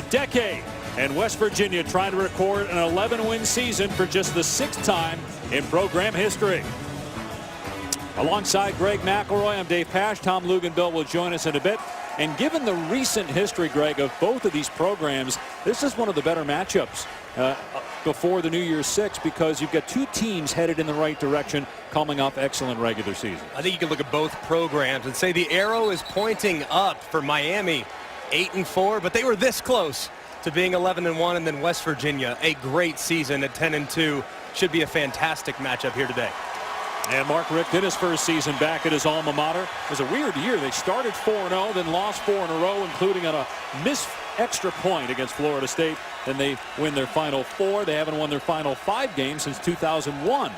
decade. And West Virginia trying to record an 11-win season for just the 6th time in program history. Alongside Greg McElroy, I'm Dave Pasch. Tom Luganbill will join us in a bit. And given the recent history, Greg, of both of these programs, this is one of the better matchups before the New Year's Six, because you've got two teams headed in the right direction coming off excellent regular seasons. I think you can look at both programs and say the arrow is pointing up for Miami, 8-4, but they were this close to being 11-1, and then West Virginia, a great season at 10-2. Should be a fantastic matchup here today. And Mark Richt did his first season back at his alma mater. It was a weird year. They started 4-0, then lost 4 in a row, including on a missed extra point against Florida State. Then they win their final 4. They haven't won their final 5 games since 2001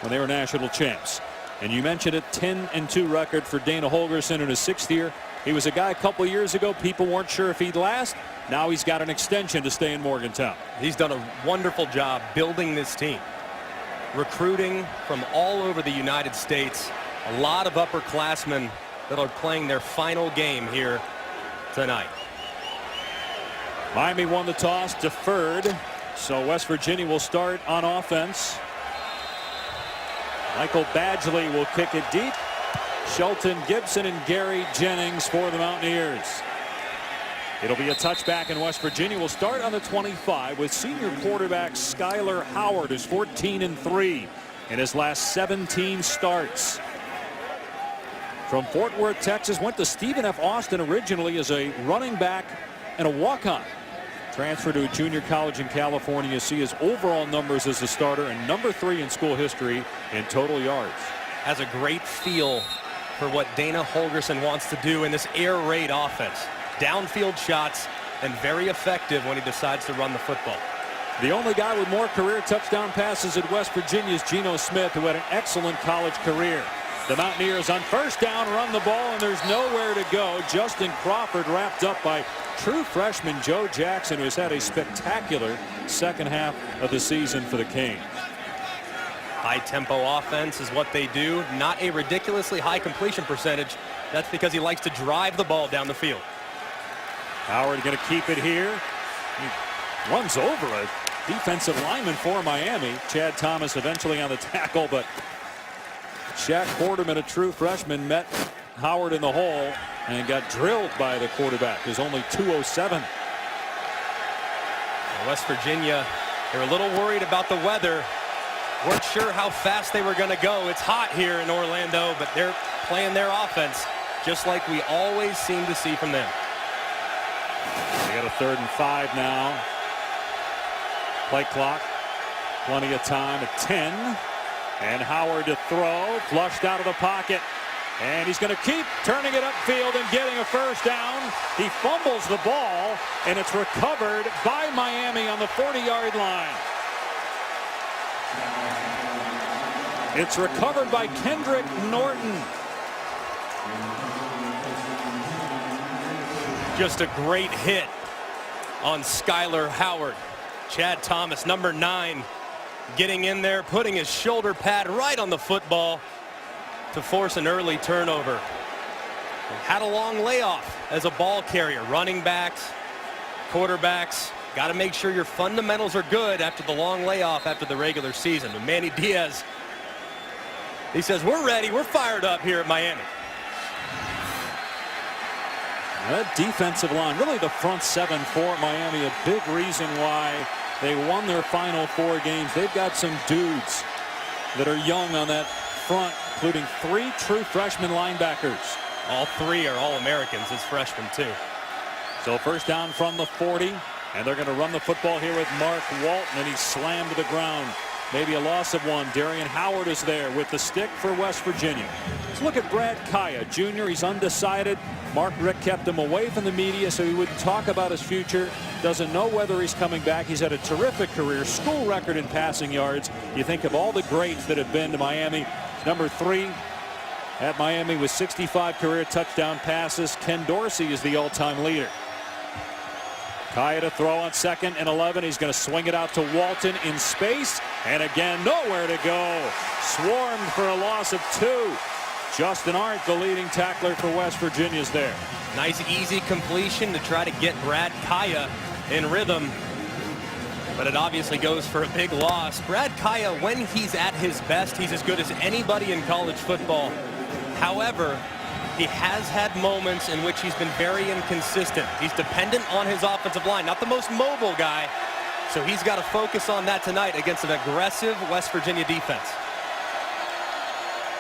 when they were national champs. And you mentioned it, 10-2 record for Dana Holgorsen in his 6th year. He was a guy a couple of years ago, people weren't sure if he'd last. Now he's got an extension to stay in Morgantown. He's done a wonderful job building this team. Recruiting from all over the United States. A lot of upperclassmen that are playing their final game here tonight. Miami won the toss, deferred, so West Virginia will start on offense. Michael Badgley will kick it deep. Shelton Gibson and Gary Jennings for the Mountaineers. It'll be a touchback, and West Virginia will start on the 25 with senior quarterback Skyler Howard, who's 14-3 in his last 17 starts. From Fort Worth, Texas, went to Stephen F. Austin originally as a running back and a walk-on. Transferred to a junior college in California. You see his overall numbers as a starter and number 3 in school history in total yards. Has a great feel for what Dana Holgorsen wants to do in this air raid offense. Downfield shots, and very effective when he decides to run the football. The only guy with more career touchdown passes at West Virginia is Geno Smith, who had an excellent college career. The Mountaineers on first down run the ball, and there's nowhere to go. Justin Crawford wrapped up by true freshman Joe Jackson, who has had a spectacular second half of the season for the Canes. High-tempo offense is what they do. Not a ridiculously high completion percentage. That's because he likes to drive the ball down the field. Howard going to keep it here. He runs over a defensive lineman for Miami. Chad Thomas eventually on the tackle, but Shaq Quarterman, a true freshman, met Howard in the hole and got drilled by the quarterback, who's only 207. West Virginia, they're a little worried about the weather. Weren't sure how fast they were going to go. It's hot here in Orlando, but they're playing their offense just like we always seem to see from them. They got a 3rd and 5 now. Play clock. Plenty of time at 10. And Howard to throw. Flushed out of the pocket. And he's going to keep turning it upfield and getting a first down. He fumbles the ball, and it's recovered by Miami on the 40-yard line. It's recovered by Kendrick Norton. Just a great hit on Skyler Howard. Chad Thomas, number 9, getting in there, putting his shoulder pad right on the football to force an early turnover. Had a long layoff as a ball carrier. Running backs, quarterbacks, got to make sure your fundamentals are good after the long layoff after the regular season. But Manny Diaz, he says, we're ready, we're fired up here at Miami. That defensive line, really the front 7 for Miami, a big reason why they won their final 4 games. They've got some dudes that are young on that front, including 3 true freshman linebackers. All 3 are All-Americans as freshmen, too. So first down from the 40, and they're going to run the football here with Mark Walton, and he's slammed to the ground. Maybe a loss of 1. Darian Howard is there with the stick for West Virginia. Let's look at Brad Kaya, Jr. He's undecided. Mark Richt kept him away from the media so he wouldn't talk about his future. Doesn't know whether he's coming back. He's had a terrific career, school record in passing yards. You think of all the greats that have been to Miami. Number 3 at Miami with 65 career touchdown passes. Ken Dorsey is the all-time leader. Kaya to throw on 2nd and 11. He's going to swing it out to Walton in space. And again, nowhere to go. Swarmed for a loss of 2. Justin Arndt, the leading tackler for West Virginia, is there. Nice easy completion to try to get Brad Kaya in rhythm, but it obviously goes for a big loss. Brad Kaya, when he's at his best, he's as good as anybody in college football. However, he has had moments in which he's been very inconsistent. He's dependent on his offensive line, not the most mobile guy. So he's got to focus on that tonight against an aggressive West Virginia defense.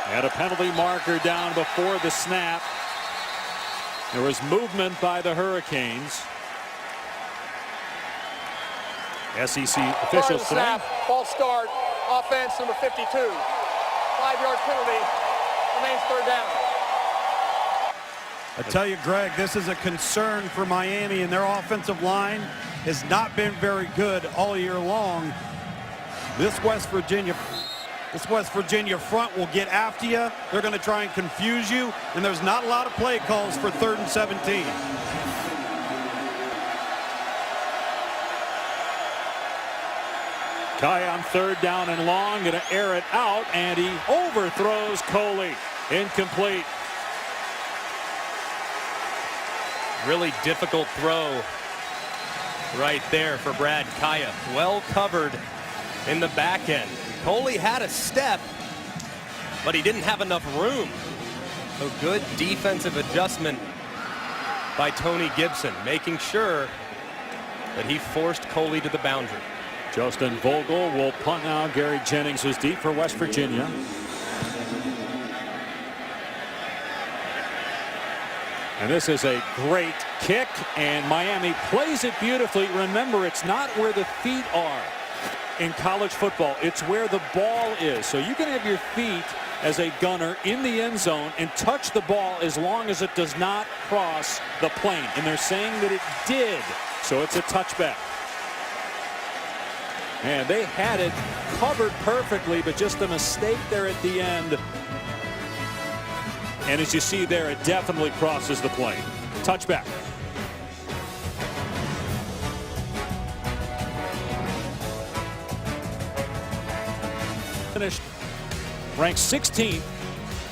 Had a penalty marker down before the snap. There was movement by the Hurricanes. SEC officials today. Snap, false start, offense number 52. 5-yard penalty, remains third down. I tell you, Greg, this is a concern for Miami, and their offensive line has not been very good all year long. This West Virginia front will get after you. They're going to try and confuse you, and there's not a lot of play calls for 3rd and 17. Kaya on 3rd down and long, going to air it out, and he overthrows Coley. Incomplete. Really difficult throw right there for Brad Kaya. Well covered in the back end. Coley had a step, but he didn't have enough room. So good defensive adjustment by Tony Gibson, making sure that he forced Coley to the boundary. Justin Vogel will punt now. Gary Jennings was deep for West Virginia. And this is a great kick, and Miami plays it beautifully. Remember, it's not where the feet are in college football. It's where the ball is. So you can have your feet as a gunner in the end zone and touch the ball as long as it does not cross the plane. And they're saying that it did. So it's a touchback. And they had it covered perfectly, but just a mistake there at the end. And as you see there, it definitely crosses the plane. Touchback. Finished ranked 16th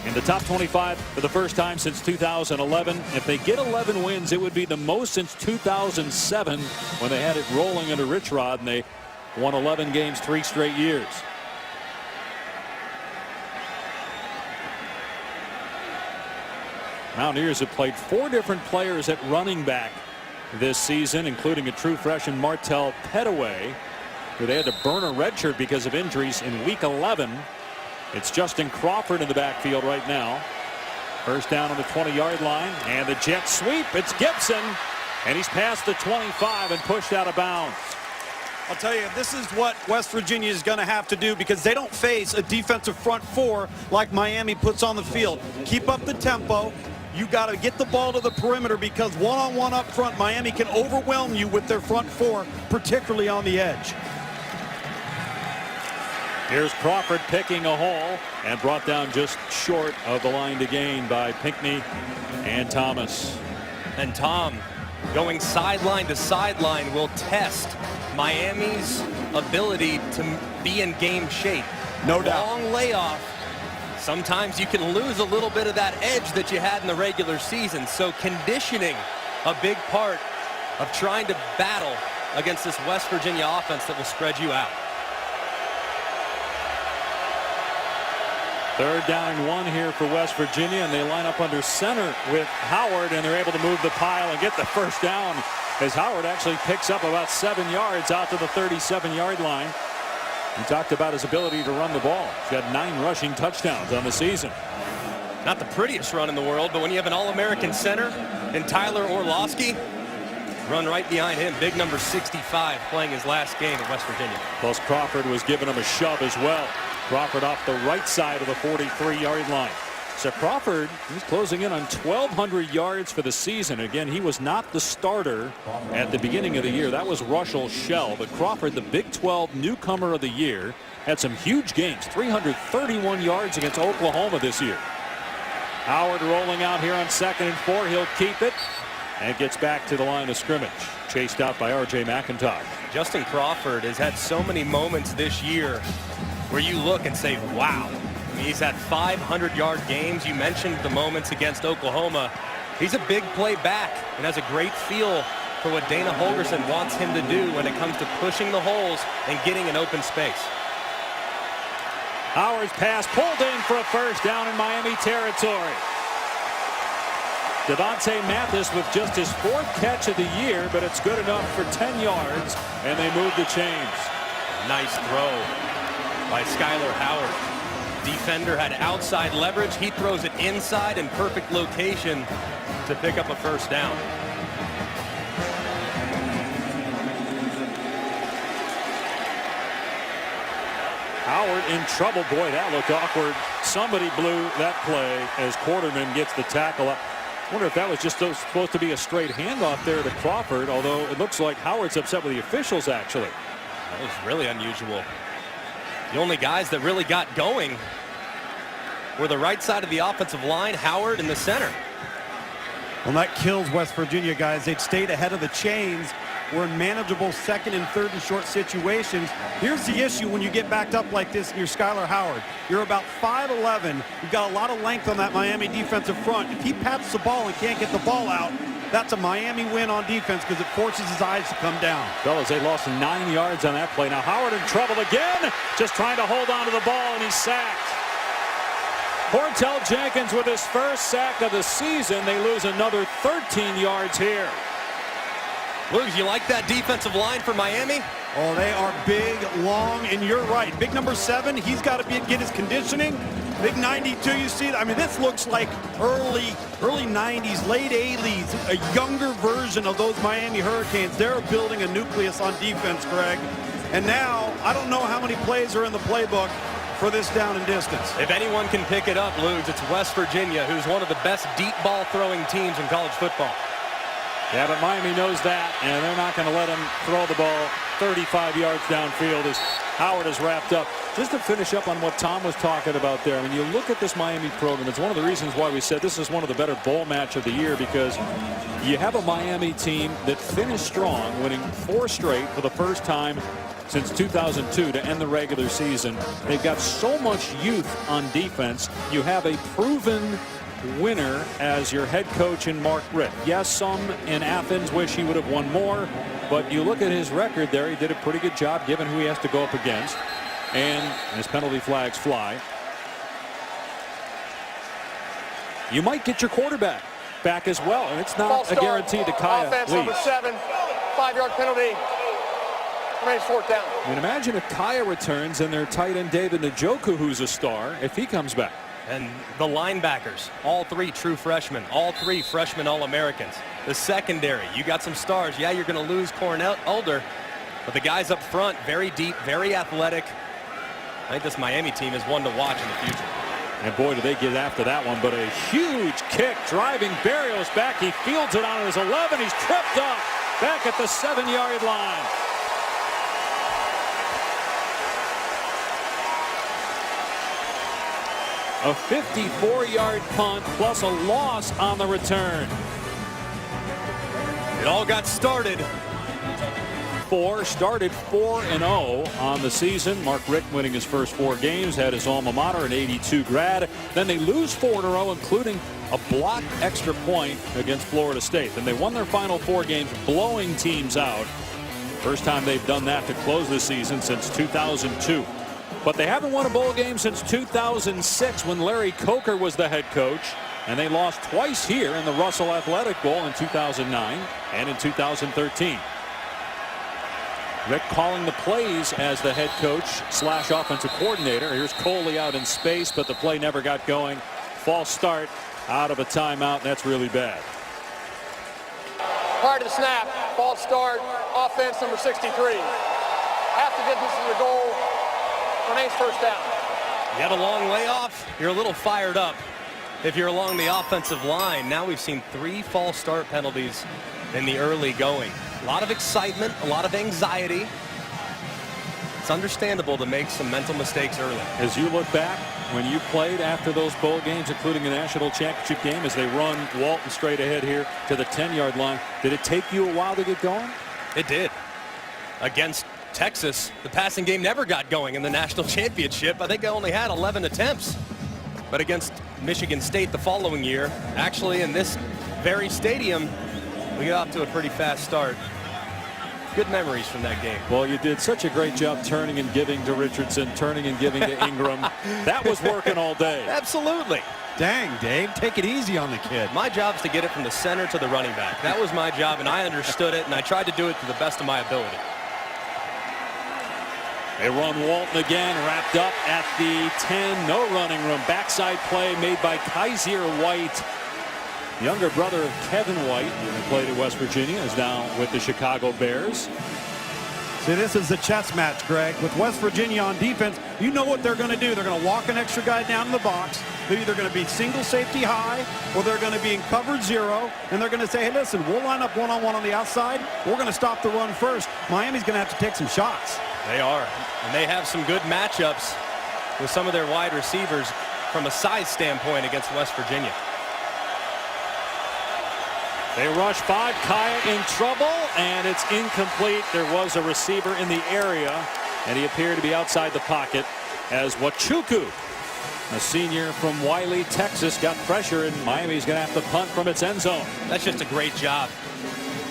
in the top 25 for the first time since 2011. If they get 11 wins, it would be the most since 2007 when they had it rolling under Rich Rod, and they won 11 games 3 straight years. Mountaineers have played 4 different players at running back this season, including a true freshman Martell Pettaway, who they had to burn a red shirt because of injuries in week 11. It's Justin Crawford in the backfield right now. First down on the 20-yard line, and the jet sweep. It's Gibson, and he's past the 25 and pushed out of bounds. I'll tell you, this is what West Virginia is going to have to do, because they don't face a defensive front 4 like Miami puts on the field. Keep up the tempo. You got to get the ball to the perimeter, because one-on-one up front, Miami can overwhelm you with their front 4, particularly on the edge. Here's Crawford picking a hole and brought down just short of the line to gain by Pinckney and Thomas. And Tom, going sideline to sideline, will test Miami's ability to be in game shape. No doubt. Long layoff. Sometimes you can lose a little bit of that edge that you had in the regular season. So conditioning, a big part of trying to battle against this West Virginia offense that will spread you out. 3rd down and 1 here for West Virginia, and they line up under center with Howard, and they're able to move the pile and get the first down, as Howard actually picks up about 7 yards out to the 37-yard line. He talked about his ability to run the ball. He's got 9 rushing touchdowns on the season. Not the prettiest run in the world, but when you have an All-American center in Tyler Orlowski, run right behind him. Big number 65 playing his last game at West Virginia. Plus Crawford was giving him a shove as well. Crawford off the right side of the 43-yard line. So Crawford, he's closing in on 1,200 yards for the season. Again, he was not the starter at the beginning of the year. That was Russell Shell. But Crawford, the Big 12 newcomer of the year, had some huge games. 331 yards against Oklahoma this year. Howard rolling out here on 2nd and 4. He'll keep it and gets back to the line of scrimmage. Chased out by R.J. McIntosh. Justin Crawford has had so many moments this year where you look and say, wow. I mean, he's had 500-yard games. You mentioned the moments against Oklahoma. He's a big play back and has a great feel for what Dana Holgorsen wants him to do when it comes to pushing the holes and getting an open space. Howard's pass pulled in for a first down in Miami territory. Devontae Mathis with just his 4th catch of the year, but it's good enough for 10 yards, and they move the chains. Nice throw by Skylar Howard. Defender had outside leverage. He throws it inside in perfect location to pick up a first down. Howard in trouble. Boy, that looked awkward. Somebody blew that play as Quarterman gets the tackle up. I wonder if that was just supposed to be a straight handoff there to Crawford, although it looks like Howard's upset with the officials, actually. That was really unusual. The only guys that really got going were the right side of the offensive line, Howard in the center. Well, that kills West Virginia, guys. They'd stayed ahead of the chains. We're in manageable 2nd and 3rd and short situations. Here's the issue when you get backed up like this and you're Skylar Howard. You're about 5'11". You've got a lot of length on that Miami defensive front. If he pats the ball and can't get the ball out, that's a Miami win on defense because it forces his eyes to come down. Fellas, they lost 9 yards on that play. Now Howard in trouble again, just trying to hold on to the ball, and he's sacked. Portel Jenkins with his first sack of the season. They lose another 13 yards here. Luke, you like that defensive line for Miami? Oh, they are big, long, and you're right. Big number 7, he's got to get his conditioning. Big 92, you see, I mean, this looks like early 90s, late 80s, a younger version of those Miami Hurricanes. They're building a nucleus on defense, Greg. And now, I don't know how many plays are in the playbook for this down and distance. If anyone can pick it up, Luge, it's West Virginia, who's one of the best deep ball throwing teams in college football. Yeah, but Miami knows that, and they're not going to let him throw the ball 35 yards downfield as Howard is wrapped up. Just to finish up on what Tom was talking about there, I mean, you look at this Miami program, it's one of the reasons why we said this is one of the better bowl match of the year, because you have a Miami team that finished strong, winning 4 straight for the first time since 2002 to end the regular season. They've got so much youth on defense. You have a proven winner as your head coach in Mark Richt. Yes, some in Athens wish he would have won more, but you look at his record there, he did a pretty good job given who he has to go up against, and his penalty flags fly. You might get your quarterback back as well, and it's not a guarantee to Kaya Offense Lee. number 7, 5-yard penalty. Remains 4th down. I mean, imagine if Kaya returns and their tight end David Njoku, who's a star, if he comes back. And the linebackers, all 3 true freshmen, all 3 freshman All-Americans. The secondary, you got some stars. Yeah, you're going to lose Cornell Elder, but the guys up front, very deep, very athletic. I think this Miami team is one to watch in the future. And boy, do they get after that one, but a huge kick driving Barrios back. He fields it on his 11. He's tripped up back at the 7-yard line. A 54-yard punt plus a loss on the return. It all got started. Started 4-0 on the season. Mark Richt winning his first 4 games, had his alma mater, an 82 grad. Then they lose 4 in a row, including a blocked extra point against Florida State. Then they won their final 4 games, blowing teams out. First time they've done that to close the season since 2002. But they haven't won a bowl game since 2006 when Larry Coker was the head coach. And they lost twice here in the Russell Athletic Bowl in 2009 and in 2013. Rick calling the plays as the head coach / offensive coordinator. Here's Coley out in space, but the play never got going. False start out of a timeout. That's really bad. Prior to the snap, false start, offense number 63. Half the distance to the goal, remains 1st down. You had a long layoff, you're a little fired up if you're along the offensive line. Now we've seen 3 false start penalties in the early going. A lot of excitement, a lot of anxiety. It's understandable to make some mental mistakes early. As you look back, when you played after those bowl games, including a national championship game, as they run Walton straight ahead here to the 10-yard line, did it take you a while to get going? It did. Against Texas, the passing game never got going in the national championship. I think I only had 11 attempts. But against Michigan State the following year, actually in this very stadium, We got off to a pretty fast start. Good memories from that game. Well, you did such a great job turning and giving to Richardson, turning and giving to Ingram. That was working all day. Absolutely. Dang, Dave, take it easy on the kid. My job is to get it from the center to the running back. That was my job, and I understood it, and I tried to do it to the best of my ability. They run Walton again, wrapped up at the 10. No running room. Backside play made by Kaiser White. Younger brother of Kevin White, who played at West Virginia, is now with the Chicago Bears. See, this is a chess match, Greg. With West Virginia on defense, you know what they're going to do. They're going to walk an extra guy down in the box. They're either going to be single safety high, or they're going to be in coverage 0, and they're going to say, hey, listen, we'll line up one-on-one on the outside. We're going to stop the run first. Miami's going to have to take some shots. They are, and they have some good matchups with some of their wide receivers from a size standpoint against West Virginia. They rush 5. Kaya in trouble, and it's incomplete. There was a receiver in the area, and he appeared to be outside the pocket as Wachuku, a senior from Wiley, Texas, got pressure, and Miami's going to have to punt from its end zone. That's just a great job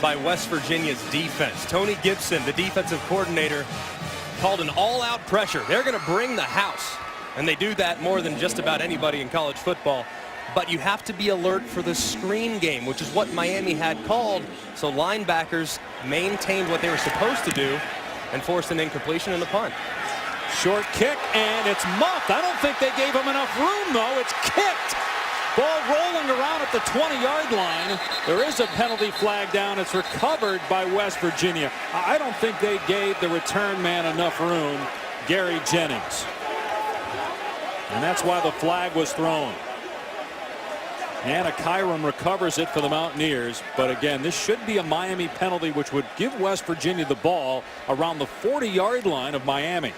by West Virginia's defense. Tony Gibson, the defensive coordinator, called an all-out pressure. They're going to bring the house, and they do that more than just about anybody in college football. But you have to be alert for the screen game, which is what Miami had called. So linebackers maintained what they were supposed to do and forced an incompletion and a punt. Short kick, and it's muffed. I don't think they gave him enough room, though. It's kicked. Ball rolling around at the 20-yard line. There is a penalty flag down. It's recovered by West Virginia. I don't think they gave the return man enough room, Gary Jennings. And that's why the flag was thrown. Anna Kyram recovers it for the Mountaineers, but again, this should be a Miami penalty, which would give West Virginia the ball around the 40-yard line of Miami.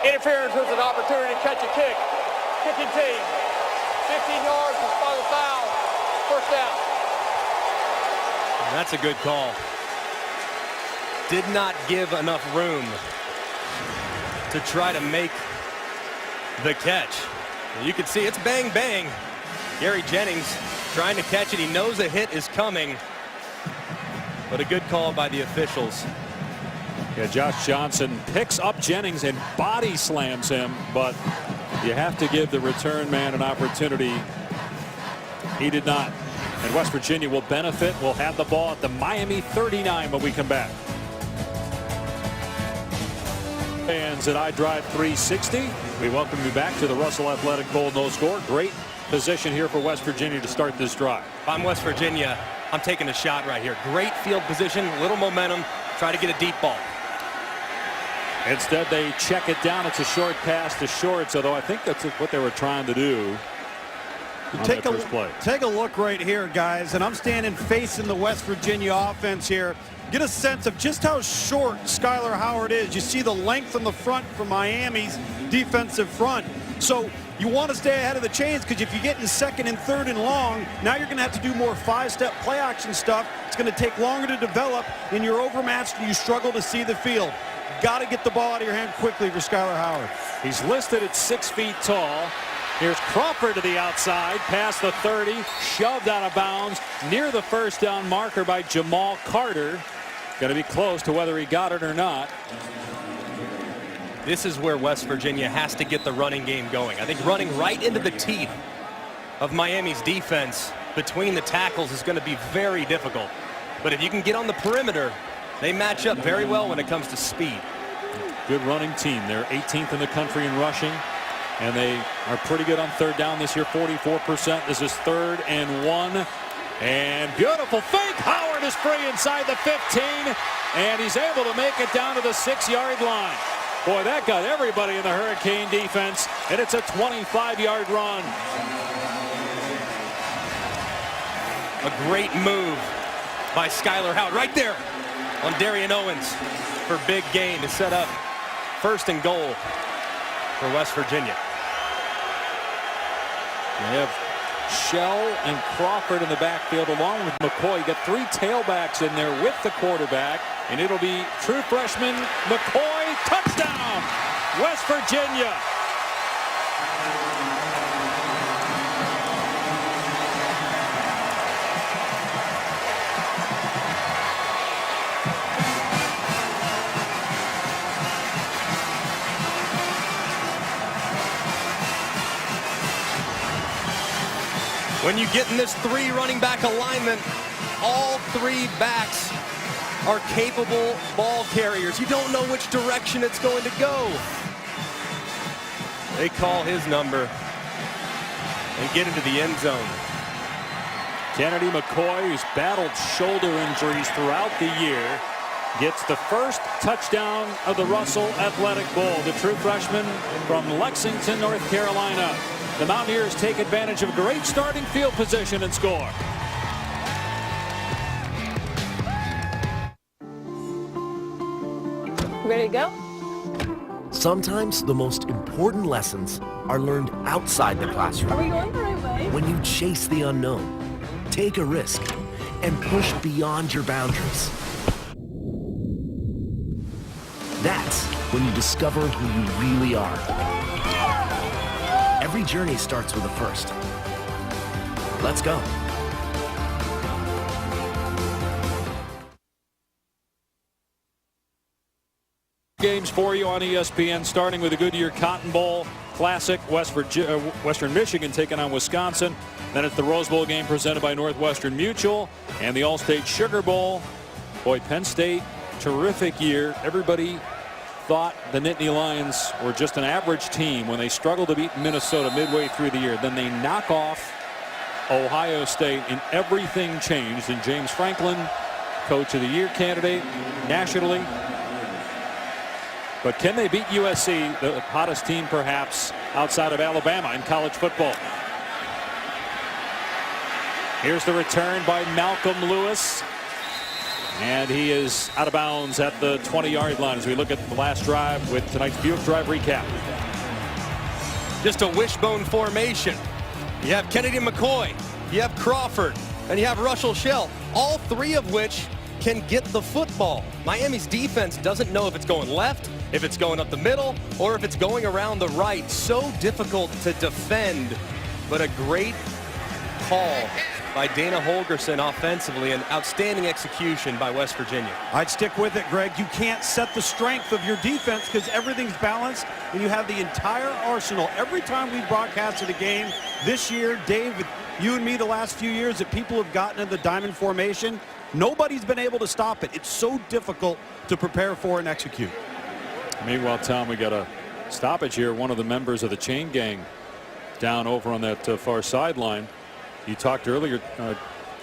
Interference was an opportunity to catch a kick. Kicking team. 15 yards and final foul. First down. And that's a good call. Did not give enough room to try to make the catch. You can see it's bang bang. Gary Jennings trying to catch it. He knows a hit is coming, but a good call by the officials. Yeah, Josh Johnson picks up Jennings and body slams him, but you have to give the return man an opportunity. He did not. And West Virginia will benefit. We'll have the ball at the Miami 39 when we come back. Fans at iDrive 360, we welcome you back to the Russell Athletic Bowl No Score. Great position here for West Virginia to start this drive. If I'm West Virginia, I'm taking a shot right here. Great field position, little momentum, try to get a deep ball. Instead, they check it down. It's a short pass to Shorts, although I think that's what they were trying to do. Take a look right here, guys, and I'm standing facing the West Virginia offense here. Get a sense of just how short Skylar Howard is. You see the length on the front from Miami's defensive front. So you want to stay ahead of the chains, because if you get in second and third and long, now you're going to have to do more 5-step play action stuff. It's going to take longer to develop, and you're overmatched and you struggle to see the field. Got to get the ball out of your hand quickly for Skylar Howard. He's listed at 6 feet tall. Here's Crawford to the outside, past the 30, shoved out of bounds near the first down marker by Jamal Carter. Going to be close to whether he got it or not. This is where West Virginia has to get the running game going. I think running right into the teeth of Miami's defense between the tackles is going to be very difficult. But if you can get on the perimeter, they match up very well when it comes to speed. Good running team. They're 18th in the country in rushing, and they are pretty good on third down this year, 44%. This is 3rd and 1. And beautiful fake. Howard is free inside the 15, and he's able to make it down to the 6-yard line. Boy, that got everybody in the Hurricane defense, and it's a 25-yard run. A great move by Skylar Howard right there on Darian Owens for big gain to set up 1st and goal for West Virginia. They have Shell and Crawford in the backfield along with McCoy. You got 3 tailbacks in there with the quarterback, and it'll be true freshman McCoy. Touchdown, West Virginia. When you get in this 3 running back alignment, all 3 backs are capable ball carriers. You don't know which direction it's going to go. They call his number and get into the end zone. Kennedy McCoy, who's battled shoulder injuries throughout the year, gets the first touchdown of the Russell Athletic Bowl. The true freshman from Lexington, North Carolina. The Mountaineers take advantage of great starting field position and score. Ready to go? Sometimes the most important lessons are learned outside the classroom. Are we going the right way? When you chase the unknown, take a risk, and push beyond your boundaries. That's when you discover who you really are. Every journey starts with a first. Let's go. Games for you on ESPN, starting with the Goodyear Cotton Bowl Classic. Western Michigan taking on Wisconsin. Then it's the Rose Bowl game presented by Northwestern Mutual and the All-State Sugar Bowl. Boy, Penn State, terrific year. Everybody thought the Nittany Lions were just an average team when they struggled to beat Minnesota midway through the year. Then they knock off Ohio State and everything changed. And James Franklin, Coach of the Year candidate nationally. But can they beat USC, the hottest team perhaps outside of Alabama in college football? Here's the return by Malcolm Lewis. And he is out of bounds at the 20-yard line as we look at the last drive with tonight's Buick Drive recap. Just a wishbone formation. You have Kennedy McCoy, you have Crawford, and you have Russell Shell, all 3 of which can get the football. Miami's defense doesn't know if it's going left, if it's going up the middle, or if it's going around the right. So difficult to defend, but a great call by Dana Holgerson offensively, and outstanding execution by West Virginia. I'd stick with it, Greg. You can't set the strength of your defense because everything's balanced and you have the entire arsenal. Every time we broadcasted a game this year, Dave, you and me the last few years that people have gotten in the diamond formation, nobody's been able to stop it. It's so difficult to prepare for and execute. Meanwhile, Tom, we got a stoppage here. One of the members of the chain gang down over on that far sideline. You talked earlier,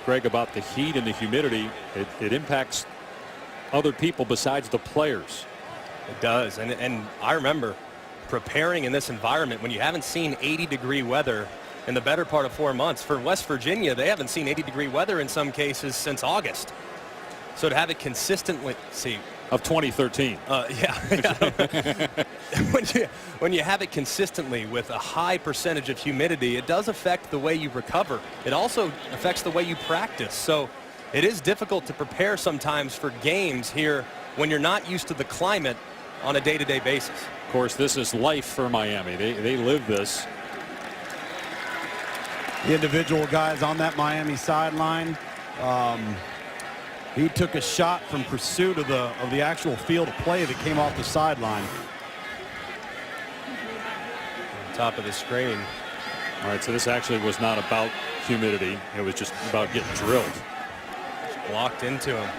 Greg, about the heat and the humidity. It impacts other people besides the players. It does. And I remember preparing in this environment when you haven't seen 80-degree weather in the better part of 4 months. For West Virginia, they haven't seen 80-degree weather in some cases since August. So to have it consistently, of 2013. When you have it consistently with a high percentage of humidity, it does affect the way you recover. It also affects the way you practice. So it is difficult to prepare sometimes for games here when you're not used to the climate on a day-to-day basis. Of course, this is life for Miami. They live this. The individual guys on that Miami sideline. He took a shot from pursuit of the actual field of play that came off the sideline. On top of the screen. All right, so this actually was not about humidity. It was just about getting drilled. Just blocked into him.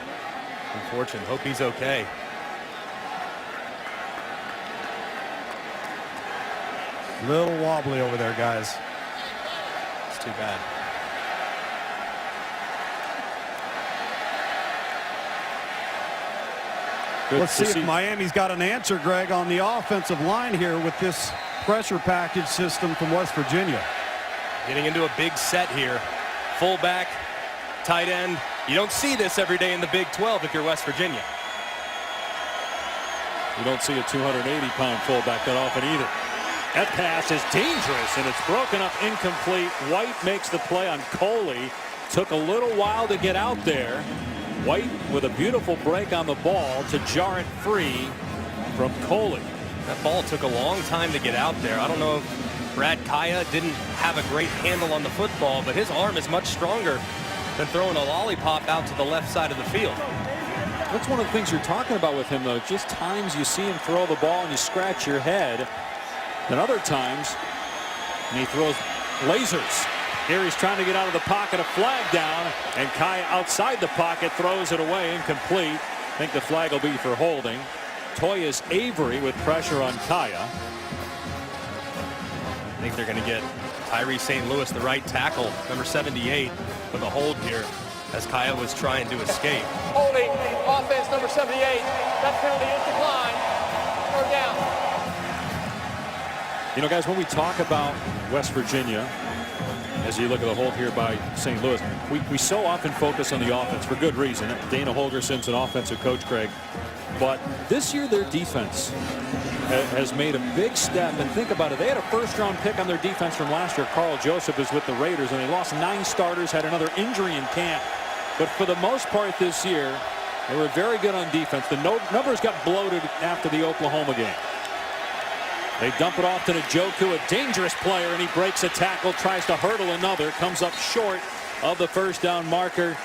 Unfortunate. Hope he's okay. Little wobbly over there, guys. It's too bad. Let's see if Miami's got an answer, Greg, on the offensive line here with this pressure package system from West Virginia. Getting into a big set here. Fullback, tight end. You don't see this every day in the Big 12 if you're West Virginia. You don't see a 280-pound fullback that often either. That pass is dangerous, and it's broken up incomplete. White makes the play on Coley. Took a little while to get out there. White with a beautiful break on the ball to jar it free from Coley. That ball took a long time to get out there. I don't know if Brad Kaya didn't have a great handle on the football, but his arm is much stronger than throwing a lollipop out to the left side of the field. That's one of the things you're talking about with him, though. Just times you see him throw the ball and you scratch your head. Then other times, and he throws lasers. Here he's trying to get out of the pocket, a flag down, and Kaya outside the pocket throws it away, incomplete. I think the flag will be for holding. Toyas Avery with pressure on Kaya. I think they're going to get Tyree St. Louis, the right tackle, number 78, with a hold here as Kaya was trying to escape. Holding offense number 78. That penalty is declined. Third down. You know, guys, when we talk about West Virginia, as you look at the hold here by St. Louis, we so often focus on the offense for good reason. Dana Holgerson's an offensive coach, Craig. But this year their defense has made a big step. And think about it. They had a first-round pick on their defense from last year. Carl Joseph is with the Raiders, and they lost 9 starters, had another injury in camp. But for the most part this year, they were very good on defense. The numbers got bloated after the Oklahoma game. They dump it off to Njoku, a dangerous player, and he breaks a tackle, tries to hurdle another, comes up short of the first down marker,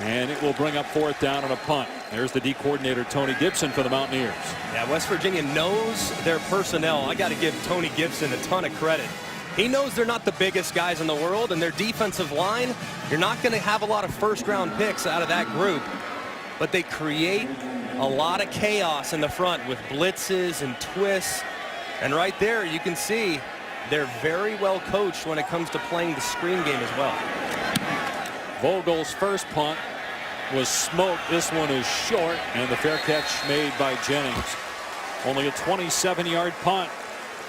and it will bring up 4th down on a punt. There's the D coordinator, Tony Gibson, for the Mountaineers. Yeah, West Virginia knows their personnel. I got to give Tony Gibson a ton of credit. He knows they're not the biggest guys in the world, and their defensive line, you're not going to have a lot of first-round picks out of that group, but they create a lot of chaos in the front with blitzes and twists. And right there, you can see they're very well coached when it comes to playing the screen game as well. Vogel's first punt was smoked. This one is short, and the fair catch made by Jennings. Only a 27-yard punt.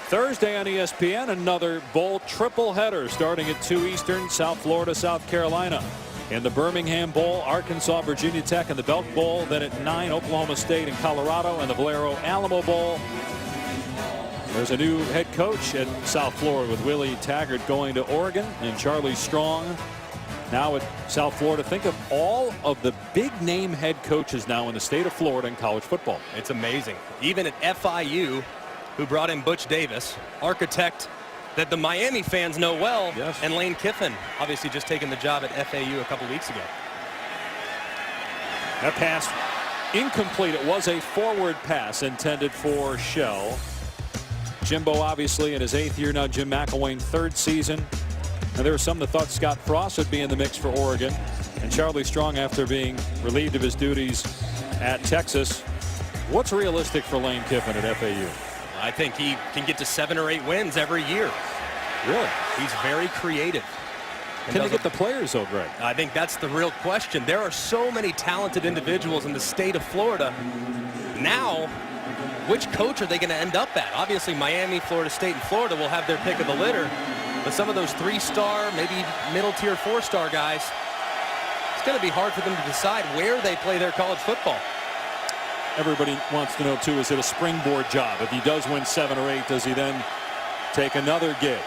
Thursday on ESPN, another bowl triple header starting at 2 Eastern, South Florida, South Carolina. In the Birmingham Bowl, Arkansas, Virginia Tech, and the Belk Bowl. Then at 9, Oklahoma State and Colorado, and the Valero Alamo Bowl. There's a new head coach at South Florida with Willie Taggart going to Oregon, and Charlie Strong now at South Florida. Think of all of the big name head coaches now in the state of Florida in college football. It's amazing. Even at FIU, who brought in Butch Davis, architect that the Miami fans know well, yes. And Lane Kiffin obviously just taking the job at FAU a couple weeks ago. That pass incomplete. It was a forward pass intended for Shell. Jimbo obviously in his 8th year now. Jim McElwain 3rd season. And there were some that thought Scott Frost would be in the mix for Oregon. And Charlie Strong, after being relieved of his duties at Texas. What's realistic for Lane Kiffin at FAU? I think he can get to 7 or 8 wins every year. Really? He's very creative. Can they get the players, though, Greg? I think that's the real question. There are so many talented individuals in the state of Florida. Now, which coach are they going to end up at? Obviously, Miami, Florida State, and Florida will have their pick of the litter. But some of those 3-star, maybe middle-tier 4-star guys, it's going to be hard for them to decide where they play their college football. Everybody wants to know, too, is it a springboard job? If he does win 7 or 8, does he then take another gig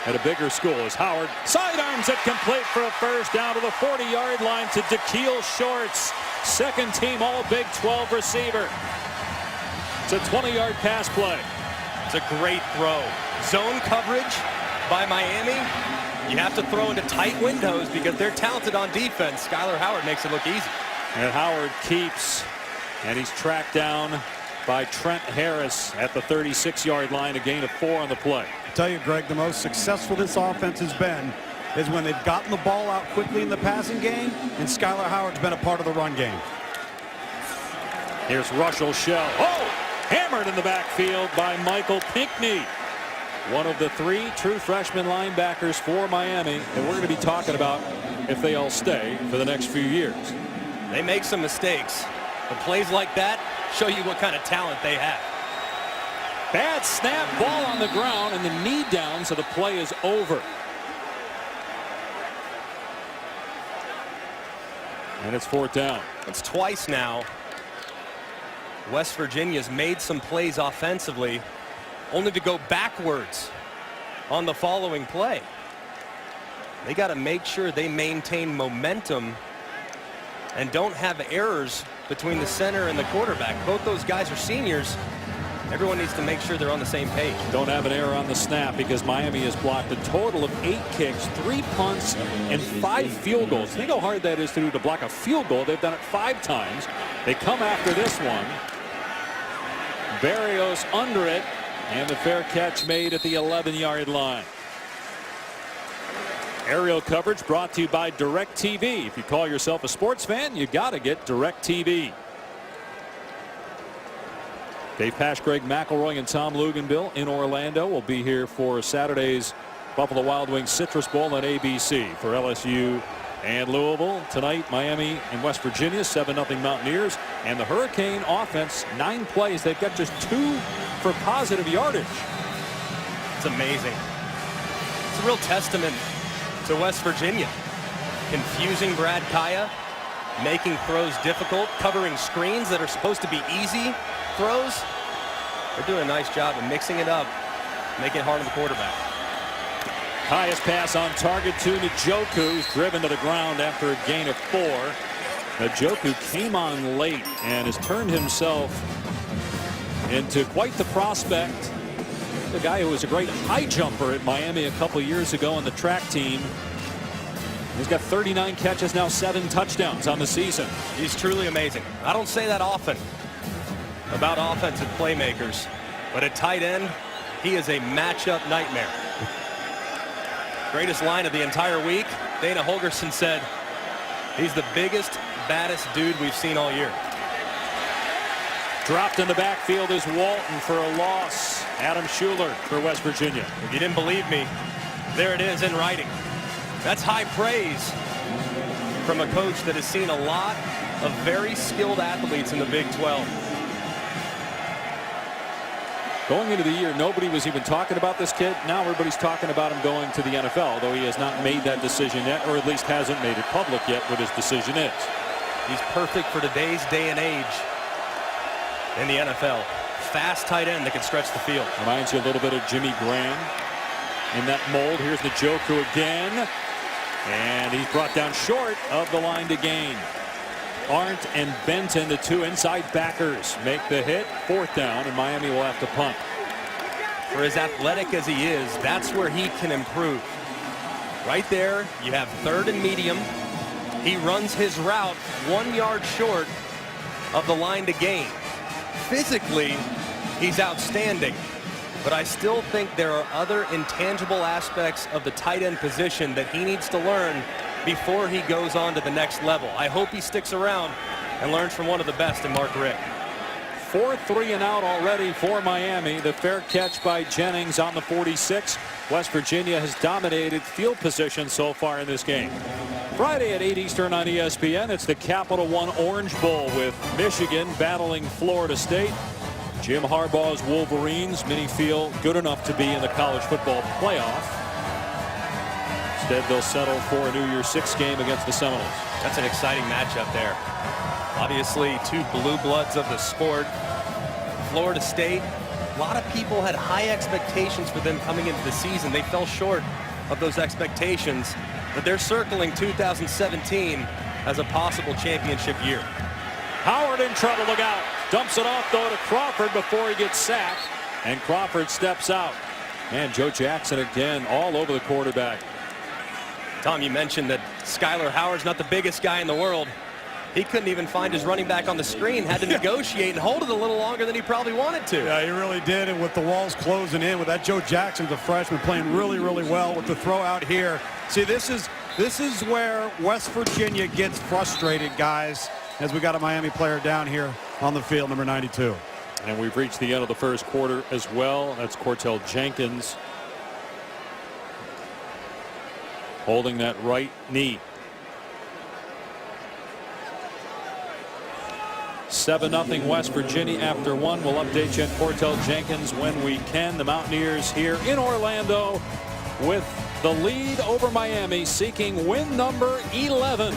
at a bigger school? As Howard sidearms it complete for a first down to the 40-yard line to Da'Keel Shorts, 2nd team all Big 12 receiver. It's a 20-yard pass play. It's a great throw. Zone coverage by Miami. You have to throw into tight windows because they're talented on defense. Skylar Howard makes it look easy. And Howard keeps, and he's tracked down by Trent Harris at the 36-yard line, a gain of 4 on the play. I tell you, Greg, the most successful this offense has been is when they've gotten the ball out quickly in the passing game, and Skylar Howard's been a part of the run game. Here's Russell Shell. Oh! Hammered in the backfield by Michael Pinckney. One of the 3 true freshman linebackers for Miami, and we're going to be talking about if they all stay for the next few years. They make some mistakes, but plays like that show you what kind of talent they have. Bad snap, ball on the ground, and the knee down, so the play is over. And it's 4th down. It's twice now West Virginia's made some plays offensively, only to go backwards on the following play. They got to make sure they maintain momentum and don't have errors between the center and the quarterback. Both those guys are seniors. Everyone needs to make sure they're on the same page. Don't have an error on the snap because Miami has blocked a total of 8 kicks, 3 punts, and 5 field goals. Think how hard that is to do to block a field goal. They've done it 5 times. They come after this one. Barrios under it, and the fair catch made at the 11-yard line. Aerial coverage brought to you by DirecTV. If you call yourself a sports fan, you got to get DirecTV. Dave Pasch, Greg McElroy, and Tom Luganbill in Orlando will be here for Saturday's Buffalo Wild Wings Citrus Bowl on ABC. For LSU and Louisville tonight, Miami and West Virginia, 7-0 Mountaineers. And the Hurricane offense, 9 plays. They've got just 2 for positive yardage. It's amazing. It's a real testament to West Virginia. Confusing Brad Kaya, making throws difficult, covering screens that are supposed to be easy throws. They're doing a nice job of mixing it up, making it hard on the quarterback. Kaya's pass on target to Njoku, who's driven to the ground after a gain of 4. Njoku came on late and has turned himself into quite the prospect. The guy who was a great high jumper at Miami a couple years ago on the track team. He's got 39 catches now, 7 touchdowns on the season. He's truly amazing. I don't say that often about offensive playmakers, but at tight end, he is a matchup nightmare. Greatest line of the entire week. Dana Holgorsen said he's the biggest, baddest dude we've seen all year. Dropped in the backfield is Walton for a loss. Adam Schuler for West Virginia. If you didn't believe me, there it is in writing. That's high praise from a coach that has seen a lot of very skilled athletes in the Big 12. Going into the year, nobody was even talking about this kid. Now everybody's talking about him going to the NFL, though he has not made that decision yet, or at least hasn't made it public yet what his decision is. He's perfect for today's day and age in the NFL. Fast tight end that can stretch the field. Reminds you a little bit of Jimmy Graham in that mold. Here's Njoku again, and he's brought down short of the line to gain. Arndt and Benton, the 2 inside backers, make the hit. 4th down, and Miami will have to punt. For as athletic as he is, that's where he can improve. Right there, you have 3rd and medium. He runs his route 1 yard short of the line to gain. Physically, he's outstanding, but I still think there are other intangible aspects of the tight end position that he needs to learn before he goes on to the next level. I hope he sticks around and learns from one of the best in Mark Richt. 4 3 and out already for Miami. The fair catch by Jennings on the 46. West Virginia has dominated field position so far in this game. Friday at 8 Eastern on ESPN, it's the Capital One Orange Bowl with Michigan battling Florida State. Jim Harbaugh's Wolverines, many feel good enough to be in the college football playoff. Instead, they'll settle for a New Year's Six game against the Seminoles. That's an exciting matchup there. Obviously, 2 blue bloods of the sport. Florida State, a lot of people had high expectations for them coming into the season. They fell short of those expectations, but they're circling 2017 as a possible championship year. Howard in trouble, look out. Dumps it off, though, to Crawford before he gets sacked, and Crawford steps out. And Joe Jackson again all over the quarterback. Tom, you mentioned that Skyler Howard's not the biggest guy in the world. He couldn't even find his running back on the screen, had to negotiate and hold it a little longer than he probably wanted to. Yeah, he really did, and with the walls closing in, with that Joe Jackson, the freshman, playing really, really well with the throw out here. See, this is where West Virginia gets frustrated, guys, as we got a Miami player down here on the field, number 92. And we've reached the end of the first quarter as well. That's Cortell Jenkins holding that right knee. 7-0 West Virginia after 1. We'll update you on Cortell Jenkins when we can. The Mountaineers here in Orlando with the lead over Miami, seeking win number 11.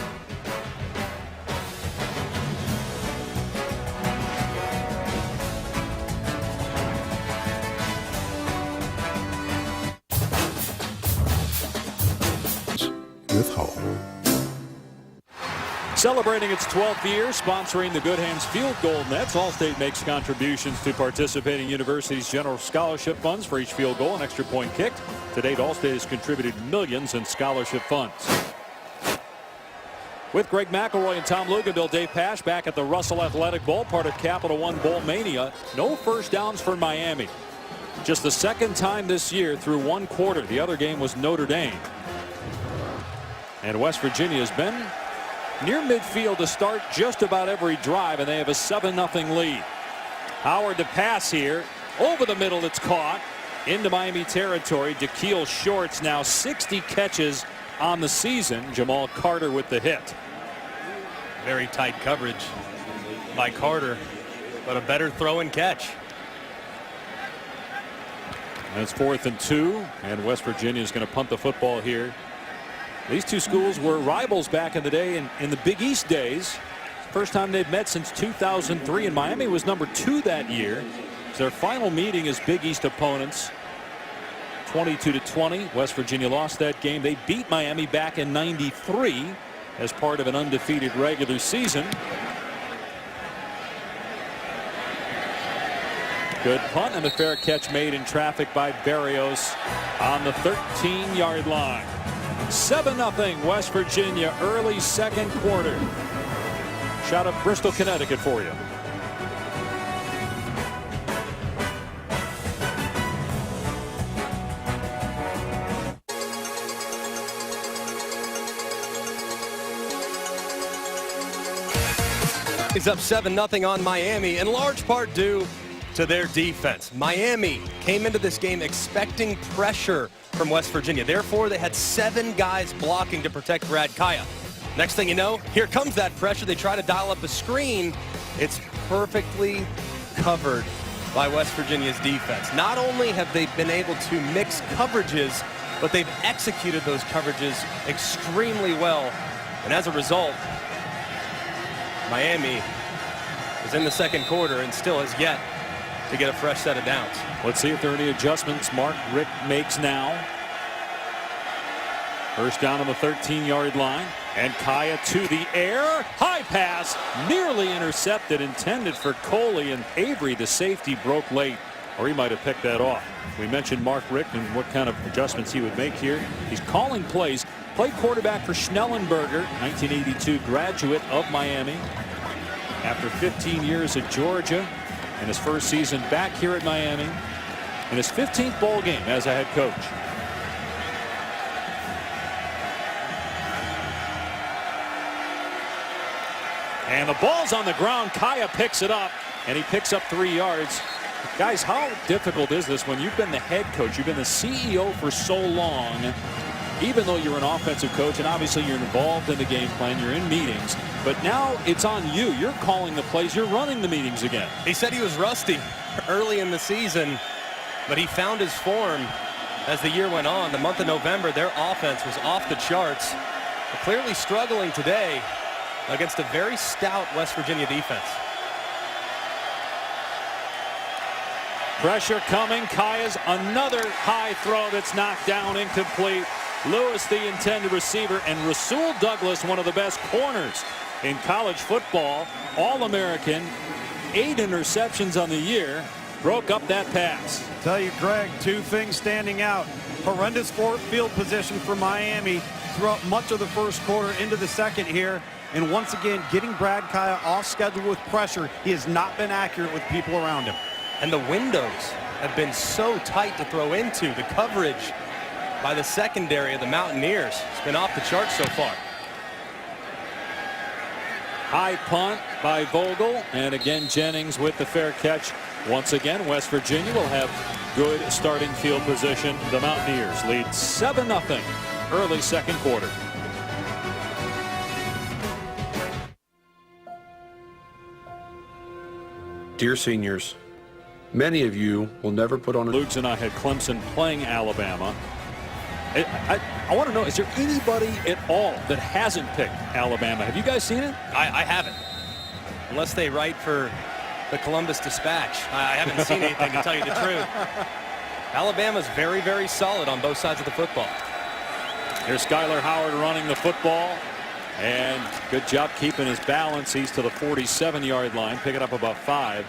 With Hope. Celebrating its 12th year, sponsoring the Good Hands Field Goal Nets, Allstate makes contributions to participating universities' general scholarship funds for each field goal and extra point kicked. To date, Allstate has contributed millions in scholarship funds. With Greg McElroy and Tom Luganbill, Dave Pasch back at the Russell Athletic Bowl, part of Capital One Bowl Mania. No first downs for Miami. Just the second time this year through one quarter. The other game was Notre Dame. And West Virginia has been near midfield to start just about every drive, and they have a 7-0 lead. Howard to pass here. Over the middle, it's caught. Into Miami territory. DeKeel Shorts now 60 catches on the season. Jamal Carter with the hit. Very tight coverage by Carter, but a better throw and catch. And it's 4th and 2, and West Virginia is going to punt the football here. These two schools were rivals back in the day in the Big East days. First time they've met since 2003, and Miami was number 2 that year. Their final meeting as Big East opponents. 22-20. West Virginia lost that game. They beat Miami back in '93 as part of an undefeated regular season. Good punt and a fair catch made in traffic by Berrios on the 13-yard line. 7-0 West Virginia, early second quarter. Shot of Bristol, Connecticut for you. He's up 7-0 on Miami, in large part due to their defense. Miami came into this game expecting pressure from West Virginia. Therefore, they had 7 guys blocking to protect Brad Kaya. Next thing you know, here comes that pressure. They try to dial up a screen. It's perfectly covered by West Virginia's defense. Not only have they been able to mix coverages, but they've executed those coverages extremely well. And as a result, Miami is in the second quarter and still has yet to get a fresh set of downs. Let's see if there are any adjustments Mark Richt makes now. First down on the 13-yard line. And Kaya to the air. High pass. Nearly intercepted. Intended for Coley, and Avery, the safety, broke late. Or he might have picked that off. We mentioned Mark Richt and what kind of adjustments he would make here. He's calling plays. Played quarterback for Schnellenberger, 1982 graduate of Miami. After 15 years at Georgia and his first season back here at Miami, in his 15th bowl game as a head coach. And the ball's on the ground. Kaya picks it up, and he picks up 3 yards. Guys, how difficult is this when you've been the head coach, you've been the CEO for so long, even though you're an offensive coach, and obviously you're involved in the game plan, you're in meetings, but now it's on you. You're calling the plays, you're running the meetings again. He said he was rusty early in the season, but he found his form as the year went on. The month of November, their offense was off the charts. They're clearly struggling today against a very stout West Virginia defense. Pressure coming. Kaya's another high throw that's knocked down, incomplete. Lewis, the intended receiver, and Rasul Douglas, one of the best corners in college football, All-American, 8 interceptions on the year, broke up that pass. Tell you, Greg, 2 things standing out. Horrendous field position for Miami throughout much of the first quarter into the second here. And once again, getting Brad Kaya off schedule with pressure. He has not been accurate with people around him. And the windows have been so tight to throw into. The coverage by the secondary of the Mountaineers has been off the charts so far. High punt by Vogel, and again Jennings with the fair catch. Once again, West Virginia will have good starting field position. The Mountaineers lead 7-0 early second quarter. Dear seniors, many of you will never put on a... Luke's and I had Clemson playing Alabama. I want to know, is there anybody at all that hasn't picked Alabama? Have you guys seen it? I haven't. Unless they write for the Columbus Dispatch. I haven't seen anything, to tell you the truth. Alabama's very, very solid on both sides of the football. Here's Skyler Howard running the football. And good job keeping his balance. He's to the 47-yard line, picking up about 5.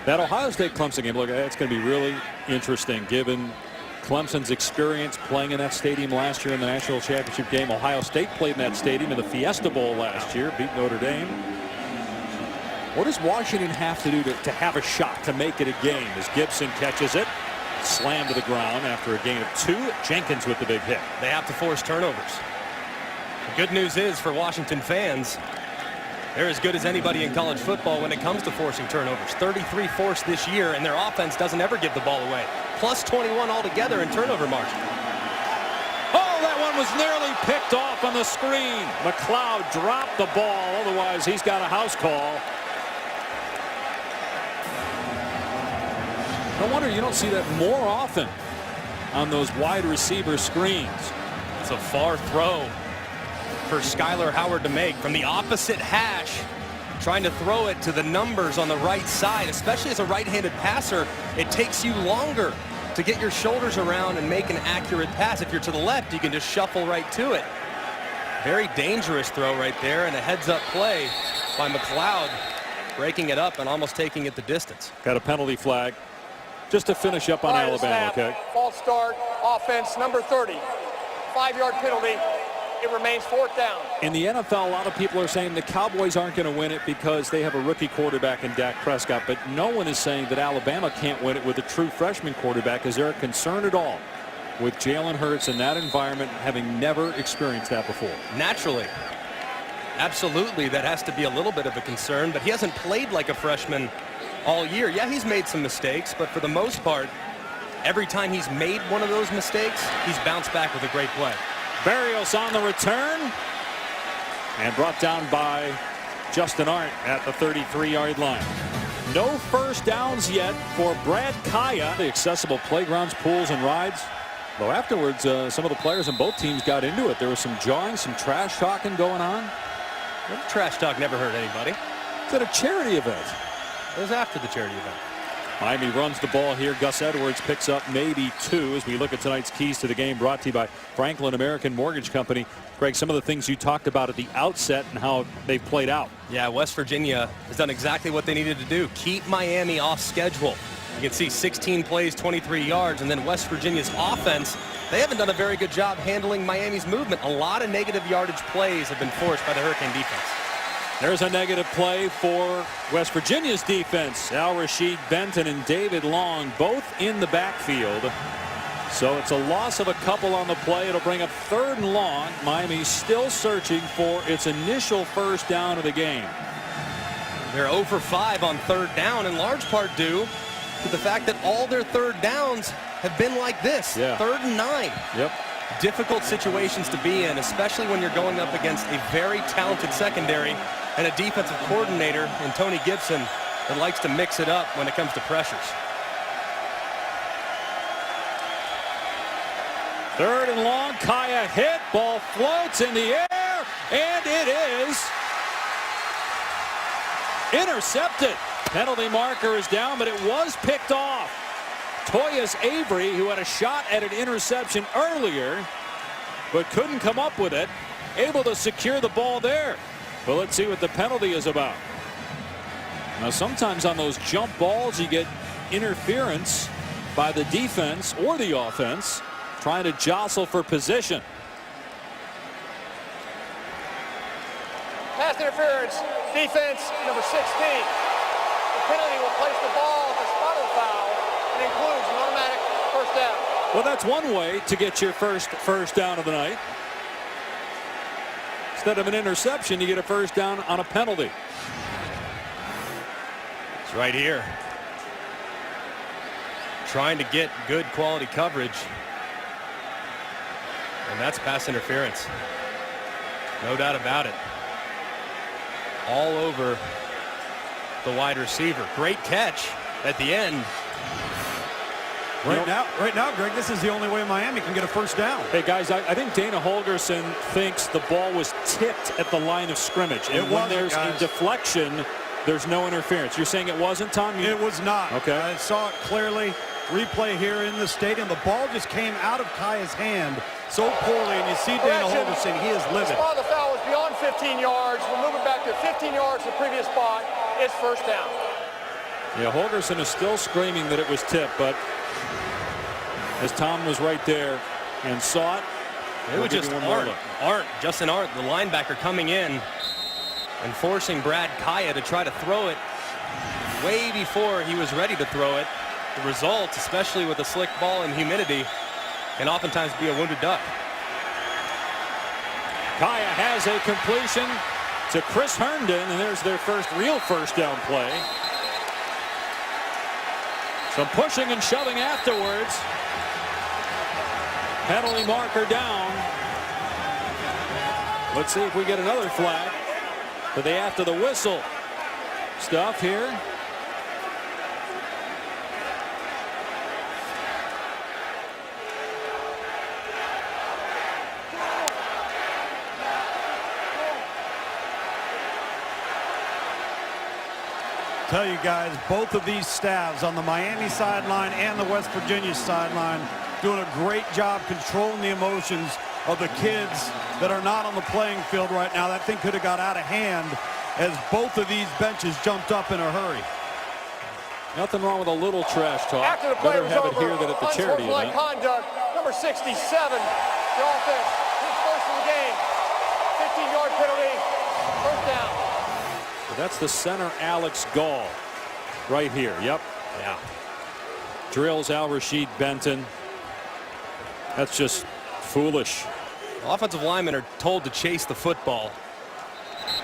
That Ohio State-Clemson game, look, it's going to be really interesting given Clemson's experience playing in that stadium last year in the national championship game. Ohio State played in that stadium in the Fiesta Bowl last year, beat Notre Dame. What does Washington have to do to have a shot to make it a game? As Gibson catches it, slammed to the ground after a gain of 2. Jenkins with the big hit. They have to force turnovers. The good news is for Washington fans, they're as good as anybody in college football when it comes to forcing turnovers. 33 forced this year, and their offense doesn't ever give the ball away. Plus 21 altogether in turnover margin. Oh, that one was nearly picked off on the screen. McLeod dropped the ball. Otherwise, he's got a house call. No wonder you don't see that more often on those wide receiver screens. It's a far throw for Skylar Howard to make from the opposite hash, trying to throw it to the numbers on the right side. Especially as a right-handed passer, it takes you longer to get your shoulders around and make an accurate pass. If you're to the left, you can just shuffle right to it. Very dangerous throw right there, and a heads-up play by McLeod, breaking it up and almost taking it the distance. Got a penalty flag just to finish up on Alabama. Okay. False start, offense number 30. 5-yard penalty. It remains 4th down. In the NFL, a lot of people are saying the Cowboys aren't going to win it because they have a rookie quarterback in Dak Prescott. But no one is saying that Alabama can't win it with a true freshman quarterback. Is there a concern at all with Jalen Hurts in that environment, having never experienced that before? Naturally. Absolutely, that has to be a little bit of a concern. But he hasn't played like a freshman all year. Yeah, he's made some mistakes, but for the most part, every time he's made one of those mistakes, he's bounced back with a great play. Barrios on the return and brought down by Justin Arndt at the 33-yard line. No first downs yet for Brad Kaya. The accessible playgrounds, pools, and rides. Though afterwards, some of the players on both teams got into it. There was some jawing, some trash talking going on. Well, trash talk never hurt anybody. It's at a charity event. It was after the charity event. Miami runs the ball here. Gus Edwards picks up maybe 2 as we look at tonight's keys to the game, brought to you by Franklin American Mortgage Company. Greg, some of the things you talked about at the outset and how they've played out. Yeah, West Virginia has done exactly what they needed to do. Keep Miami off schedule. You can see 16 plays, 23 yards, and then West Virginia's offense, they haven't done a very good job handling Miami's movement. A lot of negative yardage plays have been forced by the Hurricane defense. There's a negative play for West Virginia's defense. Al-Rashid Benton and David Long both in the backfield. So it's a loss of a couple on the play. It'll bring up 3rd and long. Miami's still searching for its initial first down of the game. They're 0 for 5 on 3rd down, in large part due to the fact that all their 3rd downs have been like this. Yeah. 3rd and 9. Yep. Difficult situations to be in, especially when you're going up against a very talented secondary and a defensive coordinator in Tony Gibson that likes to mix it up when it comes to pressures. 3rd and long. Kaya hit. Ball floats in the air. And it is intercepted. Penalty marker is down, but it was picked off. Toyas Avery, who had a shot at an interception earlier, but couldn't come up with it, able to secure the ball there. Well, let's see what the penalty is about. Now, sometimes on those jump balls, you get interference by the defense or the offense trying to jostle for position. Pass interference, defense number 16. The penalty will place the ball at the spot of the foul and includes an automatic first down. Well, that's one way to get your first down of the night. Instead of an interception, you get a first down on a penalty. It's right here. Trying to get good quality coverage. And that's pass interference. No doubt about it. All over the wide receiver. Great catch at the end. Right now, Greg, this is the only way Miami can get a first down. Hey, guys, I think Dana Holgerson thinks the ball was tipped at the line of scrimmage. And when there's a deflection, there's no interference. You're saying it wasn't, Tom? It was not. Okay. I saw it clearly. Replay here in the stadium. The ball just came out of Kaya's hand so poorly, and you see Dana Holgerson, he is livid. The spot of the foul was beyond 15 yards. We'll move it back to 15 yards to the previous spot. It's first down. Yeah, Holgerson is still screaming that it was tipped, but as Tom was right there and saw it, it was just Justin Arndt, the linebacker, coming in and forcing Brad Kaya to try to throw it way before he was ready to throw it. The result, especially with a slick ball and humidity, can oftentimes be a wounded duck. Kaya has a completion to Chris Herndon, and there's their real first down play. Some pushing and shoving afterwards. Penalty marker down. Let's see if we get another flag for the after the whistle stuff here. Tell you guys, both of these staffs on the Miami sideline and the West Virginia sideline doing a great job controlling the emotions of the kids that are not on the playing field right now. That thing could have got out of hand as both of these benches jumped up in a hurry. Nothing wrong with a little trash talk. After the play Better was have over, it here than at the charity event. conduct, number 67, the offense, his first of the game, 15-yard penalty, first down. That's the center, Alex Gall, right here. Yep. Yeah. Drills Al-Rashid Benton. That's just foolish. Offensive linemen are told to chase the football,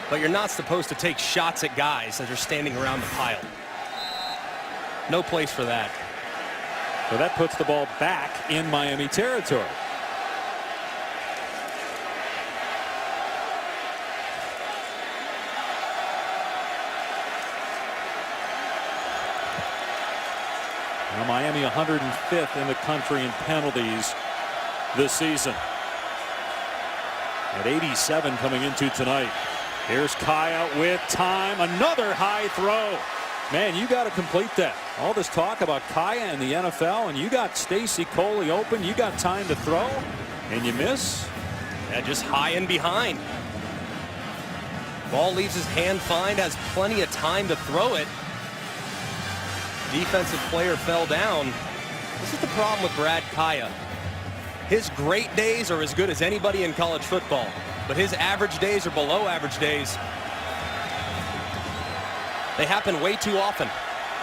but you're not supposed to take shots at guys as they're standing around the pile. No place for that. So that puts the ball back in Miami territory. Now Miami 105th in the country in penalties this season. At 87 coming into tonight. Here's Kaya with time. Another high throw. Man, you got to complete that. All this talk about Kaya in the NFL, and you got Stacy Coley open. You got time to throw, and you miss. Yeah, just high and behind. Ball leaves his hand fine, has plenty of time to throw it. Defensive player fell down. This is the problem with Brad Kaya. His great days are as good as anybody in college football, but his average days are below average days. They happen way too often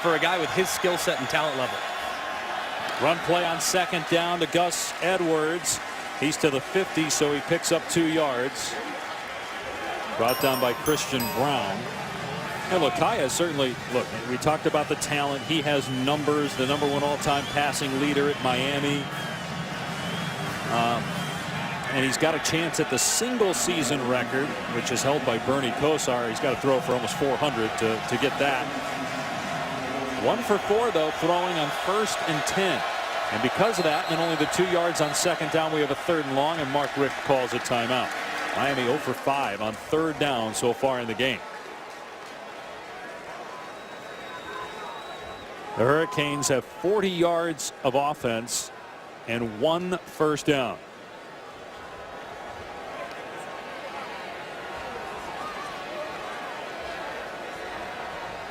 for a guy with his skill set and talent level. Run play on second down to Gus Edwards. He's to the 50, so he picks up 2 yards. Brought down by Christian Brown. And look, Kaya certainly, look, we talked about the talent. He has numbers, the #1 all-time passing leader at Miami. And he's got a chance at the single season record, which is held by Bernie Kosar. He's got to throw for almost 400 to get that. 1 for 4, though, throwing on 1st and 10. And because of that, and only the 2 yards on second down, we have a 3rd and long, and Mark Richt calls a timeout. Miami 0 for 5 on 3rd down so far in the game. The Hurricanes have 40 yards of offense and 1 first down.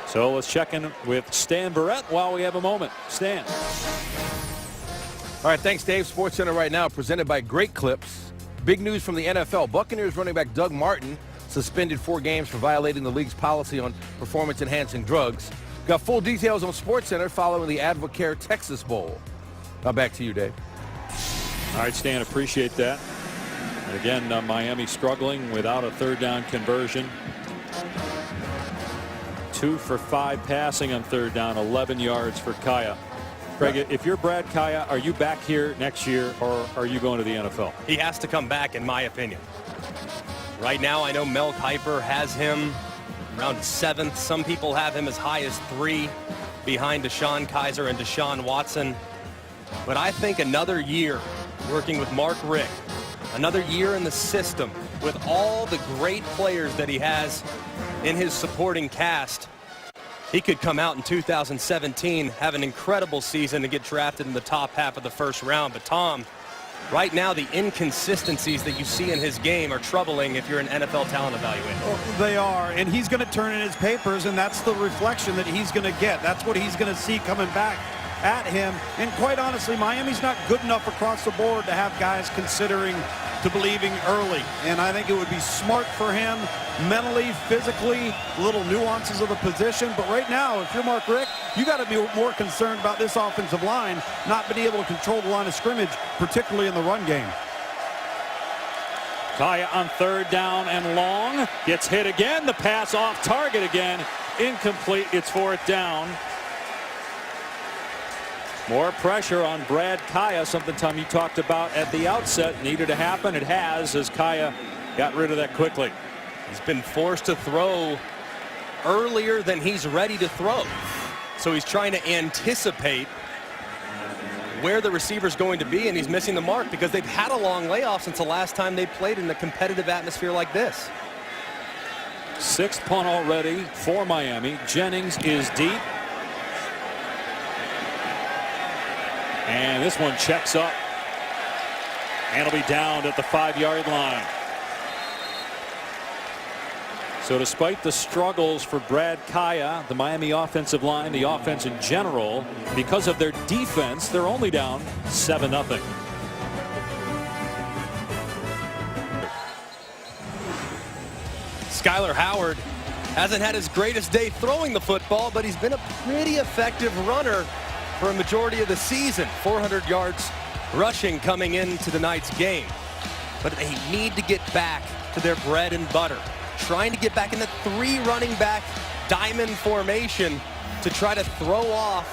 So let's check in with Stan Barrett while we have a moment. Stan. All right, thanks, Dave. SportsCenter right now presented by Great Clips. Big news from the NFL. Buccaneers running back Doug Martin suspended 4 games for violating the league's policy on performance-enhancing drugs. Got full details on SportsCenter following the Advocare Texas Bowl. Now back to you, Dave. All right, Stan, appreciate that. And again, Miami struggling without a 3rd down conversion. 2 for 5 passing on 3rd down, 11 yards for Kaya. Craig, if you're Brad Kaya, are you back here next year, or are you going to the NFL? He has to come back, in my opinion. Right now, I know Mel Kiper has him around 7th. Some people have him as high as 3 behind Deshaun Kaiser and Deshaun Watson. But I think another year working with Mark Richt, another year in the system with all the great players that he has in his supporting cast, he could come out in 2017, have an incredible season, and get drafted in the top half of the 1st round. But Tom, right now the inconsistencies that you see in his game are troubling if you're an NFL talent evaluator. Well, they are, and he's going to turn in his papers, and that's the reflection that he's going to get. That's what he's going to see coming back at him. And quite honestly, Miami's not good enough across the board to have guys considering to believing early. And I think it would be smart for him mentally, physically, little nuances of the position. But right now, if you're Mark Richt, you got to be more concerned about this offensive line not being able to control the line of scrimmage, particularly in the run game. Kaya on 3rd down and long. Gets hit again. The pass off target again. Incomplete. It's 4th down. More pressure on Brad Kaya, something Tommy talked about at the outset. Needed to happen. It has, as Kaya got rid of that quickly. He's been forced to throw earlier than he's ready to throw. So he's trying to anticipate where the receiver's going to be, and he's missing the mark because they've had a long layoff since the last time they played in a competitive atmosphere like this. 6th punt already for Miami. Jennings is deep. And this one checks up. And it'll be down at the 5-yard line. So despite the struggles for Brad Kaya, the Miami offensive line, the offense in general, because of their defense, they're only down 7-0. Skyler Howard hasn't had his greatest day throwing the football, but he's been a pretty effective runner for a majority of the season. 400 yards rushing coming into tonight's game. But they need to get back to their bread and butter. Trying to get back in the 3 running back diamond formation to try to throw off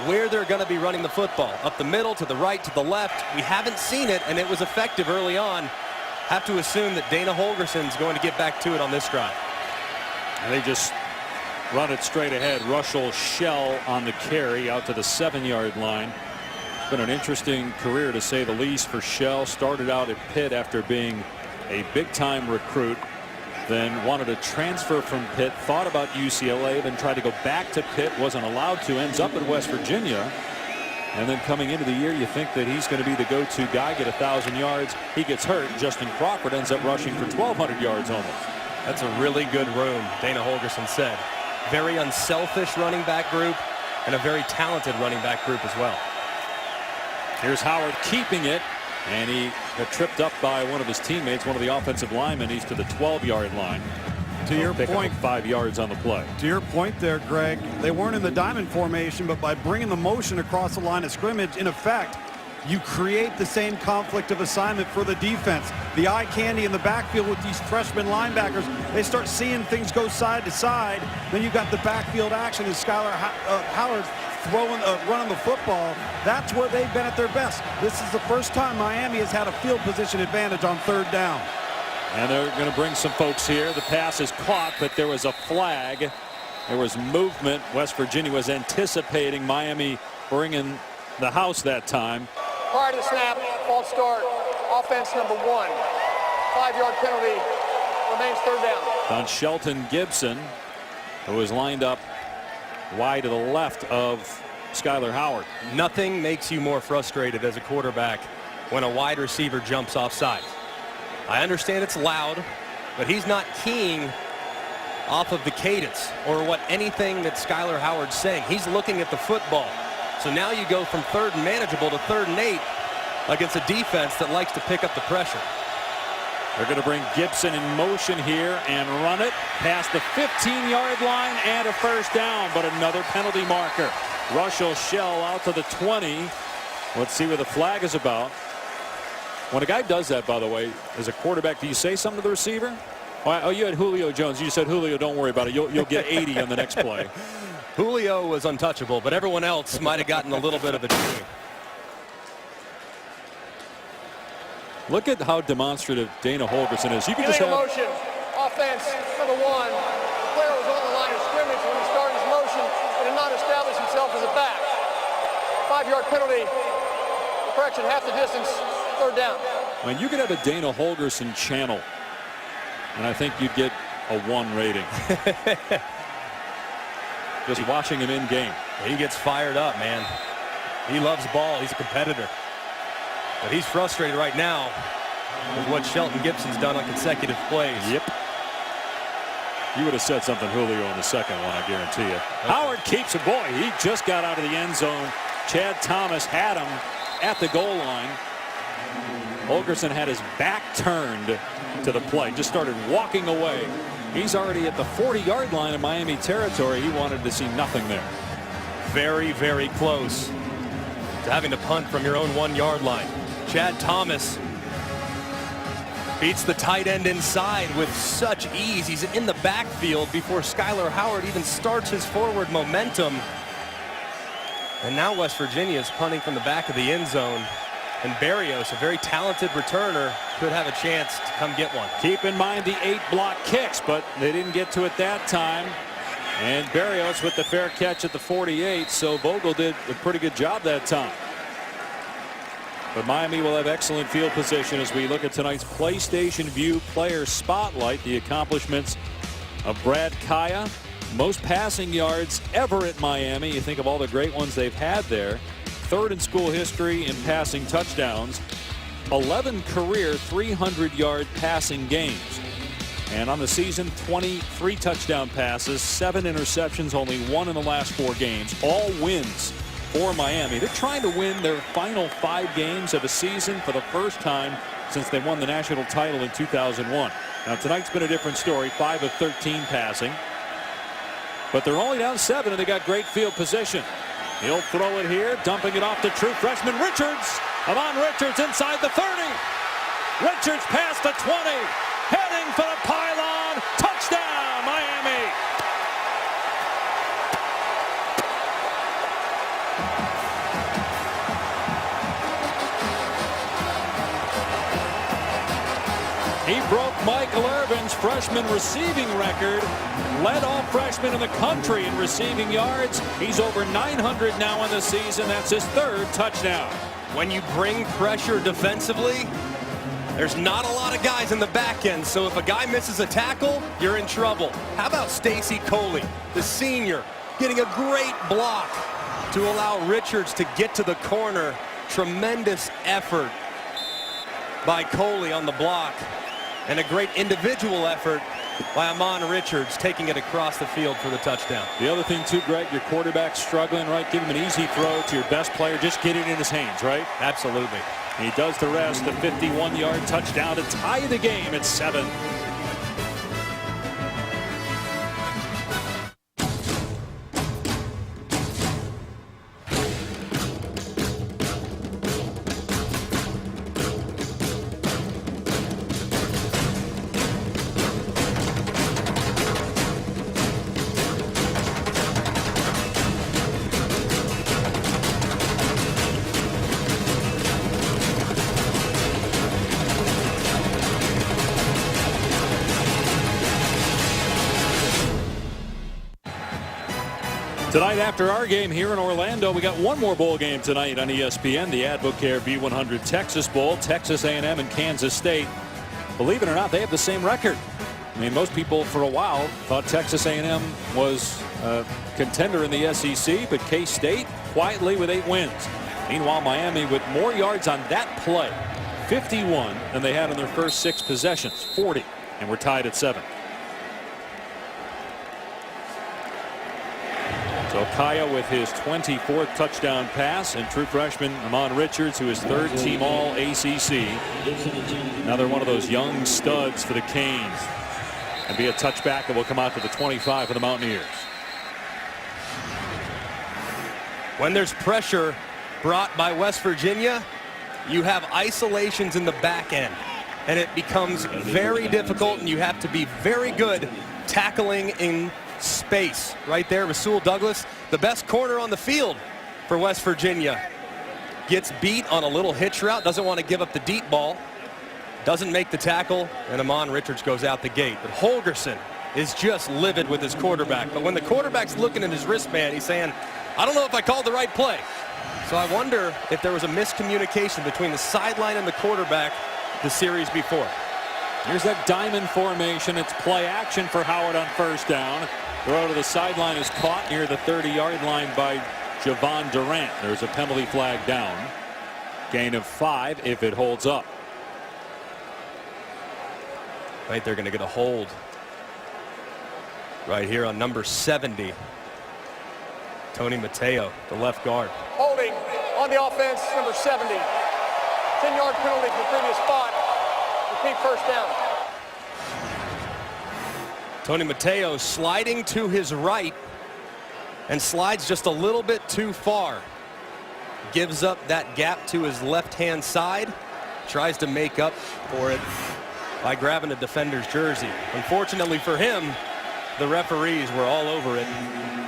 where they're going to be running the football. Up the middle, to the right, to the left. We haven't seen it, and it was effective early on. Have to assume that Dana Holgerson's going to get back to it on this drive. And they just run it straight ahead. Russell Shell on the carry out to the 7-yard line. It's been an interesting career, to say the least, for Shell. Started out at Pitt after being a big-time recruit. Then wanted to transfer from Pitt, thought about UCLA, then tried to go back to Pitt, wasn't allowed to, ends up at West Virginia. And then coming into the year, you think that he's going to be the go-to guy, get 1,000 yards. He gets hurt. Justin Crawford ends up rushing for 1,200 yards almost. That's a really good room, Dana Holgerson said. Very unselfish running back group and a very talented running back group as well. Here's Howard keeping it. And he got tripped up by one of his teammates, one of the offensive linemen. He's to the 12-yard line. To your point, 5 yards on the play. To your point there, Greg, they weren't in the diamond formation, but by bringing the motion across the line of scrimmage, in effect, you create the same conflict of assignment for the defense. The eye candy in the backfield with these freshman linebackers, they start seeing things go side to side. Then you've got the backfield action and Skyler Howard running the football. That's where they've been at their best. This is the first time Miami has had a field position advantage on 3rd down. And they're going to bring some folks here. The pass is caught, but there was a flag. There was movement. West Virginia was anticipating Miami bringing the house that time. Prior to the snap, false start, offense number 1. 5-yard penalty, remains 3rd down. On Shelton Gibson, who was lined up wide to the left of Skyler Howard. Nothing makes you more frustrated as a quarterback when a wide receiver jumps offside. I understand it's loud, but he's not keying off of the cadence or what anything that Skyler Howard's saying. He's looking at the football. So now you go from 3rd and manageable to 3rd and 8 against a defense that likes to pick up the pressure. They're going to bring Gibson in motion here and run it past the 15-yard line and a 1st down, but another penalty marker. Russell Shell out to the 20. Let's see what the flag is about. When a guy does that, by the way, as a quarterback, do you say something to the receiver? Oh, you had Julio Jones. You said, Julio, don't worry about it. You'll get 80 on the next play. Julio was untouchable, but everyone else might have gotten a little bit of a chew. Look at how demonstrative Dana Holgerson is. You can just have motion. Offense number 1. The player was on the line of scrimmage when he started his motion and did not establish himself as a back. 5-yard penalty. Correction, half the distance. 3rd down. I mean, you could have a Dana Holgerson channel, and I think you'd get a 1 rating. Just watching him in game. He gets fired up, man. He loves ball. He's a competitor. But he's frustrated right now with what Shelton Gibson's done on consecutive plays. Yep. You would have said something, Julio, in the second one, I guarantee you. Okay. Howard keeps it. Boy, he just got out of the end zone. Chad Thomas had him at the goal line. Holgerson had his back turned to the play, just started walking away. He's already at the 40-yard line in Miami territory. He wanted to see nothing there. Very, very close to having to punt from your own 1-yard line. Chad Thomas Beats the tight end inside with such ease. He's in the backfield before Skylar Howard even starts his forward momentum. And now West Virginia is punting from the back of the end zone. And Berrios, a very talented returner, could have a chance to come get one. Keep in mind the 8 block kicks, but they didn't get to it that time. And Berrios with the fair catch at the 48, so Vogel did a pretty good job that time. But Miami will have excellent field position as we look at tonight's PlayStation View Player Spotlight. The accomplishments of Brad Kaya. Most passing yards ever at Miami. You think of all the great ones they've had there. 3rd in school history in passing touchdowns. 11 career 300-yard passing games. And on the season, 23 touchdown passes, 7 interceptions, only 1 in the last 4 games. All wins for Miami. They're trying to win their final 5 games of a season for the first time since they won the national title in 2001. Now tonight's been a different story. 5 of 13 passing. But they're only down 7 and they got great field position. He'll throw it here, dumping it off to true freshman Richards. Amon Richards inside the 30. Richards past the 20. Heading for the pylon. Touchdown, Miami. He broke Michael Irvin's freshman receiving record. Led all freshmen in the country in receiving yards. He's over 900 now in the season. That's his 3rd touchdown. When you bring pressure defensively, there's not a lot of guys in the back end, so if a guy misses a tackle, you're in trouble. How about Stacy Coley, the senior, getting a great block to allow Richards to get to the corner. Tremendous effort by Coley on the block, and a great individual effort by Amon Richards taking it across the field for the touchdown. The other thing too, Greg, your quarterback's struggling, right? Give him an easy throw to your best player. Just get it in his hands, right? Absolutely. He does the rest. The 51-yard touchdown to tie the game at 7. Tonight after our game here in Orlando, we got one more bowl game tonight on ESPN, the Advocare V100 Texas Bowl. Texas A&M and Kansas State. Believe it or not, they have the same record. I mean, most people for a while thought Texas A&M was a contender in the SEC, but K-State quietly with 8 wins. Meanwhile, Miami with more yards on that play, 51, than they had in their first 6 possessions, 40, and we're tied at 7. So Kaya with his 24th touchdown pass, and true freshman Amon Richards, who is 3rd team all ACC. Another one of those young studs for the Canes. And be a touchback that will come out to the 25 for the Mountaineers. When there's pressure brought by West Virginia, you have isolations in the back end, and it becomes very difficult, and you have to be very good tackling in space. Right there, Rasul Douglas, the best corner on the field for West Virginia, gets beat on a little hitch route, doesn't want to give up the deep ball, doesn't make the tackle, and Amon Richards goes out the gate. But Holgerson is just livid with his quarterback. But when the quarterback's looking at his wristband, he's saying, I don't know if I called the right play. So I wonder if there was a miscommunication between the sideline and the quarterback the series before. Here's that diamond formation. It's play action for Howard on first down. Throw to the sideline is caught near the 30-yard line by Javon Durant. There's a penalty flag down. Gain of 5 if it holds up. Right, they're going to get a hold right here on number 70. Tony Mateo, the left guard. Holding on the offense, number 70. 10-yard penalty for the previous spot. Repeat first down. Tony Mateo sliding to his right and slides just a little bit too far. Gives up that gap to his left-hand side. Tries to make up for it by grabbing a defender's jersey. Unfortunately for him, the referees were all over it.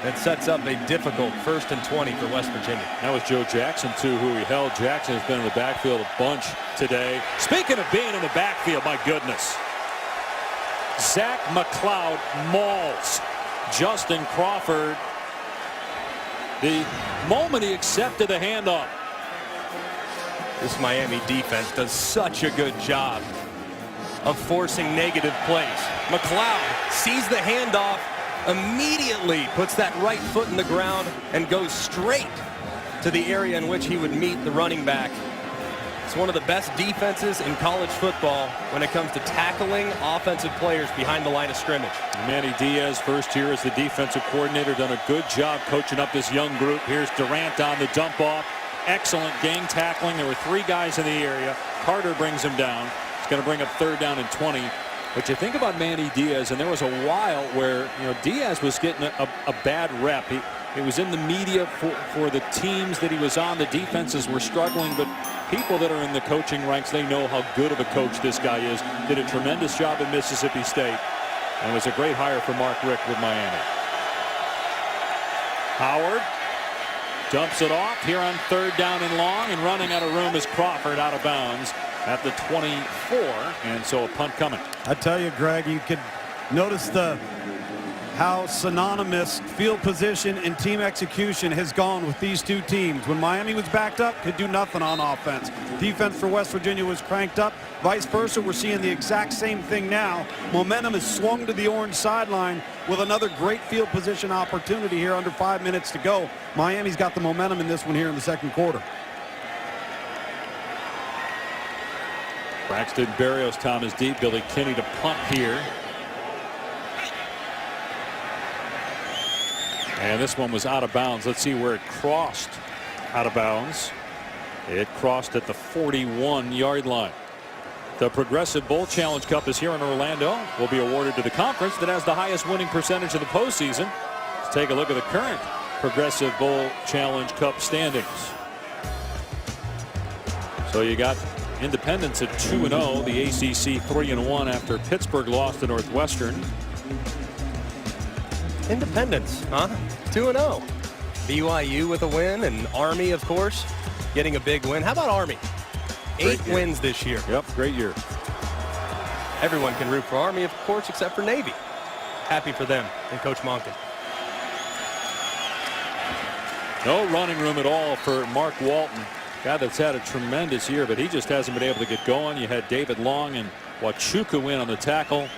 It sets up a difficult 1st and 20 for West Virginia. That was Joe Jackson, too, who he held. Jackson has been in the backfield a bunch today. Speaking of being in the backfield, my goodness. Zach McLeod mauls Justin Crawford the moment he accepted the handoff. This Miami defense does such a good job of forcing negative plays. McLeod sees the handoff, immediately puts that right foot in the ground and goes straight to the area in which he would meet the running back. It's one of the best defenses in college football when it comes to tackling offensive players behind the line of scrimmage. Manny Diaz, first year as the defensive coordinator, done a good job coaching up this young group. Here's Durant on the dump off. Excellent gang tackling. There were 3 guys in the area. Carter brings him down. It's going to bring up 3rd down and 20. But you think about Manny Diaz, and there was a while where Diaz was getting a bad rep. He was in the media for the teams that he was on. The defenses were struggling, but people that are in the coaching ranks, they know how good of a coach this guy is. Did a tremendous job at Mississippi State and was a great hire for Mark Richt with Miami. Howard dumps it off here on 3rd down and long, and running out of room is Crawford out of bounds at the 24, and so a punt coming. I tell you, Greg, you could notice how synonymous field position and team execution has gone with these 2 teams. When Miami was backed up, could do nothing on offense. Defense for West Virginia was cranked up. Vice versa, we're seeing the exact same thing now. Momentum is swung to the orange sideline with another great field position opportunity here under 5 minutes to go. Miami's got the momentum in this one here in the 2nd quarter. Braxton Berrios, Thomas deep. Billy Kinney to punt here. And this one was out of bounds. Let's see where it crossed out of bounds. It crossed at the 41-yard line. The Progressive Bowl Challenge Cup is here in Orlando. Will be awarded to the conference that has the highest winning percentage of the postseason. Let's take a look at the current Progressive Bowl Challenge Cup standings. So you got Independence at 2-0. The ACC 3-1 after Pittsburgh lost to Northwestern. Independence, huh? 2-0. BYU with a win, and Army, of course, getting a big win. How about Army? 8 wins this year. Yep, great year. Everyone can root for Army, of course, except for Navy. Happy for them and Coach Monken. No running room at all for Mark Walton. Guy that's had a tremendous year, but he just hasn't been able to get going. You had David Long and Wachuka win on the tackle.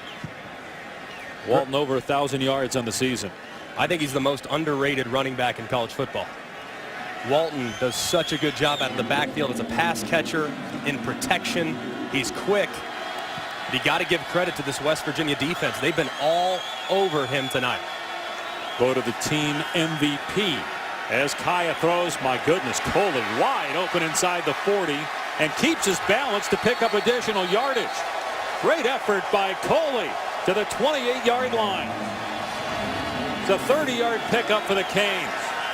Walton over 1,000 yards on the season. I think he's the most underrated running back in college football. Walton does such a good job out of the backfield as a pass catcher, in protection. He's quick. But you got to give credit to this West Virginia defense. They've been all over him tonight. Go to the team MVP as Kaya throws. My goodness, Coley wide open inside the 40 and keeps his balance to pick up additional yardage. Great effort by Coley to the 28-yard line. It's a 30-yard pickup for the Canes.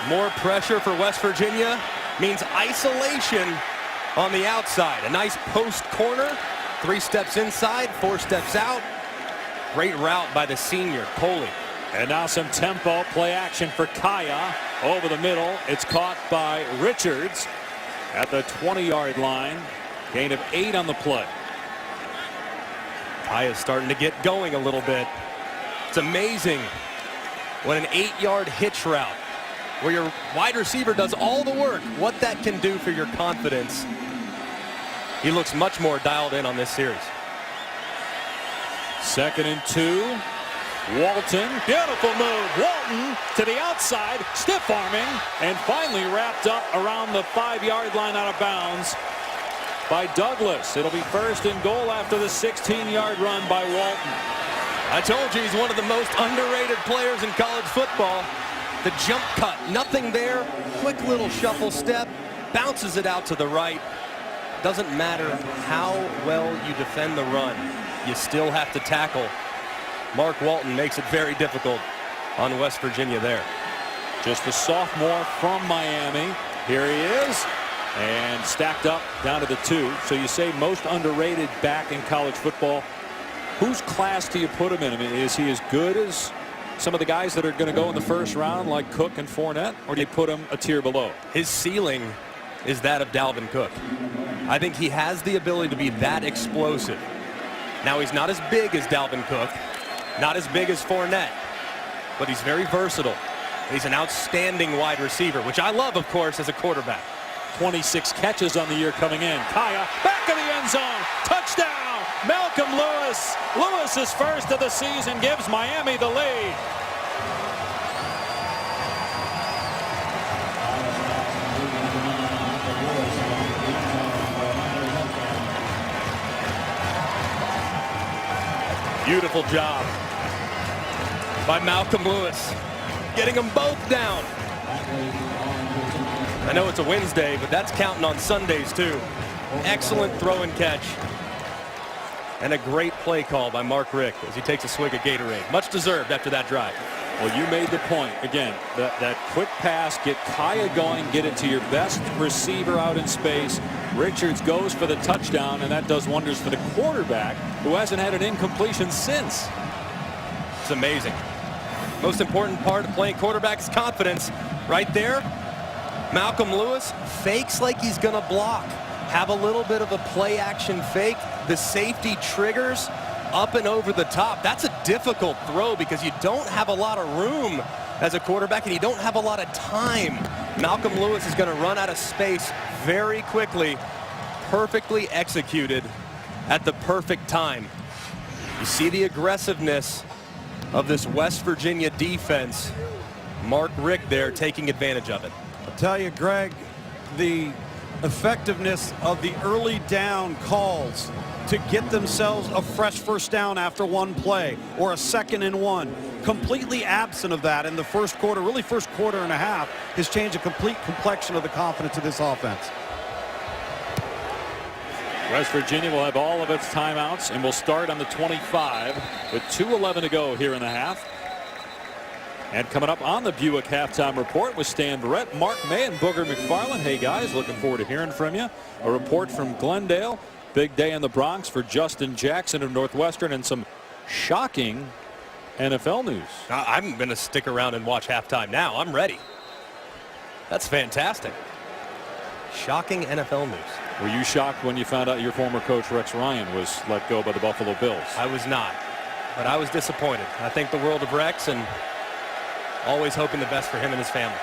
More pressure for West Virginia means isolation on the outside. A nice post corner. 3 steps inside, 4 steps out. Great route by the senior, Coley. And now some tempo play action for Kaya. Over the middle. It's caught by Richards at the 20-yard line. Gain of 8 on the play. Kaya's starting to get going a little bit. It's amazing when an 8-yard hitch route where your wide receiver does all the work, what that can do for your confidence. He looks much more dialed in on this series. 2nd and 2. Walton, beautiful move. Walton to the outside, stiff arming, and finally wrapped up around the 5-yard line out of bounds by Douglas. It'll be 1st and goal after the 16-yard run by Walton. I told you he's one of the most underrated players in college football. The jump cut, nothing there. Quick little shuffle step, bounces it out to the right. Doesn't matter how well you defend the run, you still have to tackle. Mark Walton makes it very difficult on West Virginia there. Just a sophomore from Miami. Here he is. And stacked up down to the 2. So you say most underrated back in college football. Whose class do you put him in? I mean, is he as good as some of the guys that are going to go in the first round like Cook and Fournette, or do you put him a tier below? His ceiling is that of Dalvin Cook. I think he has the ability to be that explosive. Now, he's not as big as Dalvin Cook, not as big as Fournette, but he's very versatile. He's an outstanding wide receiver, which I love, of course, as a quarterback. 26 catches on the year coming in. Kaya, back of the end zone. Touchdown, Malcolm Lewis. Lewis's first of the season gives Miami the lead. Beautiful job by Malcolm Lewis, getting them both down. I know it's a Wednesday, but that's counting on Sundays too. Excellent throw and catch. And a great play call by Mark Richt as he takes a swig of Gatorade. Much deserved after that drive. Well, you made the point. Again, that quick pass, get Kaya going, get it to your best receiver out in space. Richards goes for the touchdown, and that does wonders for the quarterback, who hasn't had an incompletion since. It's amazing. Most important part of playing quarterback is confidence. Right there, Malcolm Lewis fakes like he's going to block. Have a little bit of a play action fake. The safety triggers up and over the top. That's a difficult throw because you don't have a lot of room as a quarterback and you don't have a lot of time. Malcolm Lewis is going to run out of space very quickly. Perfectly executed at the perfect time. You see the aggressiveness of this West Virginia defense. Mark Richt there taking advantage of it. I'll tell you, Greg, the effectiveness of the early down calls to get themselves a fresh first down after one play or a 2nd and 1. Completely absent of that in the first quarter, really first quarter and a half, has changed the complete complexion of the confidence of this offense. West Virginia will have all of its timeouts and will start on the 25 with 2:11 to go here in the half. And coming up on the Buick Halftime Report with Stan Barrett, Mark May, and Booger McFarland. Hey, guys, looking forward to hearing from you. A report from Glendale. Big day in the Bronx for Justin Jackson of Northwestern, and some shocking NFL news. I'm going to stick around and watch halftime now. I'm ready. That's fantastic. Shocking NFL news. Were you shocked when you found out your former coach Rex Ryan was let go by the Buffalo Bills? I was not, but I was disappointed. I think the world of Rex and always hoping the best for him and his family.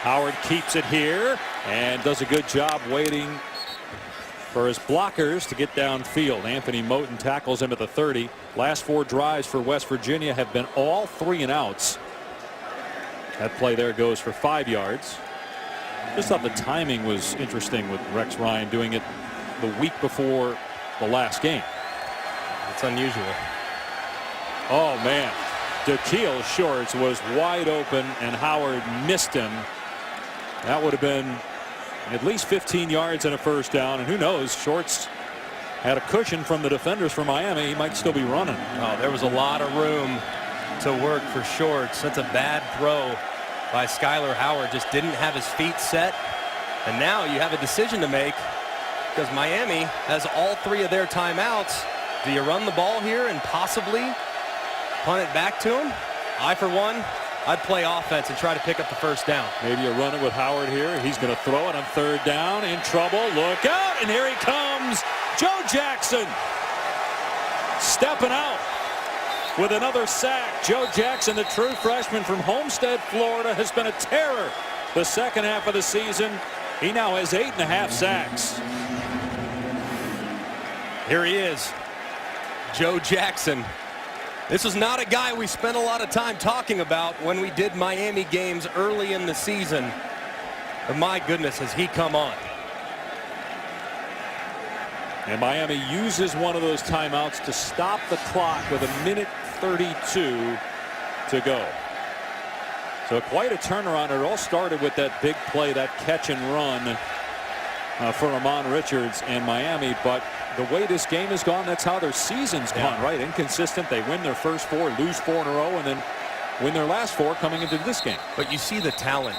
Howard keeps it here and does a good job waiting for his blockers to get downfield. Anthony Moten tackles him at the 30. Last 4 drives for West Virginia have been all 3 and outs. That play there goes for 5 yards. Just thought the timing was interesting with Rex Ryan doing it the week before the last game. It's unusual. Oh, man. Da'Keil Shorts was wide open, and Howard missed him. That would have been at least 15 yards and a first down. And who knows, Shorts had a cushion from the defenders for Miami. He might still be running. Oh, there was a lot of room to work for Shorts. That's a bad throw by Skyler Howard. Just didn't have his feet set. And now you have a decision to make because Miami has all 3 of their timeouts. Do you run the ball here and possibly punt it back to him? I, for one, I'd play offense and try to pick up the first down. Maybe you run it with Howard here. He's going to throw it on 3rd down. In trouble. Look out. And here he comes. Joe Jackson stepping out with another sack. Joe Jackson, the true freshman from Homestead, Florida, has been a terror the second half of the season. He now has 8.5 sacks. Here he is. Joe Jackson. This is not a guy we spent a lot of time talking about when we did Miami games early in the season. But my goodness, has he come on. And Miami uses one of those timeouts to stop the clock with 1:32 to go. So quite a turnaround. It all started with that big play, that catch and run for Ramon Richards and Miami. But the way this game has gone, that's how their season's gone, right? Inconsistent. They win their first 4, lose 4 in a row, and then win their last 4 coming into this game. But you see the talent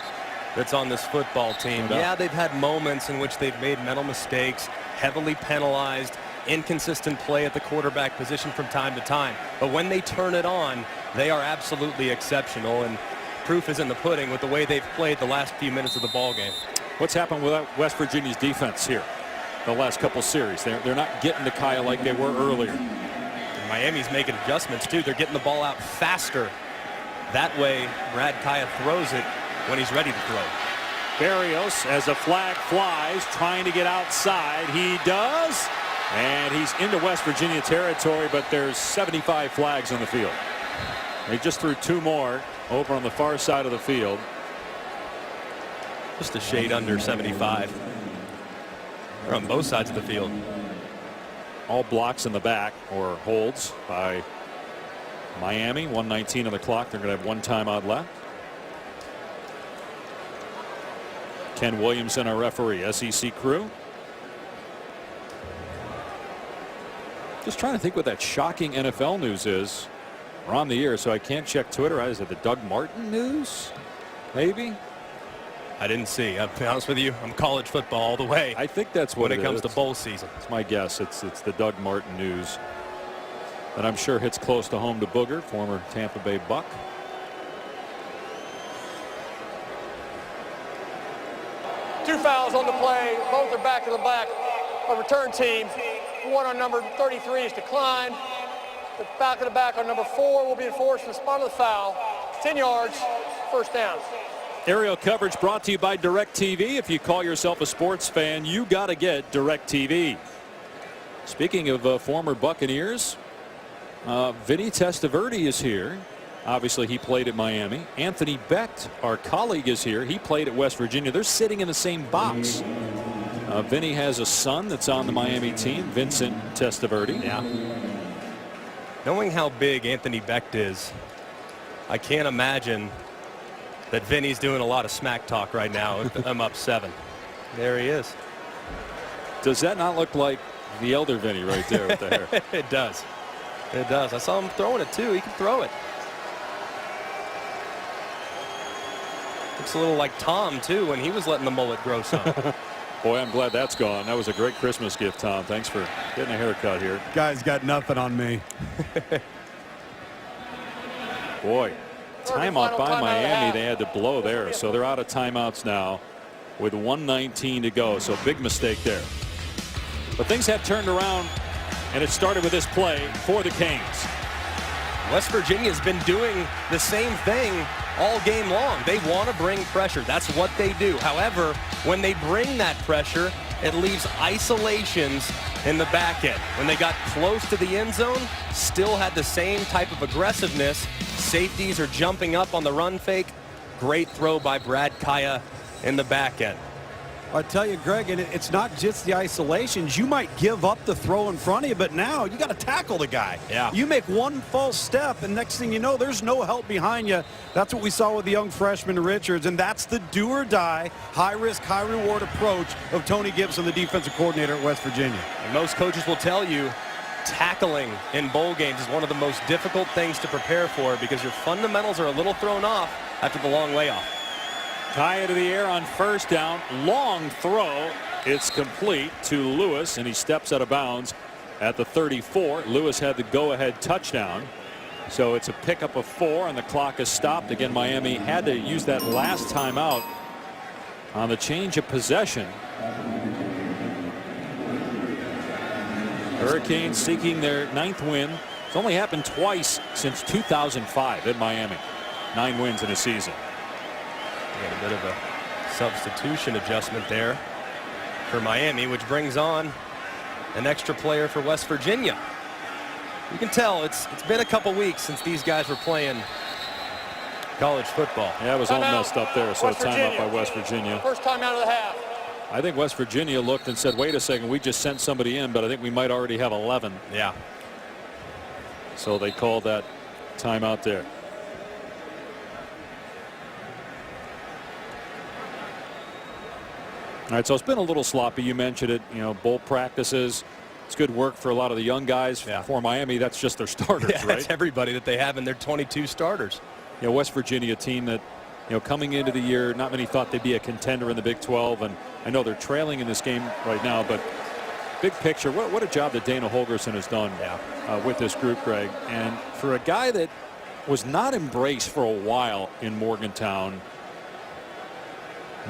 that's on this football team. Yeah, they've had moments in which they've made mental mistakes, heavily penalized, inconsistent play at the quarterback position from time to time. But when they turn it on, they are absolutely exceptional. And proof is in the pudding with the way they've played the last few minutes of the ball game. What's happened with West Virginia's defense here the last couple series? They're not getting to Kaya like they were earlier. And Miami's making adjustments, too. They're getting the ball out faster. That way, Brad Kaya throws it when he's ready to throw. Barrios, as a flag flies, trying to get outside. He does. And he's into West Virginia territory, but there's 75 flags on the field. They just threw 2 more over on the far side of the field. Just a shade under 75. They're on both sides of the field. All blocks in the back or holds by Miami. 1:19 on the clock. They're going to have 1 timeout left. Ken Williamson, our referee. SEC crew. Just trying to think what that shocking NFL news is. We're on the air, so I can't check Twitter. Is it the Doug Martin news? Maybe. I didn't see. I'll be honest with you. I'm college football all the way. I think that's what when it comes to bowl season. It's my guess. It's the Doug Martin news that I'm sure hits close to home to Booger, former Tampa Bay Buck. Two fouls on the play. Both are back to the back of return team. One on number 33 is declined. The back of the back on number 4 will be enforced in the spot of the foul. 10 yards, first down. Aerial coverage brought to you by DirecTV. If you call yourself a sports fan, you got to get DirecTV. Speaking of former Buccaneers, Vinny Testaverde is here. Obviously, he played at Miami. Anthony Becht, our colleague, is here. He played at West Virginia. They're sitting in the same box. Vinny has a son that's on the Miami team, Vincent Testaverde. Yeah. Knowing how big Anthony Becht is, I can't imagine that Vinny's doing a lot of smack talk right now. I'm up 7. There he is. Does that not look like the elder Vinny right there with the hair? It does. It does. I saw him throwing it, too. He can throw it. Looks a little like Tom, too, when he was letting the mullet grow some. Boy, I'm glad that's gone. That was a great Christmas gift, Tom. Thanks for getting a haircut here. Guy's got nothing on me. Boy, timeout by Miami. They had to blow there. So they're out of timeouts now with 1:19 to go. So big mistake there. But things have turned around, and it started with this play for the Canes. West Virginia's been doing the same thing all game long. They want to bring pressure. That's what they do. However, when they bring that pressure, it leaves isolations in the back end. When they got close to the end zone, still had the same type of aggressiveness. Safeties are jumping up on the run fake. Great throw by Brad Kaya in the back end. I tell you, Greg, and it's not just the isolations. You might give up the throw in front of you, but now you got to tackle the guy. Yeah. You make one false step, and next thing you know, there's no help behind you. That's what we saw with the young freshman Richards, and that's the do-or-die, high-risk, high-reward approach of Tony Gibson, the defensive coordinator at West Virginia. And most coaches will tell you tackling in bowl games is one of the most difficult things to prepare for because your fundamentals are a little thrown off after the long layoff. Kaya to the air on first down. Long throw. It's complete to Lewis, and he steps out of bounds at the 34. Lewis had the go-ahead touchdown. So it's a pickup of 4, and the clock is stopped. Again, Miami had to use that last timeout on the change of possession. Hurricanes seeking their 9th win. It's only happened twice since 2005 at Miami. 9 wins in a season. Got a bit of a substitution adjustment there for Miami, which brings on an extra player for West Virginia. You can tell it's been a couple weeks since these guys were playing college football. Yeah, it was all messed up there, so West time Virginia. up by West Virginia. First time out of the half. I think West Virginia looked and said, wait a second, we just sent somebody in, but I think we might already have 11. Yeah. So they called that timeout there. All right, so it's been a little sloppy. You mentioned it, you know, bowl practices. It's good work for a lot of the young guys. Yeah. For Miami, that's just their starters, Yeah, right? that's everybody that they have in their 22 starters. You know, West Virginia, a team that, you know, coming into the year, not many thought they'd be a contender in the Big 12, and I know they're trailing in this game right now, but big picture, what a job that Dana Holgerson has done with this group, Greg. And for a guy that was not embraced for a while in Morgantown,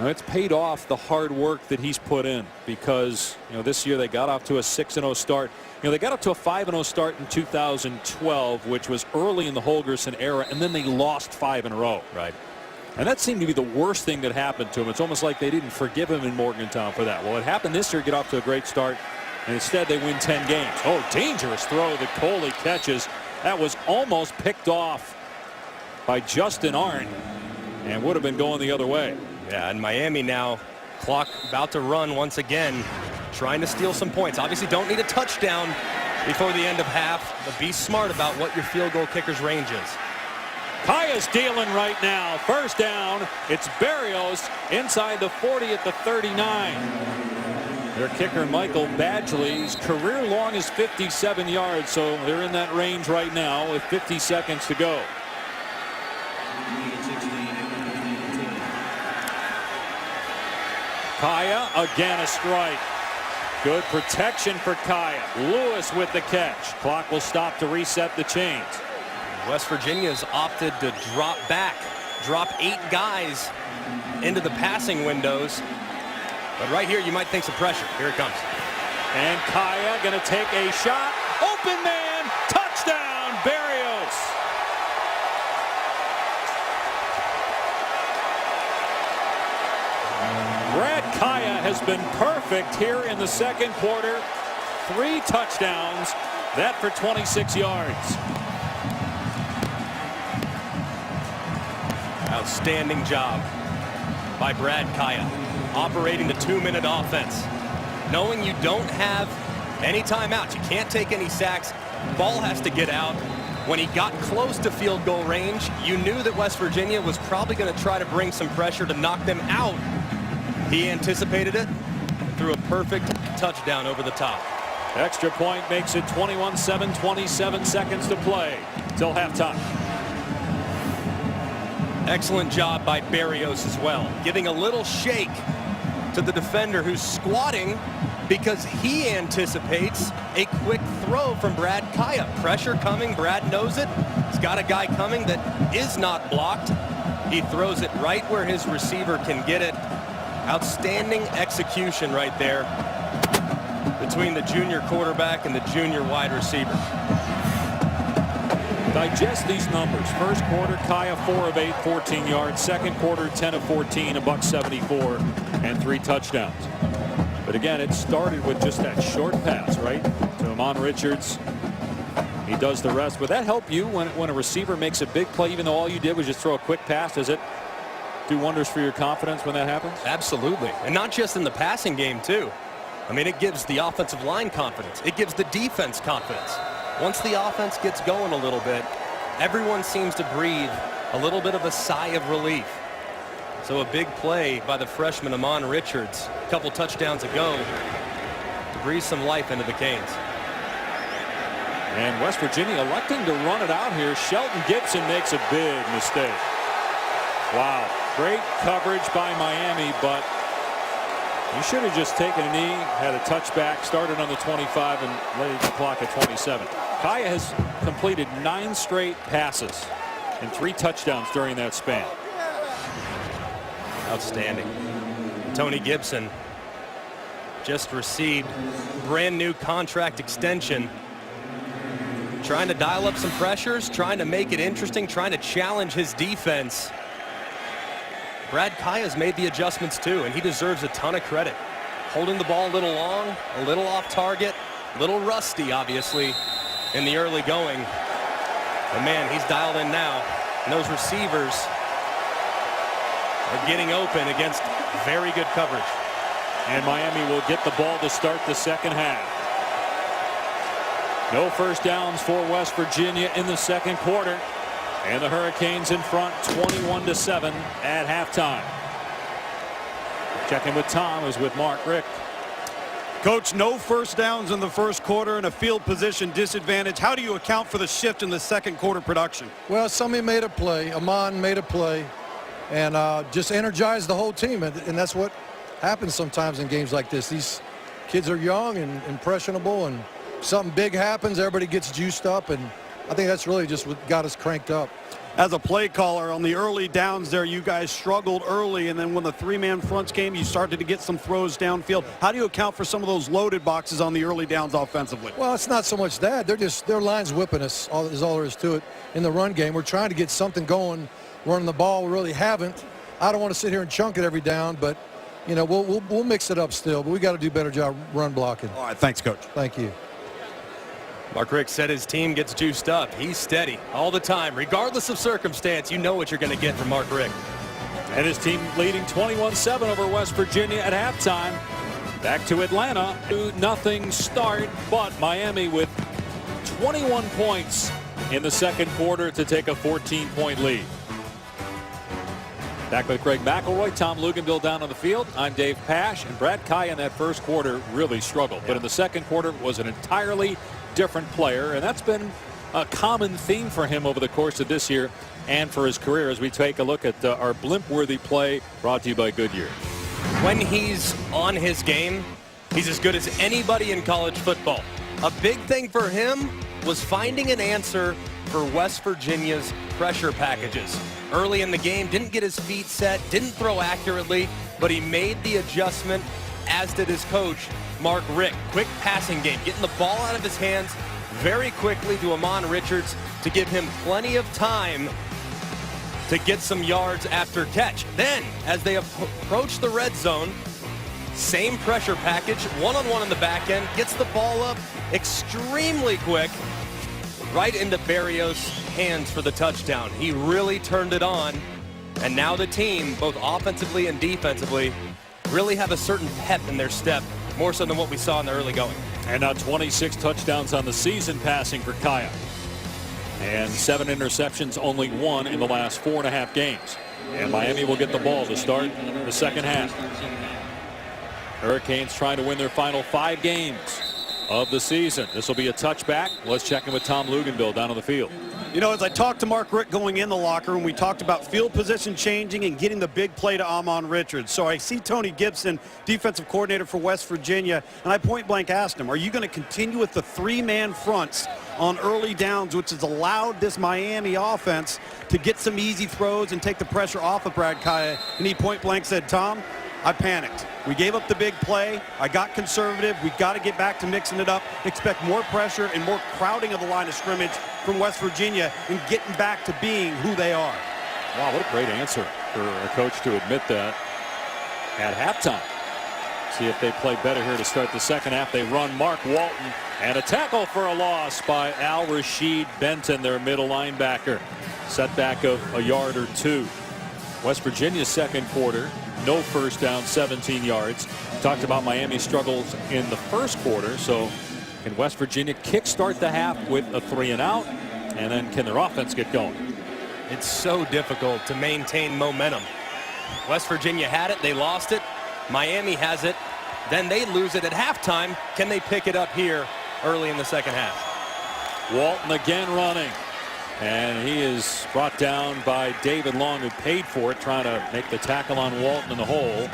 it's paid off the hard work that he's put in, because this year they got off to a 6-0 start. They got up to a 5-0 start in 2012, which was early in the Holgerson era, and then they lost 5 in a row. Right. And that seemed to be the worst thing that happened to him. It's almost like they didn't forgive him in Morgantown for that. Well, it happened this year, get off to a great start, and instead they win 10 games. Oh, dangerous throw that Coley catches. That was almost picked off by Justin Arndt and would have been going the other way. Yeah, and Miami now, clock about to run once again, trying to steal some points. Obviously don't need a touchdown before the end of half, but be smart about what your field goal kicker's range is. Kaya's dealing right now. First down. It's Barrios inside the 40 at the 39. Their kicker, Michael Badgley's career long is 57 yards, so they're in that range right now with 50 seconds to go. Kaya again a strike. Good protection for Kaya. Lewis with the catch. Clock will stop to reset the chains. West Virginia's opted to drop back, drop 8 guys into the passing windows. But right here you might think some pressure. Here it comes. And Kaya going to take a shot. Open man. Touchdown Barrios. Brad Kaya has been perfect here in the second quarter. 3 touchdowns. That for 26 yards. Outstanding job by Brad Kaya, operating the 2-minute offense. Knowing you don't have any timeouts, you can't take any sacks, ball has to get out. When he got close to field goal range, you knew that West Virginia was probably going to try to bring some pressure to knock them out. He anticipated it, threw a perfect touchdown over the top. Extra point makes it 21-7, 27 seconds to play till halftime. Excellent job by Barrios as well, giving a little shake to the defender who's squatting because he anticipates a quick throw from Brad Kaya. Pressure coming, Brad knows it. He's got a guy coming that is not blocked. He throws it right where his receiver can get it. Outstanding execution right there between the junior quarterback and the junior wide receiver. Digest these numbers. First quarter, Kaya 4 of 8, 14 yards. Second quarter, 10 of 14, $174, and 3 touchdowns. But again, it started with just that short pass, right, to Amon Richards. He does the rest. Would that help you when a receiver makes a big play, even though all you did was just throw a quick pass? Does it do wonders for your confidence when that happens? Absolutely. And not just in the passing game, too. I mean, it gives the offensive line confidence. It gives the defense confidence. Once the offense gets going a little bit, everyone seems to breathe a little bit of a sigh of relief. So a big play by the freshman Amon Richards a couple touchdowns ago to breathe some life into the Canes. And West Virginia electing to run it out here. Shelton Gibson makes a big mistake. Wow. Great coverage by Miami, but you should have just taken a knee, had a touchback, started on the 25, and laid the clock at 27. Kaya has completed 9 straight passes and 3 touchdowns during that span. Outstanding. Tony Gibson just received brand new contract extension. Trying to dial up some pressures, trying to make it interesting, trying to challenge his defense. Brad Kaya's made the adjustments too, and he deserves a ton of credit. Holding the ball a little long, a little off target, a little rusty, obviously, in the early going. But man, he's dialed in now, and those receivers are getting open against very good coverage. And Miami will get the ball to start the second half. No first downs for West Virginia in the second quarter. And the Hurricanes in front 21-7 at halftime. Checking with Tom is with Mark. Rick. Coach, no first downs in the first quarter and a field position disadvantage. How do you account for the shift in the second quarter production? Well, somebody made a play. Amon made a play and just energized the whole team. And that's what happens sometimes in games like this. These Kids are young and impressionable, and something big happens, everybody gets juiced up, and I think that's really just what got us cranked up. As a play caller, on the early downs there, you guys struggled early, and then when the three-man fronts came, you started to get some throws downfield. How do you account for some of those loaded boxes on the early downs offensively? Well, it's not so much that. Their line's whipping us, is all there is to it. In the run game, we're trying to get something going, running the ball. We really haven't. I don't want to sit here and chunk it every down, but, you know, we'll mix it up still, but we got to do a better job run blocking. All right, thanks, Coach. Thank you. Mark Richt said his team gets juiced up. He's steady all the time. Regardless of circumstance, you know what you're going to get from Mark Richt. And his team leading 21-7 over West Virginia at halftime. Back to Atlanta. 2-0 start, but Miami with 21 points in the second quarter to take a 14-point lead. Back with Craig McElroy, Tom Luganville down on the field. I'm Dave Pash, and Brad Kaya in that first quarter really struggled. But in the second quarter was an entirely different player, and that's been a common theme for him over the course of this year and for his career as we take a look at our blimp-worthy play brought to you by Goodyear. When he's on his game, he's as good as anybody in college football. A big thing for him was finding an answer for West Virginia's pressure packages. Early in the game, didn't get his feet set, didn't throw accurately, but he made the adjustment, as did his coach, Mark Richt. Quick passing game, getting the ball out of his hands very quickly to Amon Richards to give him plenty of time to get some yards after catch. Then, as they approach the red zone, same pressure package, one-on-one in the back end, gets the ball up extremely quick, right into Berrios' hands for the touchdown. He really turned it on, and now the team, both offensively and defensively, really have a certain pep in their step, more so than what we saw in the early going. And now 26 touchdowns on the season passing for Kaya. And 7 interceptions, only 1 in the last 4.5 games. And Miami will get the ball to start the second half. Hurricanes trying to win their final 5 games of the season. This will be a touchback. Let's check in with Tom Luganville down on the field. You know, as I talked to Mark Richt going in the locker room, we talked about field position changing and getting the big play to Amon Richards. So I see Tony Gibson, defensive coordinator for West Virginia, and I point blank asked him, are you going to continue with the 3-man fronts on early downs, which has allowed this Miami offense to get some easy throws and take the pressure off of Brad Kaya? And he point blank said, Tom, I panicked. We gave up the big play. I got conservative. We've got to get back to mixing it up. Expect more pressure and more crowding of the line of scrimmage from West Virginia and getting back to being who they are. Wow, what a great answer for a coach to admit that at halftime. See if they play better here to start the second half. They run Mark Walton, and a tackle for a loss by Al-Rashid Benton, their middle linebacker. Setback of a yard or 2. West Virginia's second quarter, no first down, 17 yards. Talked about Miami's struggles in the first quarter. So can West Virginia kickstart the half with a 3-and-out? And then can their offense get going? It's so difficult to maintain momentum. West Virginia had it. They lost it. Miami has it. Then they lose it at halftime. Can they pick it up here early in the second half? Walton again running. And he is brought down by David Long, who paid for it, trying to make the tackle on Walton in the hole.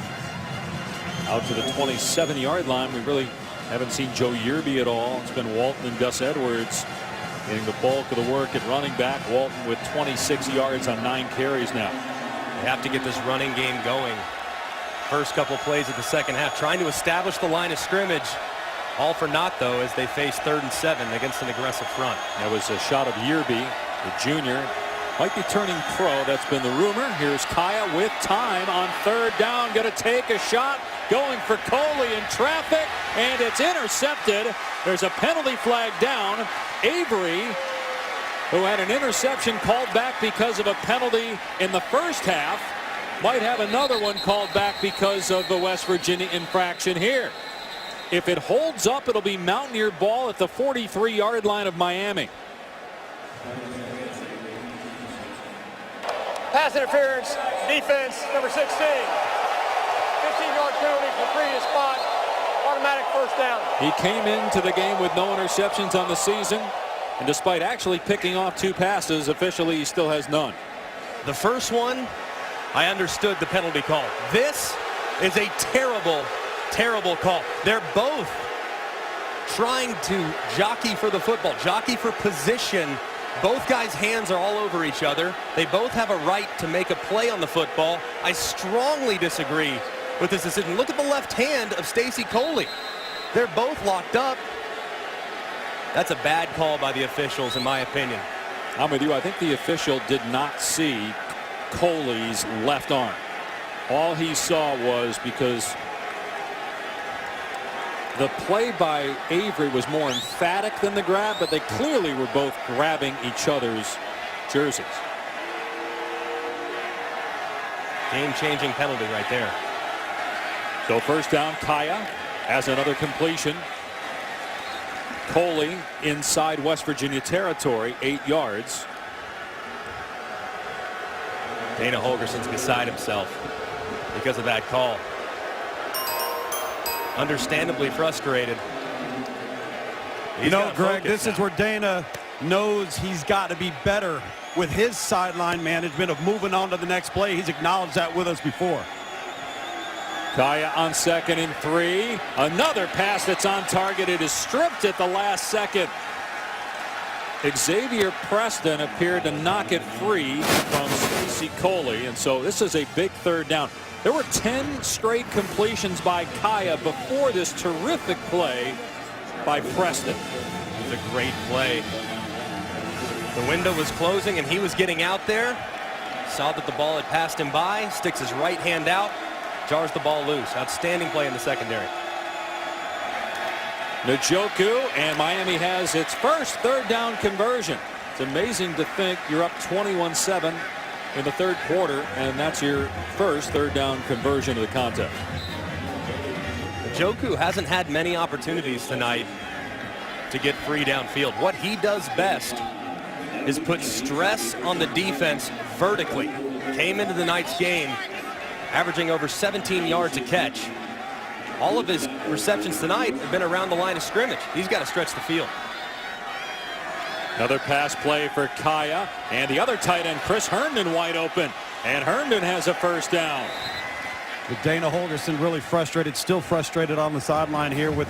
Out to the 27-yard line. We really haven't seen Joe Yerby at all. It's been Walton and Gus Edwards getting the bulk of the work at running back. Walton with 26 yards on 9 carries now. They have to get this running game going. First couple plays of the second half, trying to establish the line of scrimmage. All for naught, though, as they face 3rd and 7 against an aggressive front. That was a shot of Yerby. The junior might be turning pro. That's been the rumor. Here's Kaya with time on 3rd down. Going to take a shot. Going for Coley in traffic. And it's intercepted. There's a penalty flag down. Avery, who had an interception called back because of a penalty in the first half, might have another one called back because of the West Virginia infraction here. If it holds up, it'll be Mountaineer ball at the 43-yard line of Miami. Pass interference, defense, number 16. 15-yard penalty from the previous spot. Automatic first down. He came into the game with no interceptions on the season, and despite actually picking off 2 passes, officially he still has none. The first one, I understood the penalty call. This is a terrible, Terrible call. They're both trying to jockey for the football, jockey for position. Both guys' hands are all over each other. They both have a right to make a play on the football. I strongly disagree with this decision. Look at the left hand of Stacy Coley. They're both locked up. That's a bad call by the officials, in my opinion. I'm with you. I think the official did not see Coley's left arm. All he saw was, because the play by Avery was more emphatic than the grab, but they clearly were both grabbing each other's jerseys. Game-changing penalty right there. So first down, Kaya has another completion. Coley inside West Virginia territory, 8 yards. Dana Holgerson's beside himself because of that call. Understandably frustrated. You know, Greg, this is where Dana knows he's got to be better with his sideline management of moving on to the next play. He's acknowledged that with us before. Kaya on 2nd and 3. Another pass that's on target. It is stripped at the last second. Xavier Preston appeared to knock it free from Stacy Coley, and so this is a big third down. There were 10 straight completions by Kaya before this terrific play by Preston. It was a great play. The window was closing and he was getting out there. Saw that the ball had passed him by, sticks his right hand out, jars the ball loose. Outstanding play in the secondary. Njoku, and Miami has its first third down conversion. It's amazing to think you're up 21-7 in the third quarter, and that's your first third down conversion of the contest. Njoku hasn't had many opportunities tonight to get free downfield. What he does best is put stress on the defense vertically. Came into the night's game averaging over 17 yards a catch. All of his receptions tonight have been around the line of scrimmage. He's got to stretch the field. Another pass play for Kaya, and the other tight end, Chris Herndon, wide open, and Herndon has a first down. With Dana Holgerson really frustrated, still frustrated on the sideline here with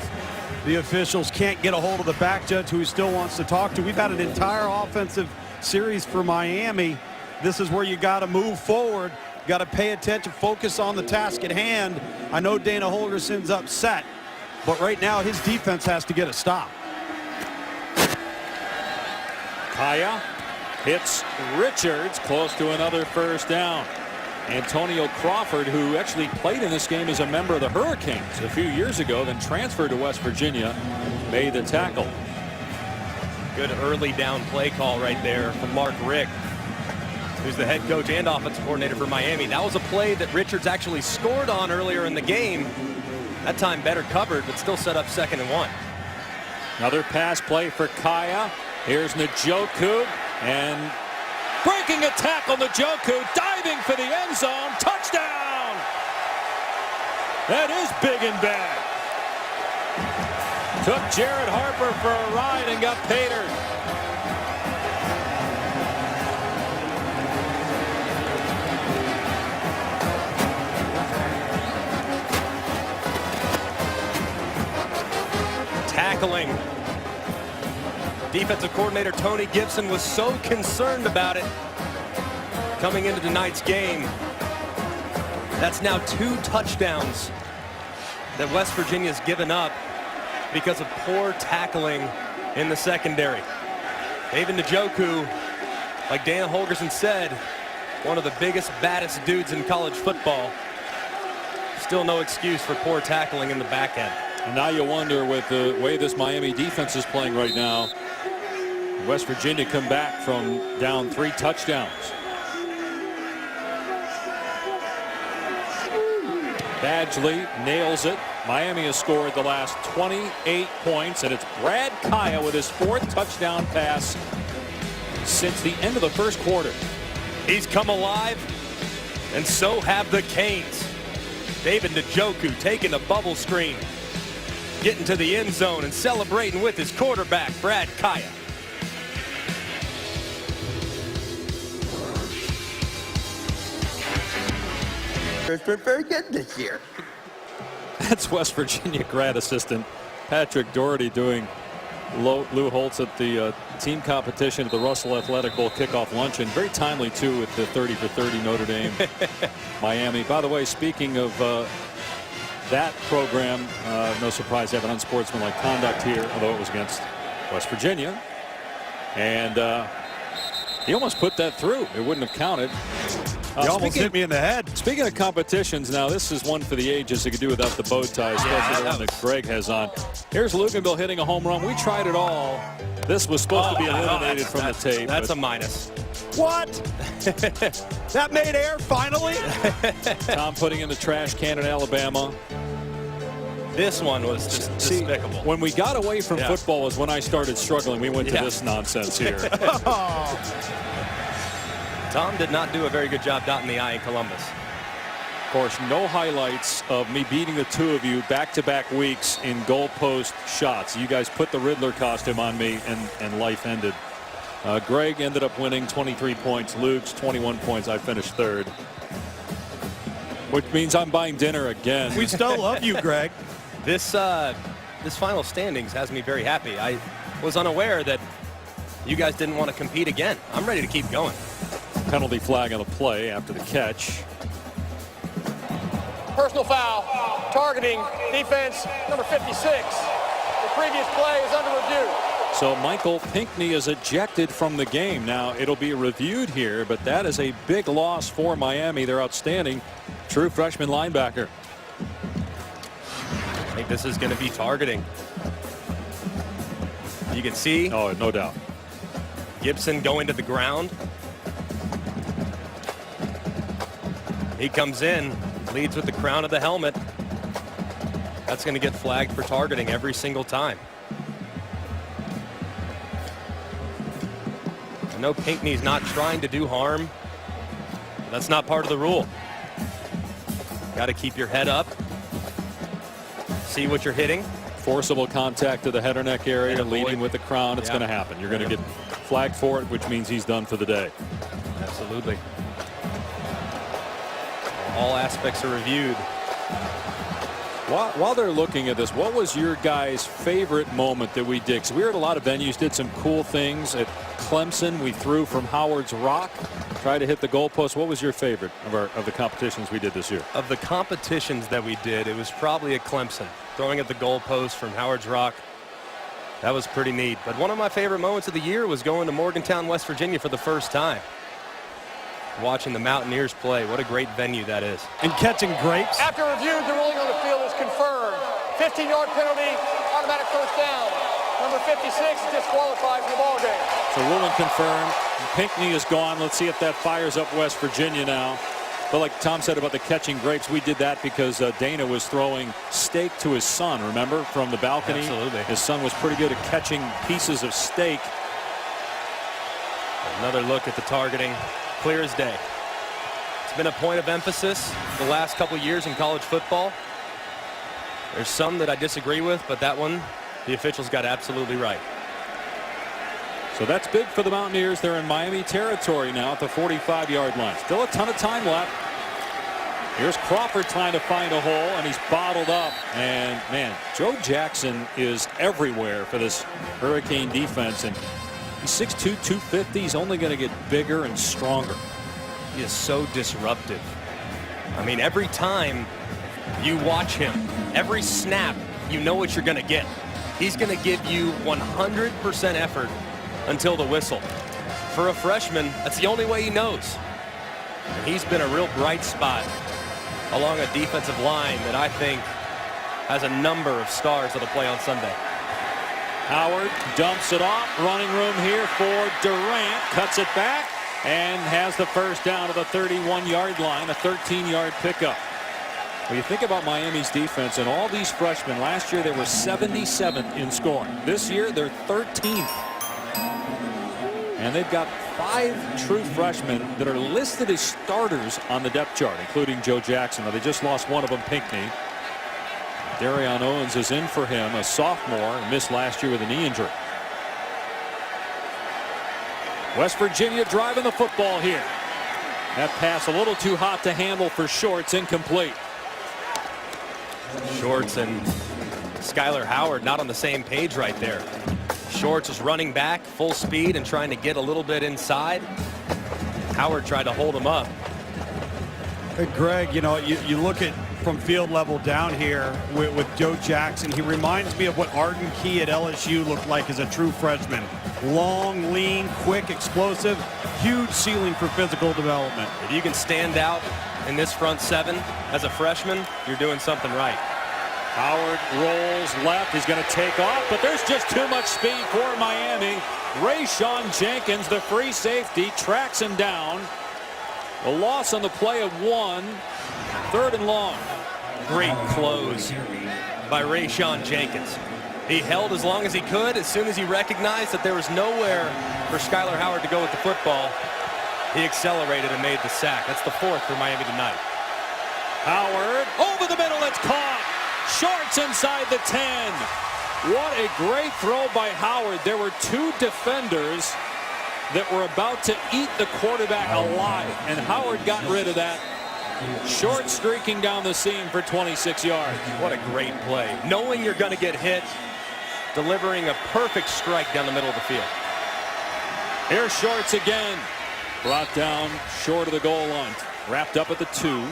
the officials. Can't get a hold of the back judge who he still wants to talk to. We've had an entire offensive series for Miami. This is where you got to move forward. Got to pay attention, focus on the task at hand. I know Dana Holgerson's upset, but right now his defense has to get a stop. Kaya hits Richards, close to another first down. Antonio Crawford, who actually played in this game as a member of the Hurricanes a few years ago, then transferred to West Virginia, made the tackle. Good early down play call right there from Mark Richt, who's the head coach and offensive coordinator for Miami. That was a play that Richards actually scored on earlier in the game. That time better covered, but still set up 2nd and 1. Another pass play for Kaya. Here's Njoku, and breaking a tackle, Njoku diving for the end zone. Touchdown! That is big and bad. Took Jared Harper for a ride and got patered. Tackling. Defensive coordinator Tony Gibson was so concerned about it coming into tonight's game. That's now 2 touchdowns that West Virginia's given up because of poor tackling in the secondary. David Njoku, like Dana Holgerson said, one of the biggest, baddest dudes in college football. Still no excuse for poor tackling in the back end. And now you wonder, with the way this Miami defense is playing right now, West Virginia come back from down 3 touchdowns. Badgley nails it. Miami has scored the last 28 points, and it's Brad Kaya with his 4th touchdown pass since the end of the first quarter. He's come alive, and so have the Canes. David Njoku taking a bubble screen, getting to the end zone and celebrating with his quarterback, Brad Kaya. It's been very good this year. That's West Virginia grad assistant Patrick Doherty doing Lou Holtz at the team competition at the Russell Athletic Bowl kickoff luncheon. Very timely, too, with the 30 for 30 Notre Dame Miami. By the way, speaking of that program, no surprise they have an unsportsmanlike conduct here, although it was against West Virginia. And he almost put that through. It wouldn't have counted. He almost hit me in the head. Speaking of competitions, now this is one for the ages. You could do without the bow tie, especially the one that Greg has on. Here's Luganville hitting a home run. We tried it all. This was supposed to be eliminated from the tape. That's a minus. What? That made air finally? Tom putting in the trash can in Alabama. This one was just despicable. When we got away from football was when I started struggling. We went to this nonsense here. Tom did not do a very good job dotting the I in Columbus. Of course, no highlights of me beating the two of you back-to-back weeks in goalpost shots. You guys put the Riddler costume on me, and life ended. Greg ended up winning 23 points. Luke's 21 points. I finished third. Which means I'm buying dinner again. We still love you, Greg. This final standings has me very happy. I was unaware that you guys didn't want to compete again. I'm ready to keep going. Penalty flag on the play after the catch. Personal foul, targeting defense number 56. The previous play is under review. So Michael Pinckney is ejected from the game. Now it'll be reviewed here, but that is a big loss for Miami. They're outstanding. True freshman linebacker. I think this is going to be targeting. You can see. Oh, no doubt. Gibson going to the ground. He comes in, leads with the crown of the helmet. That's going to get flagged for targeting every single time. I know Pinckney's not trying to do harm. That's not part of the rule. Got to keep your head up. See what you're hitting. Forcible contact to the head or neck area, leading with the crown. It's going to happen. You're going to get flagged for it, which means he's done for the day. Absolutely. All aspects are reviewed. While they're looking at this, what was your guys' favorite moment that we did? Because we were at a lot of venues, did some cool things. At Clemson, we threw from Howard's Rock, tried to hit the goalpost. What was your favorite of the competitions we did this year? Of the competitions that we did, it was probably at Clemson. Throwing at the goalpost from Howard's Rock. That was pretty neat. But one of my favorite moments of the year was going to Morgantown, West Virginia for the first time. Watching the Mountaineers play. What a great venue that is. And catching grapes. After review, the ruling on the field is confirmed. 15-yard penalty, automatic first down. Number 56 is disqualified from the ball game. So ruling confirmed. Pinckney is gone. Let's see if that fires up West Virginia now. But like Tom said about the catching grapes, we did that because Dana was throwing steak to his son, remember, from the balcony? Absolutely. His son was pretty good at catching pieces of steak. Another look at the targeting. Clear as day. It's been a point of emphasis the last couple years in college football. There's some that I disagree with, but that one, the officials got absolutely right. So that's big for the Mountaineers. They're in Miami territory now at the 45-yard line. Still a ton of time left. Here's Crawford trying to find a hole, and he's bottled up. And, man, Joe Jackson is everywhere for this Hurricane defense. And he's 6'2", 250. He's only going to get bigger and stronger. He is so disruptive. I mean, every time you watch him, every snap, you know what you're going to get. He's going to give you 100% effort until the whistle. For a freshman, that's the only way he knows. And he's been a real bright spot along a defensive line that I think has a number of stars that'll play on Sunday. Howard dumps it off. Running room here for Durant. Cuts it back and has the first down to the 31-yard line. A 13-yard pickup. When you think about Miami's defense and all these freshmen, last year they were 77th in scoring. This year they're 13th. And they've got 5 true freshmen that are listed as starters on the depth chart, including Joe Jackson. Now, they just lost one of them, Pinckney. Darion Owens is in for him, a sophomore, missed last year with a knee injury. West Virginia driving the football here. That pass a little too hot to handle for Shorts, incomplete. Shorts and Skylar Howard not on the same page right there. Shorts is running back full speed and trying to get a little bit inside. Howard tried to hold him up. Hey, Greg, you know, you look at from field level down here with Joe Jackson. He reminds me of what Arden Key at LSU looked like as a true freshman. Long, lean, quick, explosive, huge ceiling for physical development. If you can stand out in this front seven as a freshman, you're doing something right. Howard rolls left. He's going to take off, but there's just too much speed for Miami. Rayshawn Jenkins, the free safety, tracks him down. A loss on the play of 1. 3rd and long. Great close by Rayshawn Jenkins. He held as long as he could. As soon as he recognized that there was nowhere for Skylar Howard to go with the football, he accelerated and made the sack. That's the 4th for Miami tonight. Howard over the middle. It's caught. Shorts inside the 10. What a great throw by Howard. There were 2 defenders that were about to eat the quarterback alive, and Howard got rid of that. Short streaking down the seam for 26 yards. What a great play. Knowing you're going to get hit, delivering a perfect strike down the middle of the field. Here's Shorts again. Brought down short of the goal line. Wrapped up at the 2.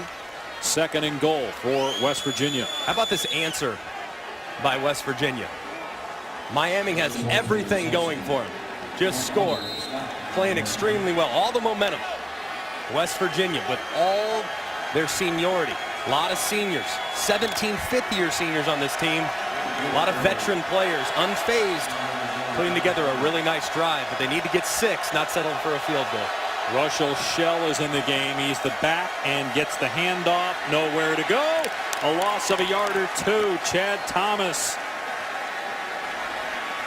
2nd and goal for West Virginia. How about this answer by West Virginia? Miami has everything going for him. Just score. Playing extremely well. All the momentum. West Virginia with all their seniority. A lot of seniors. 17 fifth-year seniors on this team. A lot of veteran players, unfazed, putting together a really nice drive, but they need to get 6, not settle for a field goal. Russell Shell is in the game. He's the back and gets the handoff. Nowhere to go. A loss of a yard or 2. Chad Thomas.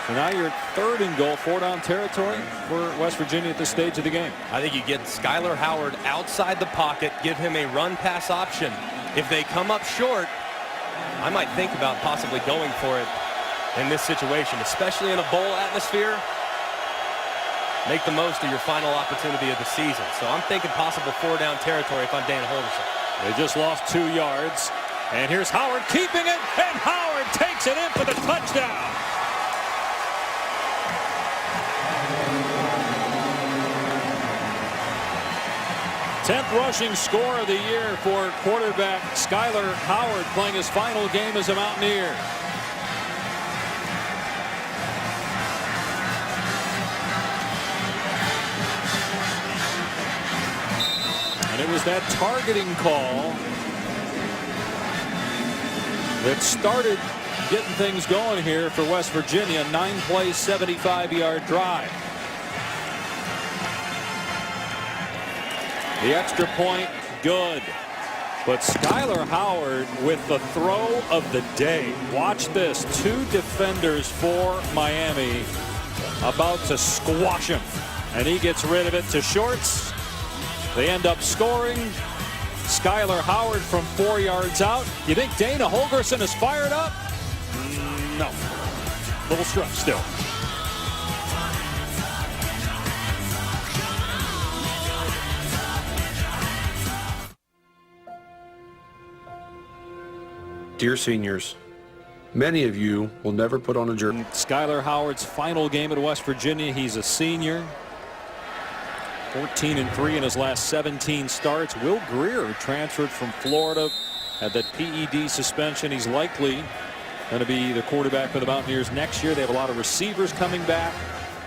So now you're at 3rd and goal, 4-down territory for West Virginia at this stage of the game. I think you get Skylar Howard outside the pocket, give him a run-pass option. If they come up short, I might think about possibly going for it in this situation, especially in a bowl atmosphere. Make the most of your final opportunity of the season. So I'm thinking possible 4-down territory if I'm Dana Holgorsen. They just lost 2 yards. And here's Howard keeping it, and Howard takes it in for the touchdown. 10th rushing score of the year for quarterback Skylar Howard, playing his final game as a Mountaineer. And it was that targeting call that started getting things going here for West Virginia. 9-play, 75-yard drive. The extra point, good. But Skylar Howard with the throw of the day. Watch this. 2 defenders for Miami about to squash him. And he gets rid of it to Shorts. They end up scoring. Skylar Howard from 4 yards out. You think Dana Holgorsen is fired up? No. Little struck still. Dear seniors, many of you will never put on a jersey. Skylar Howard's final game at West Virginia. He's a senior. 14-3 in his last 17 starts. Will Greer transferred from Florida, had that PED suspension. He's likely going to be the quarterback for the Mountaineers next year. They have a lot of receivers coming back.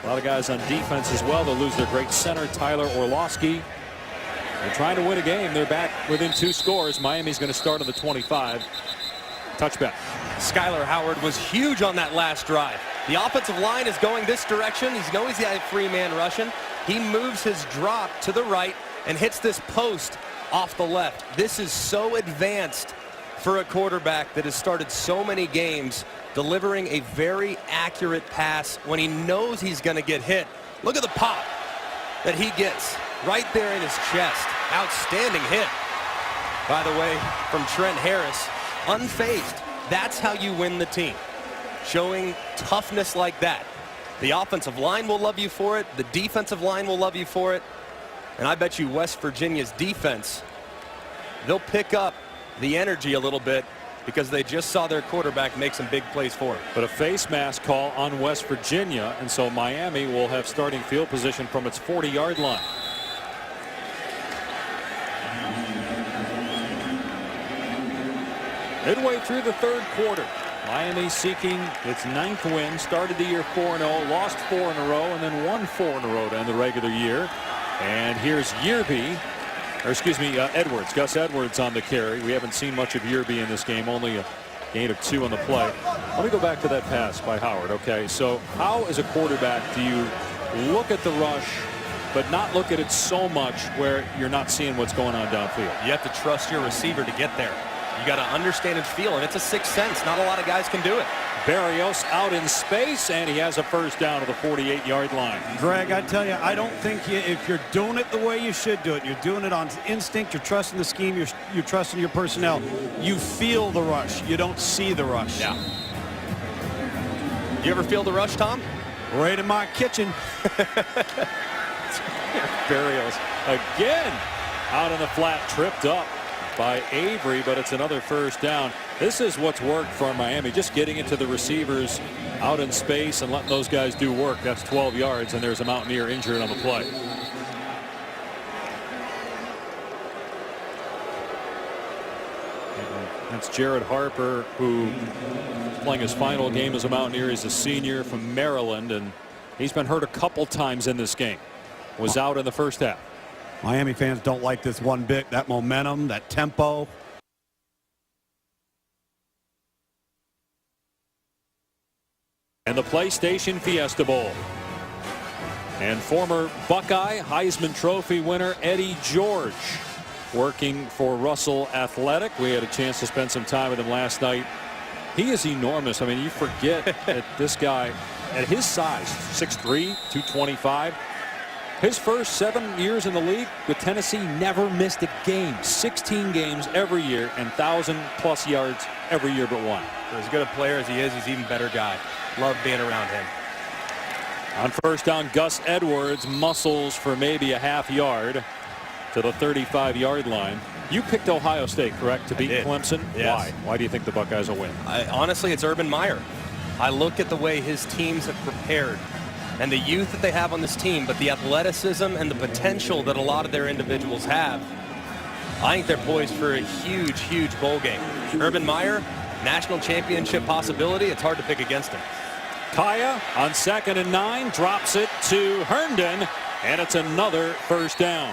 A lot of guys on defense as well. They'll lose their great center, Tyler Orlowski. They're trying to win a game. They're back within 2 scores. Miami's going to start on the 25. Touchback. Skylar Howard was huge on that last drive. The offensive line is going this direction. He's knows he's got a free man rushing. He moves his drop to the right and hits this post off the left. This is so advanced for a quarterback that has started so many games, delivering a very accurate pass when he knows he's going to get hit. Look at the pop that he gets right there in his chest. Outstanding hit, by the way, from Trent Harris. Unfazed. That's how you win the team. Showing toughness like that. The offensive line will love you for it. The defensive line will love you for it. And I bet you West Virginia's defense, they'll pick up the energy a little bit because they just saw their quarterback make some big plays for him. But a face mask call on West Virginia, and so Miami will have starting field position from its 40-yard line. Midway through the third quarter, Miami seeking its 9th win. Started the year 4-0, lost 4 in a row, and then won 4 in a row to end the regular year. And here's Edwards. Gus Edwards on the carry. We haven't seen much of Yearby in this game, only a gain of 2 on the play. Let me go back to that pass by Howard. Okay, so how as a quarterback do you look at the rush but not look at it so much where you're not seeing what's going on downfield? You have to trust your receiver to get there. You got to understand its feel, and it's a sixth sense. Not a lot of guys can do it. Barrios out in space, and he has a first down to the 48-yard line. Greg, I tell you, I don't think if you're doing it the way you should do it, you're doing it on instinct, you're trusting the scheme, you're trusting your personnel, you feel the rush. You don't see the rush. Yeah. You ever feel the rush, Tom? Right in my kitchen. Barrios again out in the flat, tripped up by Avery, but it's another first down. This is what's worked for Miami, just getting it to the receivers out in space and letting those guys do work. That's 12 yards, and there's a Mountaineer injured on the play. That's Jared Harper, who is playing his final game as a Mountaineer. He's a senior from Maryland, and he's been hurt a couple times in this game. Was out in the first half. Miami fans don't like this one bit. That momentum, that tempo. And the PlayStation Fiesta Bowl. And former Buckeye Heisman Trophy winner Eddie George working for Russell Athletic. We had a chance to spend some time with him last night. He is enormous. I mean, you forget that this guy, at his size, 6'3", 225, his first 7 years in the league with Tennessee, never missed a game. 16 games every year and 1,000+ yards every year but one. For as good a player as he is, he's an even better guy. Love being around him. On first down, Gus Edwards muscles for maybe a half yard to the 35-yard line. You picked Ohio State, correct, to beat Clemson? Yes. Why? Why do you think the Buckeyes will win? Honestly, it's Urban Meyer. I look at the way his teams have prepared and the youth that they have on this team, but the athleticism and the potential that a lot of their individuals have. I think they're poised for a huge, huge bowl game. Urban Meyer, national championship possibility. It's hard to pick against him. Kaya on 2nd and 9 drops it to Herndon, and it's another first down.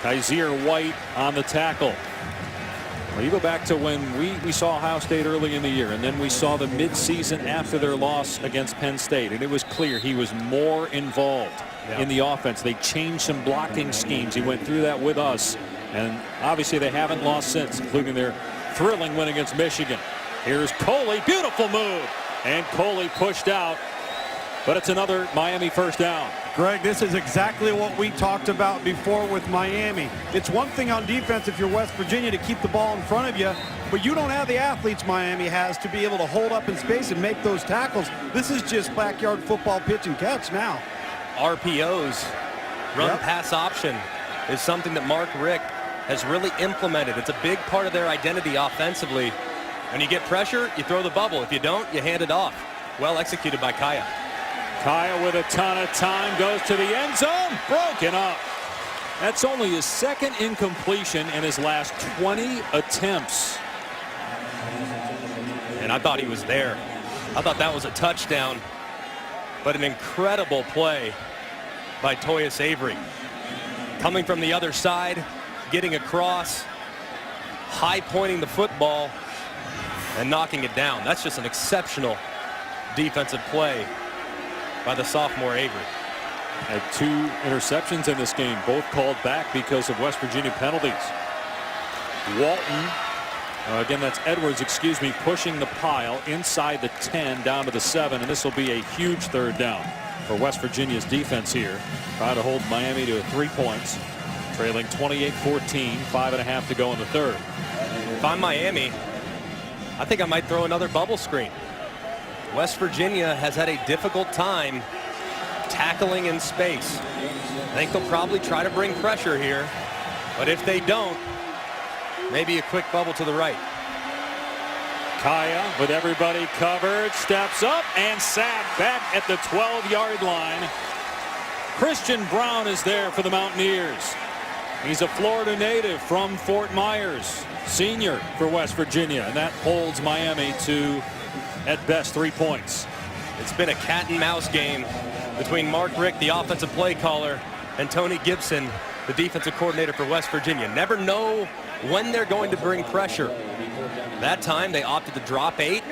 Kaiser White on the tackle. Well, you go back to when we saw Ohio State early in the year, and then we saw the midseason after their loss against Penn State, and it was clear he was more involved in the offense. They changed some blocking schemes. He went through that with us, and obviously they haven't lost since, including their thrilling win against Michigan. Here's Coley, beautiful move, and Coley pushed out, but it's another Miami first down. Greg, this is exactly what we talked about before with Miami. It's one thing on defense if you're West Virginia to keep the ball in front of you, but you don't have the athletes Miami has to be able to hold up in space and make those tackles. This is just backyard football pitch and catch now. RPOs, run pass option, is something that Mark Richt has really implemented. It's a big part of their identity offensively. When you get pressure, you throw the bubble. If you don't, you hand it off. Well executed by Kaya. Kaya with a ton of time goes to the end zone, broken up. That's only his second incompletion in his last 20 attempts. And I thought he was there. I thought that was a touchdown, but an incredible play by Toyus Avery. Coming from the other side, getting across, high pointing the football, and knocking it down. That's just an exceptional defensive play by the sophomore Avery. Had 2 interceptions in this game, both called back because of West Virginia penalties. Walton, again, that's Edwards, excuse me, pushing the pile inside the 10 down to the 7, and this will be a huge third down for West Virginia's defense here. Try to hold Miami to 3 points, trailing 28-14, 5.5 to go in the third. If I'm Miami, I think I might throw another bubble screen. West Virginia has had a difficult time tackling in space. I think they'll probably try to bring pressure here, but if they don't, maybe a quick bubble to the right. Kaya with everybody covered, steps up and sacked back at the 12-yard line. Christian Brown is there for the Mountaineers. He's a Florida native from Fort Myers, senior for West Virginia, and that holds Miami to, at best, 3 points. It's been a cat and mouse game between Mark Richt, the offensive play caller, and Tony Gibson, the defensive coordinator for West Virginia. Never know when they're going to bring pressure. That time they opted to drop 8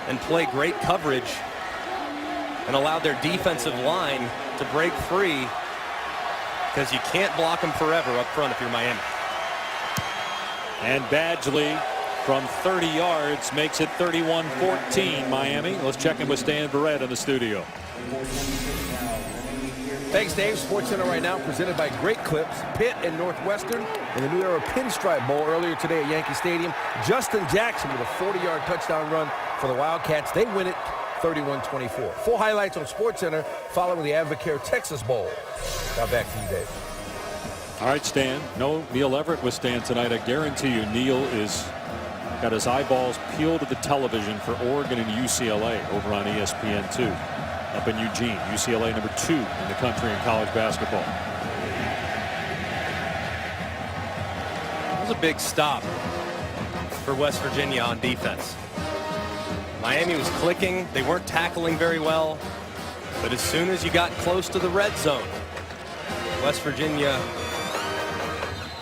and play great coverage and allowed their defensive line to break free, because you can't block them forever up front if you're Miami. And Badgley from 30 yards makes it 31-14 Miami. Let's check in with Stan Barrett in the studio. Thanks, Dave. SportsCenter right now presented by Great Clips, Pitt and Northwestern in the New Era Pinstripe Bowl earlier today at Yankee Stadium. Justin Jackson with a 40-yard touchdown run for the Wildcats. They win it 31-24. Full highlights on SportsCenter following the Advocare Texas Bowl. Now back to you, Dave. All right, Stan. No Neil Everett with Stan tonight. I guarantee you Neil is got his eyeballs peeled to the television for Oregon and UCLA over on ESPN2 up in Eugene. UCLA number 2 in the country in college basketball. It was a big stop for West Virginia on defense. Miami was clicking. They weren't tackling very well. But as soon as you got close to the red zone, West Virginia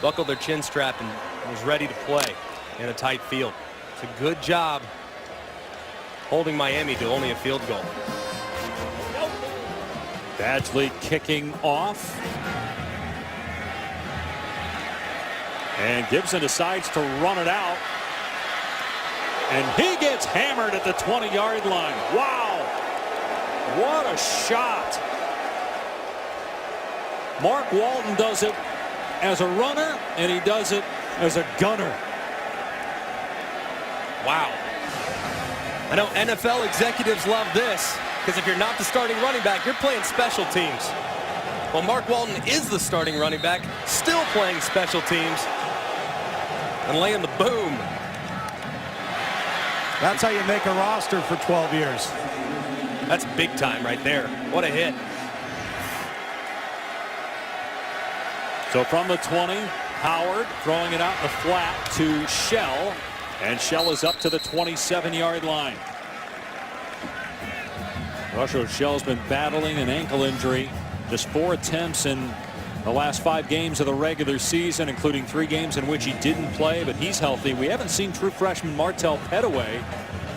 buckled their chin strap and was ready to play in a tight field. It's a good job holding Miami to only a field goal. Badgley kicking off. And Gibson decides to run it out. And he gets hammered at the 20-yard line. Wow. What a shot. Mark Walton does it as a runner, and he does it as a gunner. Wow. I know NFL executives love this, because if you're not the starting running back, you're playing special teams. Well, Mark Walton is the starting running back, still playing special teams, and laying the boom. That's how you make a roster for 12 years. That's big time right there. What a hit. So from the 20, Howard throwing it out in the flat to Shell. And Shell is up to the 27-yard line. Rusho Shell's been battling an ankle injury. Just 4 attempts in the last 5 games of the regular season, including 3 games in which he didn't play, but he's healthy. We haven't seen true freshman Martell Pettaway.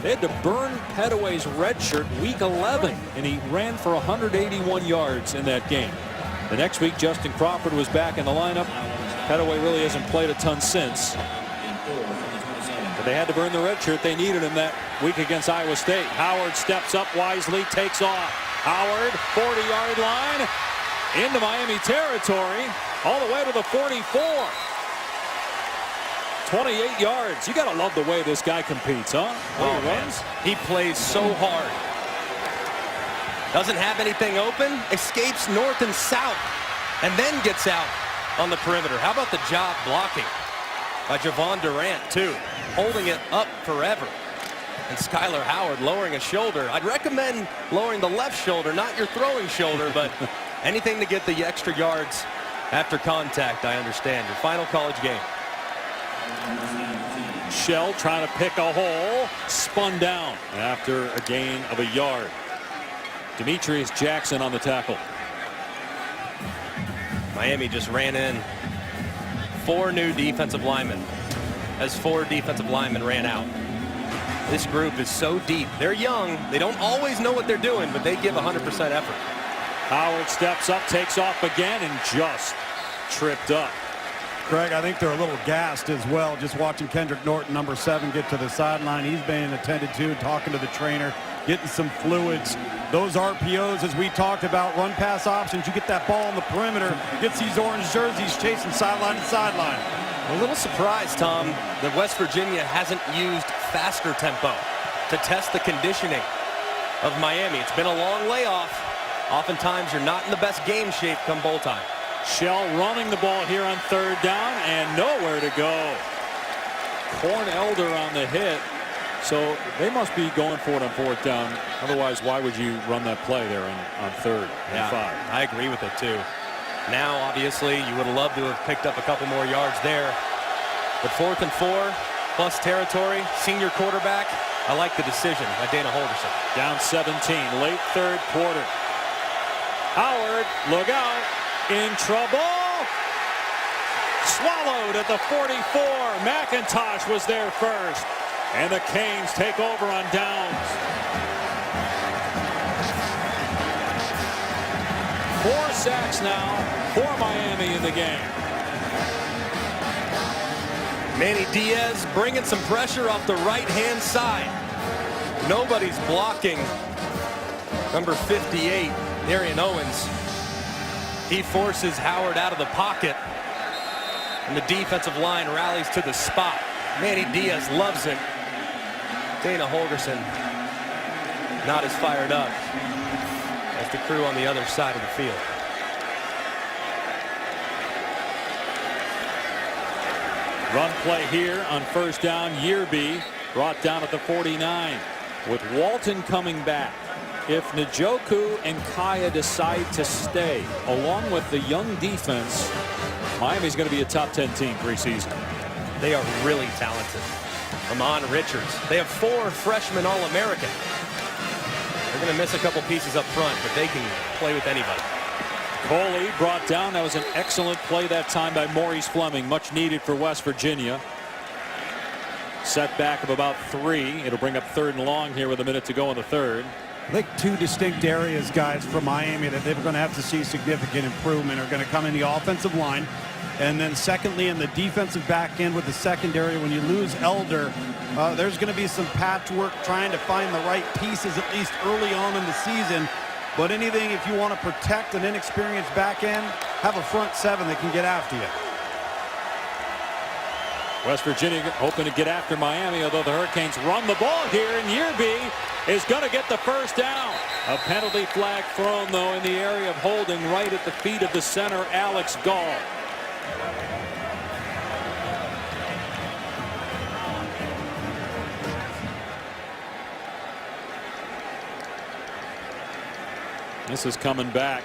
They had to burn Pettaway's red shirt week 11, and he ran for 181 yards in that game. The next week, Justin Crawford was back in the lineup. Pettaway really hasn't played a ton since. But they had to burn the red shirt. They needed him that week against Iowa State. Howard steps up wisely, takes off. Howard, 40-yard line, into Miami territory, all the way to the 44. 28 yards. You got to love the way this guy competes, huh? Oh, he runs. He plays so hard. Doesn't have anything open, escapes north and south, and then gets out on the perimeter. How about the job blocking by Javon Durant, too? Holding it up forever. And Skylar Howard lowering a shoulder. I'd recommend lowering the left shoulder, not your throwing shoulder, but anything to get the extra yards after contact, I understand. Your final college game. Shell trying to pick a hole, spun down after a gain of a yard. Demetrius Jackson on the tackle. Miami just ran in 4 new defensive linemen as 4 defensive linemen ran out. This group is so deep. They're young. They don't always know what they're doing, but they give 100% effort. Howard steps up, takes off again, and just tripped up. Craig, I think they're a little gassed as well, just watching Kendrick Norton, number 7, get to the sideline. He's being attended to, talking to the trainer, getting some fluids. Those RPOs, as we talked about, run pass options. You get that ball on the perimeter, gets these orange jerseys chasing sideline to sideline. A little surprised, Tom, that West Virginia hasn't used faster tempo to test the conditioning of Miami. It's been a long layoff. Oftentimes, you're not in the best game shape come bowl time. Shell running the ball here on 3rd down and nowhere to go. Corn Elder on the hit. So they must be going for it on 4th down. Otherwise, why would you run that play there on 3rd and 5? I agree with it too. Now, obviously, you would have loved to have picked up a couple more yards there. But 4th and 4, plus territory, senior quarterback. I like the decision by Dana Holgorsen. Down 17, late 3rd quarter. Howard, look out, in trouble. Swallowed at the 44. McIntosh was there first. And the Canes take over on downs. 4 sacks now for Miami in the game. Manny Diaz bringing some pressure off the right-hand side. Nobody's blocking number 58, Darian Owens. He forces Howard out of the pocket, and the defensive line rallies to the spot. Manny Diaz loves it. Dana Holgorsen not as fired up as the crew on the other side of the field. Run play here on 1st down. Yearby brought down at the 49 with Walton coming back. If Njoku and Kaya decide to stay along with the young defense, Miami's going to be a top 10 team preseason. They are really talented. Amon Richards. They have 4 freshmen All-American. They're going to miss a couple pieces up front, but they can play with anybody. Coley brought down. That was an excellent play that time by Maurice Fleming. Much needed for West Virginia. Setback of about 3. It'll bring up 3rd and long here with a minute to go in the 3rd. I think 2 distinct areas, guys, for Miami that they're going to have to see significant improvement are going to come in the offensive line. And then secondly, in the defensive back end with the secondary, when you lose Elder, there's going to be some patchwork trying to find the right pieces, at least early on in the season. But anything, if you want to protect an inexperienced back end, have a front 7 that can get after you. West Virginia hoping to get after Miami, although the Hurricanes run the ball here, and Yearby is going to get the 1st down. A penalty flag thrown, though, in the area of holding right at the feet of the center, Alex Gall. This is coming back.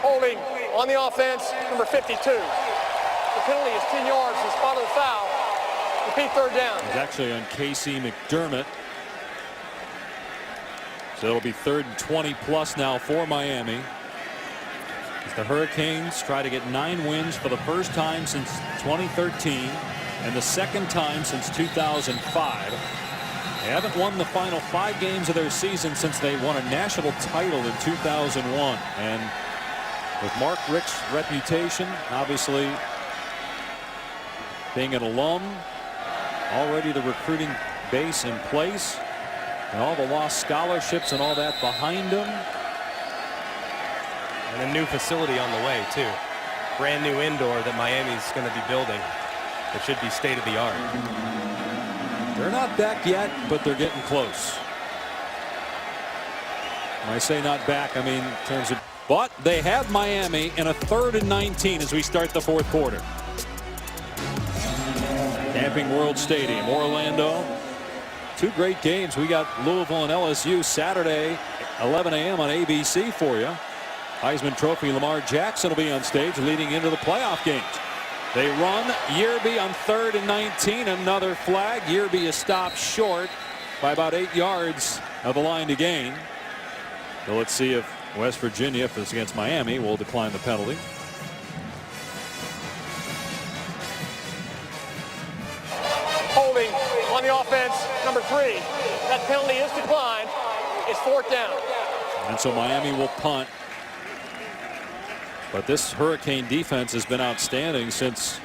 Holding on the offense, number 52. The penalty is 10 yards in spot of the foul. Repeat 3rd down. It's actually on Casey McDermott. So it'll be 3rd and 20 plus now for Miami. As the Hurricanes try to get 9 wins for the first time since 2013 and the 2nd time since 2005. They haven't won the final 5 games of their season since they won a national title in 2001. And with Mark Richt's reputation, obviously being an alum, already the recruiting base in place, and all the lost scholarships and all that behind him. And a new facility on the way, too. Brand new indoor that Miami's going to be building. It should be state of the art. They're not back yet, but they're getting close. When I say not back, I mean in terms of, but they have Miami in a 3rd and 19 as we start the 4th quarter. Camping World Stadium, Orlando. 2 great games. We got Louisville and LSU Saturday, 11 a.m. on ABC for you. Heisman Trophy Lamar Jackson will be on stage leading into the playoff games. They run. Yearby on 3rd and 19. Another flag. Yearby is stopped short by about 8 yards of the line to gain. So let's see if West Virginia, if it's against Miami, will decline the penalty. Holding on the offense, number 3. That penalty is declined. It's 4th down. And so Miami will punt. But this Hurricane defense has been outstanding since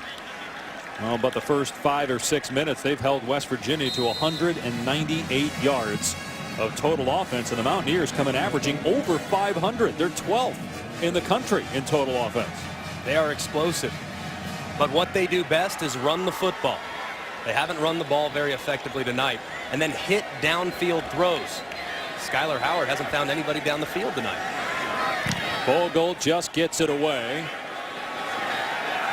about the first 5 or 6 minutes. They've held West Virginia to 198 yards of total offense, and the Mountaineers come in averaging over 500. They're 12th in the country in total offense. They are explosive, but what they do best is run the football. They haven't run the ball very effectively tonight, and then hit downfield throws. Skylar Howard hasn't found anybody down the field tonight. Bogle just gets it away.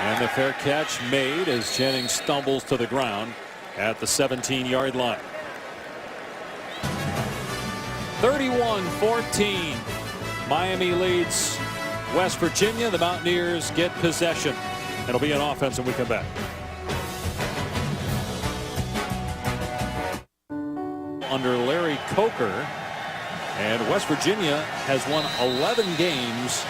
And the fair catch made as Jennings stumbles to the ground. at the 17-yard line. 31-14. Miami leads West Virginia. The Mountaineers get possession. It'll be an offense when we come back. Under Larry Coker, and West Virginia has won 11 games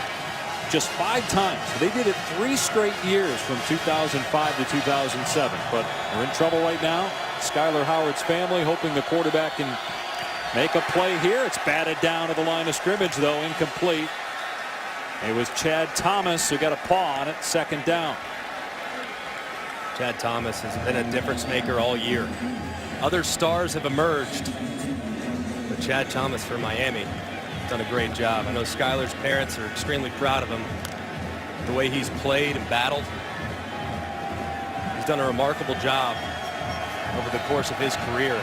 just 5 times. They did it 3 straight years from 2005 to 2007, but they're in trouble right now. Skyler Howard's family hoping the quarterback can make a play here. It's batted down to the line of scrimmage, though, incomplete. It was Chad Thomas who got a paw on it, 2nd down. Chad Thomas has been a difference maker all year. Other stars have emerged, but Chad Thomas for Miami has done a great job. I know Skyler's parents are extremely proud of him. The way he's played and battled. He's done a remarkable job over the course of his career.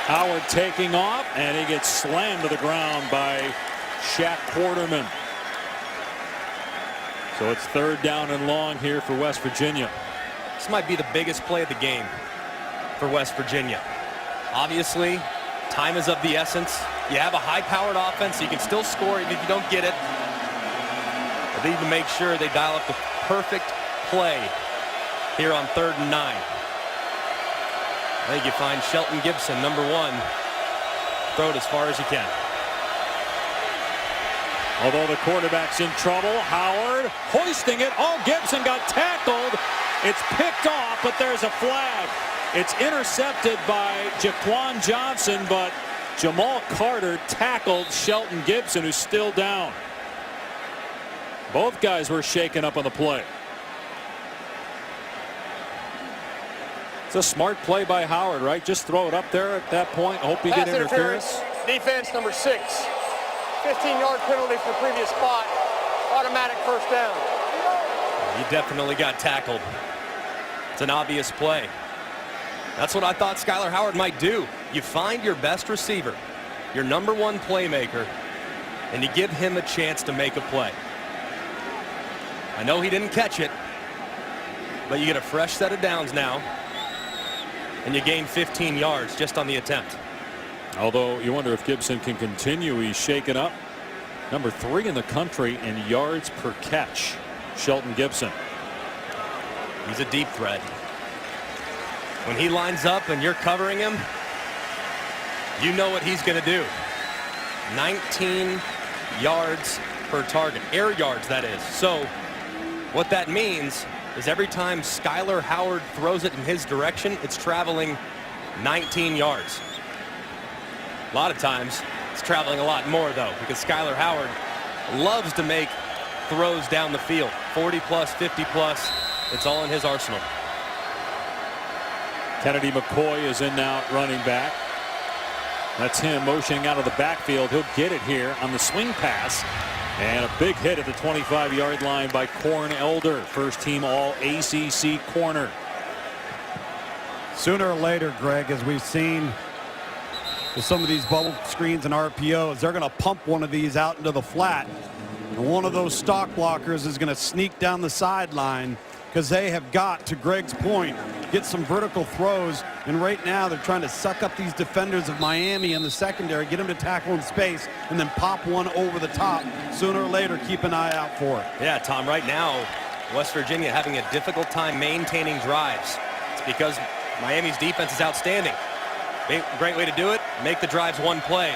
Howard taking off, and he gets slammed to the ground by Shaq Quarterman. So it's 3rd down and long here for West Virginia. This might be the biggest play of the game for West Virginia. Obviously, time is of the essence. You have a high-powered offense, so you can still score even if you don't get it. But they need to make sure they dial up the perfect play here on 3rd and 9. I think you find Shelton Gibson, number 1. Throw it as far as you can. Although the quarterback's in trouble, Howard hoisting it. Oh, Gibson got tackled. It's picked off, but there's a flag. It's intercepted by Jaquan Johnson, but Jamal Carter tackled Shelton Gibson, who's still down. Both guys were shaken up on the play. It's a smart play by Howard, right? Just throw it up there at that point. Hope you get interference. Defense number 6. 15-yard penalty for the previous spot. Automatic 1st down. You definitely got tackled. It's an obvious play. That's what I thought Skyler Howard might do. You find your best receiver, your number 1 playmaker, and you give him a chance to make a play. I know he didn't catch it, but you get a fresh set of downs now, and you gain 15 yards just on the attempt. Although you wonder if Gibson can continue. He's shaken up. Number 3 in the country in yards per catch. Shelton Gibson. He's a deep threat. When he lines up and you're covering him, you know what he's going to do. 19 yards per target. Air yards, that is. So what that means is every time Skyler Howard throws it in his direction, it's traveling 19 yards. A lot of times it's traveling a lot more, though, because Skyler Howard loves to make throws down the field. 40-plus, 50-plus. It's all in his arsenal. Kennedy McCoy is in now at running back. That's him motioning out of the backfield. He'll get it here on the swing pass. And a big hit at the 25-yard line by Corn Elder. First team All-ACC corner. Sooner or later, Greg, as we've seen with some of these bubble screens and RPOs, they're going to pump one of these out into the flat. And one of those stock blockers is going to sneak down the sideline because they have got, to Greg's point, get some vertical throws. And right now they're trying to suck up these defenders of Miami in the secondary, get them to tackle in space, and then pop one over the top. Sooner or later, keep an eye out for it. Yeah, Tom, right now, West Virginia having a difficult time maintaining drives. It's because Miami's defense is outstanding. Great way to do it, make the drives one play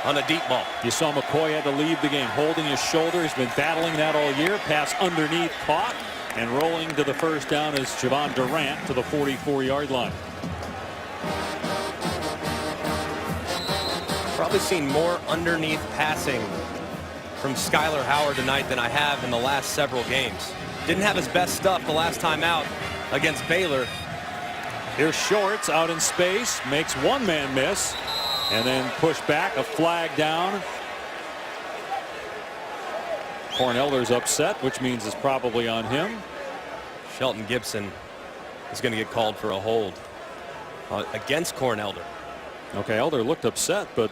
on a deep ball. You saw McCoy had to leave the game holding his shoulder. He's been battling that all year. Pass underneath, caught, and rolling to the first down is Javon Durant to the 44-yard line. Probably seen more underneath passing from Skyler Howard tonight than I have in the last several games. Didn't have his best stuff the last time out against Baylor. Here's Shorts out in space, makes one man miss, and then push back, a flag down. Corn Elder's upset, which means it's probably on him. Shelton Gibson is going to get called for a hold against Corn Elder. Okay, Elder looked upset, but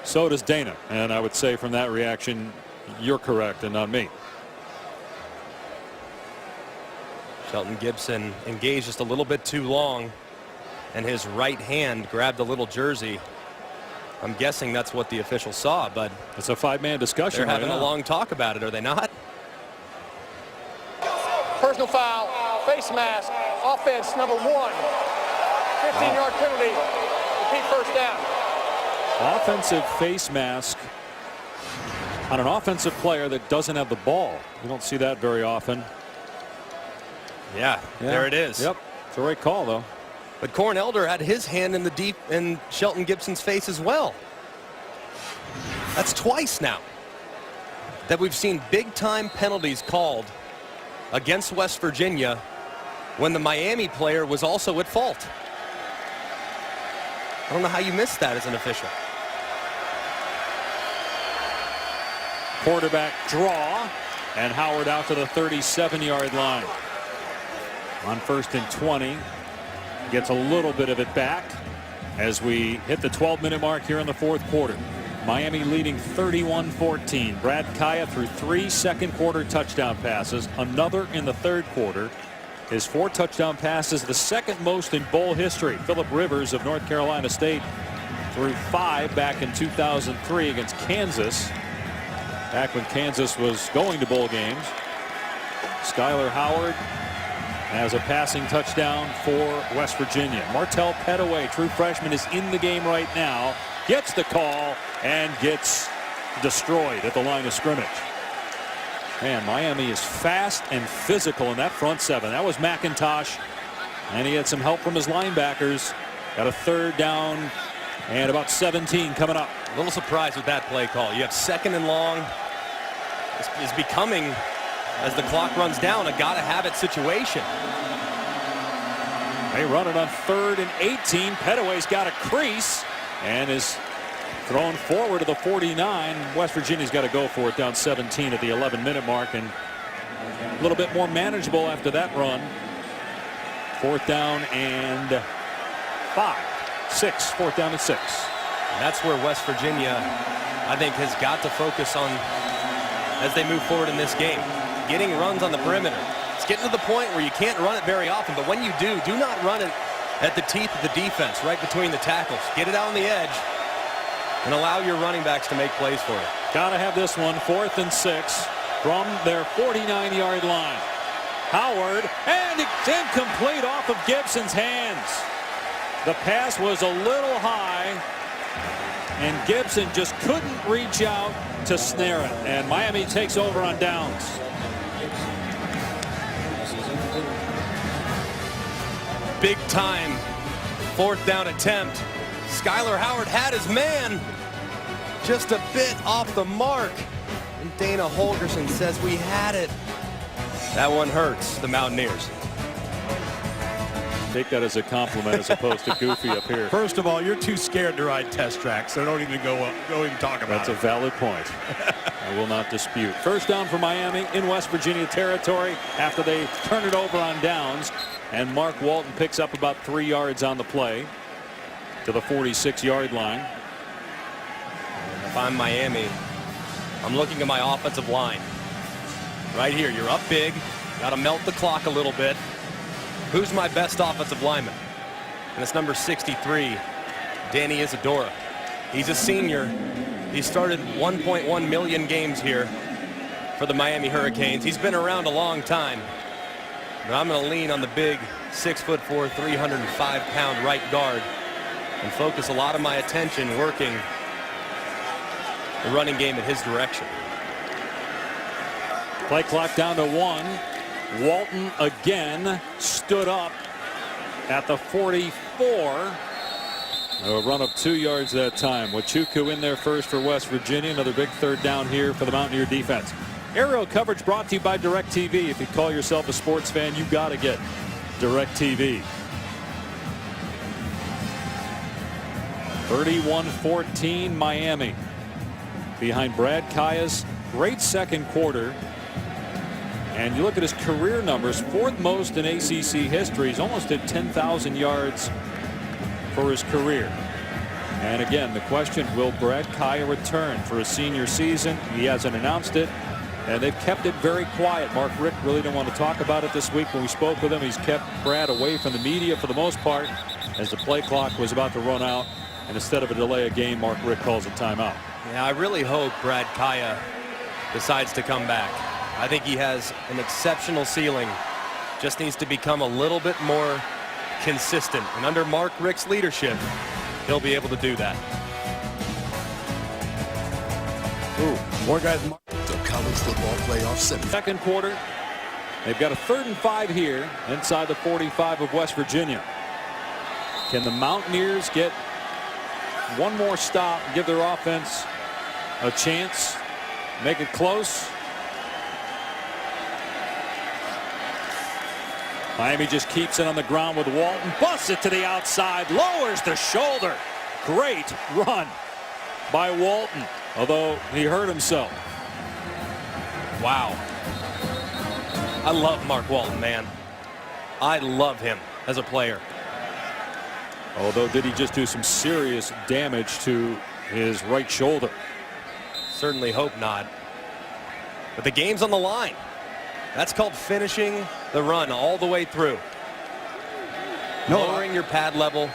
so does Dana. And I would say from that reaction, you're correct and not me. Shelton Gibson engaged just a little bit too long, and his right hand grabbed the little jersey. I'm guessing that's what the official saw, but it's a 5-man discussion. They're having a long talk about it, are they not? Personal foul, face mask, offense number 1. 15-yard penalty, repeat first down. Offensive face mask on an offensive player that doesn't have the ball. You don't see that very often. Yeah, there it is. Yep, it's the right call though. But Corn Elder had his hand in Shelton Gibson's face as well. That's twice now that we've seen big-time penalties called against West Virginia when the Miami player was also at fault. I don't know how you missed that as an official. Quarterback draw, and Howard out to the 37-yard line. On 1st and 20. Gets a little bit of it back as we hit the 12-minute mark here in the 4th quarter. Miami leading 31-14. Brad Kaya threw 3 second-quarter touchdown passes, another in the 3rd quarter. His 4 touchdown passes, the second most in bowl history. Phillip Rivers of North Carolina State threw 5 back in 2003 against Kansas, back when Kansas was going to bowl games. Skyler Howard has a passing touchdown for West Virginia. Martell Pettaway, true freshman, is in the game right now. Gets the call and gets destroyed at the line of scrimmage. Man, Miami is fast and physical in that front 7. That was McIntosh, and he had some help from his linebackers. Got a 3rd down and about 17 coming up. A little surprised with that play call. You have 2nd and long. This is becoming, as the clock runs down, a gotta-have-it situation. They run it on 3rd and 18. Pettaway's got a crease and is thrown forward to the 49. West Virginia's got to go for it down 17 at the 11-minute mark, and a little bit more manageable after that run. 4th down and 5. 6. 4th down and 6. And that's where West Virginia, I think, has got to focus on as they move forward in this game. Getting runs on the perimeter. It's getting to the point where you can't run it very often, but when you do not run it at the teeth of the defense, right between the tackles. Get it out on the edge and allow your running backs to make plays for you. Gotta have this one. 4th and 6 from their 49-yard line. Howard, and it's incomplete off of Gibson's hands. The pass was a little high, and Gibson just couldn't reach out to snare it. And Miami takes over on downs. Big time 4th down attempt. Skyler Howard had his man just a bit off the mark. And Dana Holgerson says we had it. That one hurts the Mountaineers. Take that as a compliment as opposed to goofy up here. First of all, you're too scared to ride test tracks, so don't even go even talk about it. That's a valid point. I will not dispute. 1st down for Miami in West Virginia territory after they turn it over on downs. And Mark Walton picks up about 3 yards on the play to the 46-yard line. If I'm Miami, I'm looking at my offensive line. Right here, you're up big. Got to melt the clock a little bit. Who's my best offensive lineman? And it's number 63, Danny Isadora. He's a senior. He started 1.1 million games here for the Miami Hurricanes. He's been around a long time. But I'm going to lean on the big 6'4", 305-pound right guard and focus a lot of my attention working the running game in his direction. Play clock down to 1. Walton again stood up at the 44. A run of 2 yards that time. Wachuku in there first for West Virginia. Another big 3rd down here for the Mountaineer defense. Aerial coverage brought to you by DirecTV. If you call yourself a sports fan, you got to get DirecTV. 31-14 Miami. Behind Brad Kaya's great 2nd quarter. And you look at his career numbers, 4th most in ACC history. He's almost at 10,000 yards for his career. And again, the question, will Brad Kaya return for a senior season? He hasn't announced it. And they've kept it very quiet. Mark Richt really didn't want to talk about it this week when we spoke with him. He's kept Brad away from the media for the most part as the play clock was about to run out. And instead of a delay of game, Mark Richt calls a timeout. Yeah, I really hope Brad Kaya decides to come back. I think he has an exceptional ceiling. Just needs to become a little bit more consistent. And under Mark Richt's leadership, he'll be able to do that. Ooh, more guys. The college football playoff Second quarter. They've got a 3rd and 5 here inside the 45 of West Virginia. Can the Mountaineers get one more stop and give their offense a chance, make it close? Miami just keeps it on the ground with Walton, busts it to the outside, lowers the shoulder. Great run by Walton, although he hurt himself. Wow. I love Mark Walton, man. I love him as a player. Although, did he just do some serious damage to his right shoulder? Certainly hope not. But the game's on the line. That's called finishing the run all the way through. Lowering your pad level,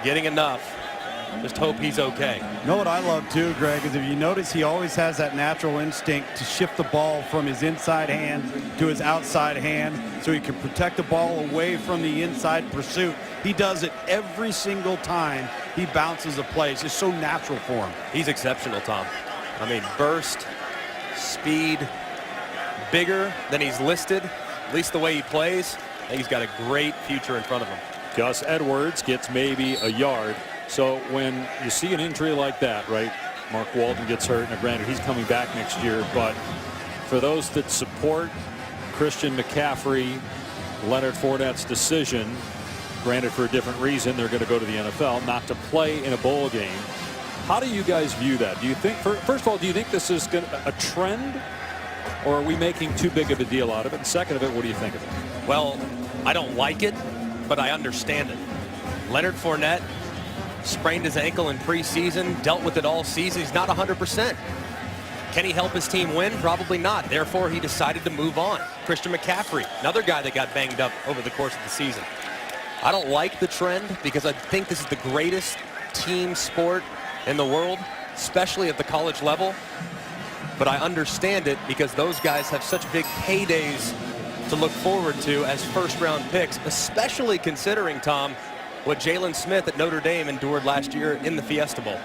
getting enough. Just hope he's okay. You know what I love too, Greg, is if you notice he always has that natural instinct to shift the ball from his inside hand to his outside hand so he can protect the ball away from the inside pursuit. He does it every single time he bounces a play. It's just so natural for him. He's exceptional, Tom. I mean, burst, speed, bigger than he's listed, at least the way he plays. I think he's got a great future in front of him. Gus Edwards gets maybe a yard. So when you see an injury like that, right, Mark Walton gets hurt. Now, granted, he's coming back next year, but for those that support Christian McCaffrey, Leonard Fournette's decision, granted for a different reason, they're going to go to the NFL, not to play in a bowl game. How do you guys view that? Do you think, first of all, do you think this is a trend, or are we making too big of a deal out of it? And second of it, what do you think of it? Well, I don't like it, but I understand it. Leonard Fournette sprained his ankle in preseason, dealt with it all season. He's not 100%. Can he help his team win? Probably not. Therefore, he decided to move on. Christian McCaffrey, another guy that got banged up over the course of the season. I don't like the trend because I think this is the greatest team sport in the world, especially at the college level. But I understand it because those guys have such big paydays to look forward to as first-round picks, especially considering, Tom, what Jalen Smith at Notre Dame endured last year in the Fiesta Bowl.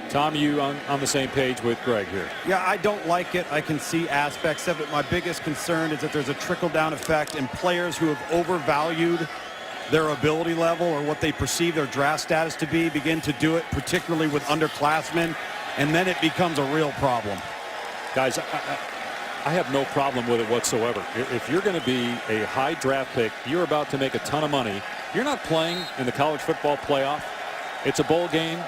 Tom, you on the same page with Greg here? Yeah, I don't like it. I can see aspects of it. My biggest concern is that there's a trickle-down effect, and players who have overvalued their ability level or what they perceive their draft status to be begin to do it, particularly with underclassmen, and then it becomes a real problem. Guys, I have no problem with it whatsoever. If you're going to be a high draft pick, you're about to make a ton of money. You're not playing in the college football playoff. It's a bowl game.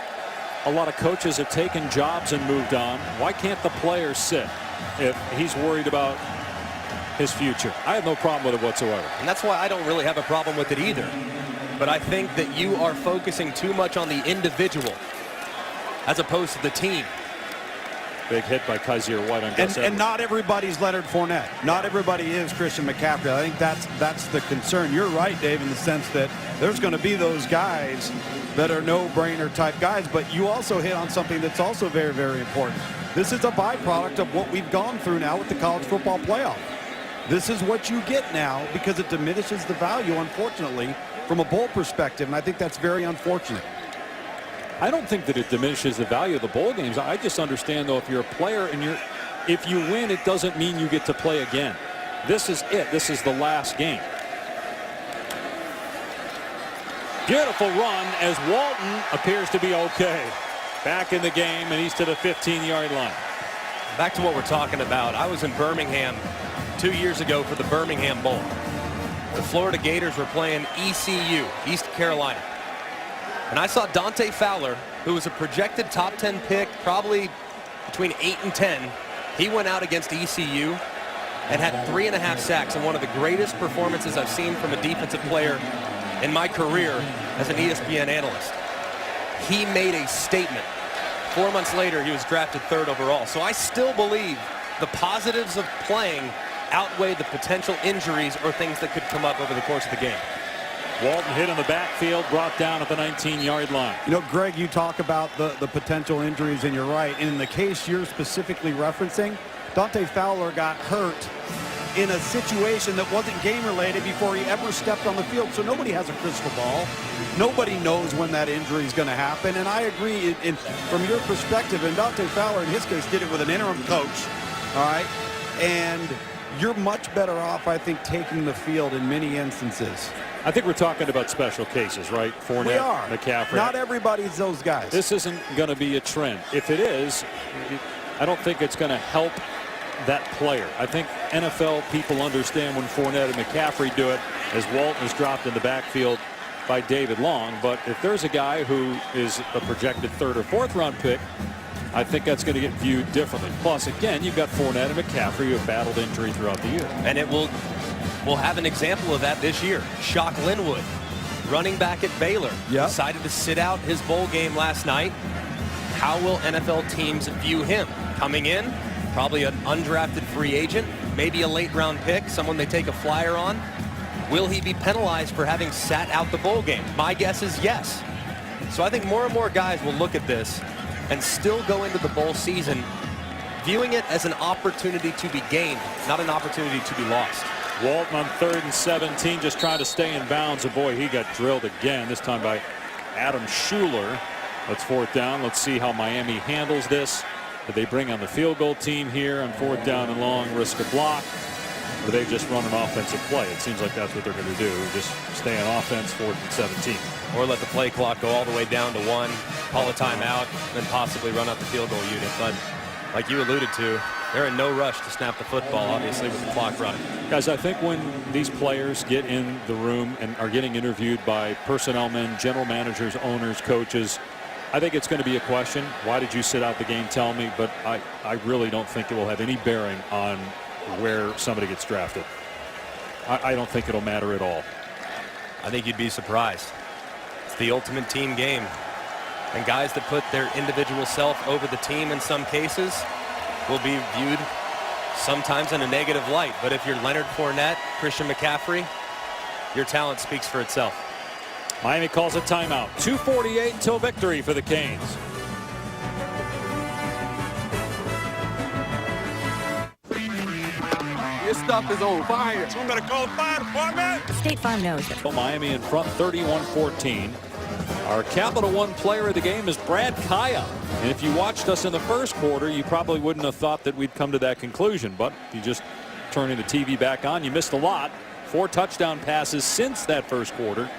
A lot of coaches have taken jobs and moved on. Why can't the player sit if he's worried about his future? I have no problem with it whatsoever. And that's why I don't really have a problem with it either. But I think that you are focusing too much on the individual as opposed to the team. Big hit by Kaiser White on Gus Edwards. And not everybody's Leonard Fournette. Not everybody is Christian McCaffrey. I think that's the concern. You're right, Dave, in the sense that there's going to be those guys that are no-brainer type guys, but you also hit on something that's also very, very important. This is a byproduct of what we've gone through now with the college football playoff. This is what you get now because it diminishes the value, unfortunately, from a bowl perspective, and I think that's very unfortunate. I don't think that it diminishes the value of the bowl games. I just understand, though, if you're a player and if you win, it doesn't mean you get to play again. This is it. This is the last game. Beautiful run as Walton appears to be okay. Back in the game, and he's to the 15-yard line. Back to what we're talking about. I was in Birmingham 2 years ago for the Birmingham Bowl. The Florida Gators were playing ECU, East Carolina. And I saw Dante Fowler, who was a projected top 10 pick, probably between 8 and 10. He went out against ECU and had 3.5 sacks in one of the greatest performances I've seen from a defensive player in my career as an ESPN analyst. He made a statement 4 months later, he was drafted 3rd overall. So I still believe the positives of playing outweigh the potential injuries or things that could come up over the course of the game. Walton hit in the backfield, brought down at the 19-yard line. You know, Greg, you talk about the potential injuries, and you're right. And in the case you're specifically referencing, Dante Fowler got hurt in a situation that wasn't game-related before he ever stepped on the field. So nobody has a crystal ball. Nobody knows when that injury is going to happen. And I agree, from your perspective, and Dante Fowler, in his case, did it with an interim coach, all right? And you're much better off, I think, taking the field in many instances. I think we're talking about special cases, right? Fournette, We are. McCaffrey. Not everybody's those guys. This isn't going to be a trend. If it is, I don't think it's going to help that player. I think NFL people understand when Fournette and McCaffrey do it, as Walton is dropped in the backfield by David Long. But if there's a guy who is a projected 3rd or 4th round pick, I think that's going to get viewed differently. Plus, again, you've got Fournette and McCaffrey who have battled injury throughout the year. And we'll have an example of that this year. Shock Linwood, running back at Baylor, decided to sit out his bowl game last night. How will NFL teams view him? Coming in, probably an undrafted free agent, maybe a late-round pick, someone they take a flyer on. Will he be penalized for having sat out the bowl game? My guess is yes. So I think more and more guys will look at this and still go into the bowl season viewing it as an opportunity to be gained, not an opportunity to be lost. Walton on 3rd and 17, just trying to stay in bounds. And boy, he got drilled again, this time by Adam Schuler. That's 4th down. Let's see how Miami handles this. Do they bring on the field goal team here on 4th down and long, risk a block? Or they just run an offensive play? It seems like that's what they're going to do. Just stay on offense, 4th and 17. Or let the play clock go all the way down to 1, call a timeout, then possibly run out the field goal unit. But like you alluded to, they're in no rush to snap the football, obviously, with the clock running. Guys, I think when these players get in the room and are getting interviewed by personnel men, general managers, owners, coaches, I think it's going to be a question. Why did you sit out the game? Tell me. But I really don't think it will have any bearing on where somebody gets drafted. I don't think it'll matter at all. I think you'd be surprised. It's the ultimate team game. And guys that put their individual self over the team in some cases will be viewed sometimes in a negative light. But if you're Leonard Fournette, Christian McCaffrey, your talent speaks for itself. Miami calls a timeout. 2:48 till victory for the Canes. This stuff is on fire. I'm going to call the fire department. State Farm knows that. Miami in front 31-14. Our Capital One player of the game is Brad Kaya. And if you watched us in the first quarter, you probably wouldn't have thought that we'd come to that conclusion. But if you just turning the TV back on, you missed a lot. 4 touchdown passes since that first quarter.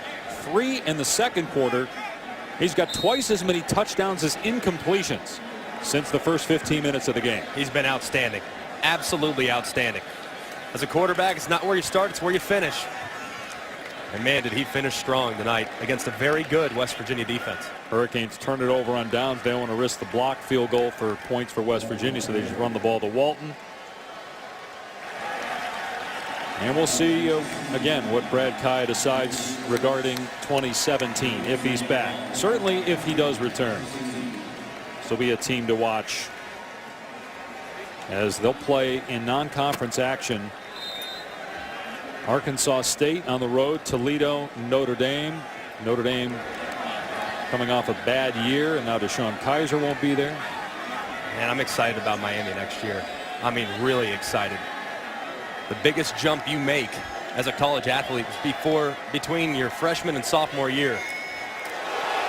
3 in the second quarter. He's got twice as many touchdowns as incompletions since the first 15 minutes of the game. He's been outstanding. Absolutely outstanding. As a quarterback, it's not where you start, it's where you finish. And man, did he finish strong tonight against a very good West Virginia defense. Hurricanes turn it over on downs. They don't want to risk the block field goal for points for West Virginia, so they just run the ball to Walton. And we'll see again what Brad Kaya decides regarding 2017 if he's back. Certainly if he does return. This will be a team to watch as they'll play in non-conference action. Arkansas State on the road, Toledo, Notre Dame. Notre Dame coming off a bad year, and now Deshaun Kaiser won't be there. And I'm excited about Miami next year. I mean, really excited. The biggest jump you make as a college athlete is between your freshman and sophomore year.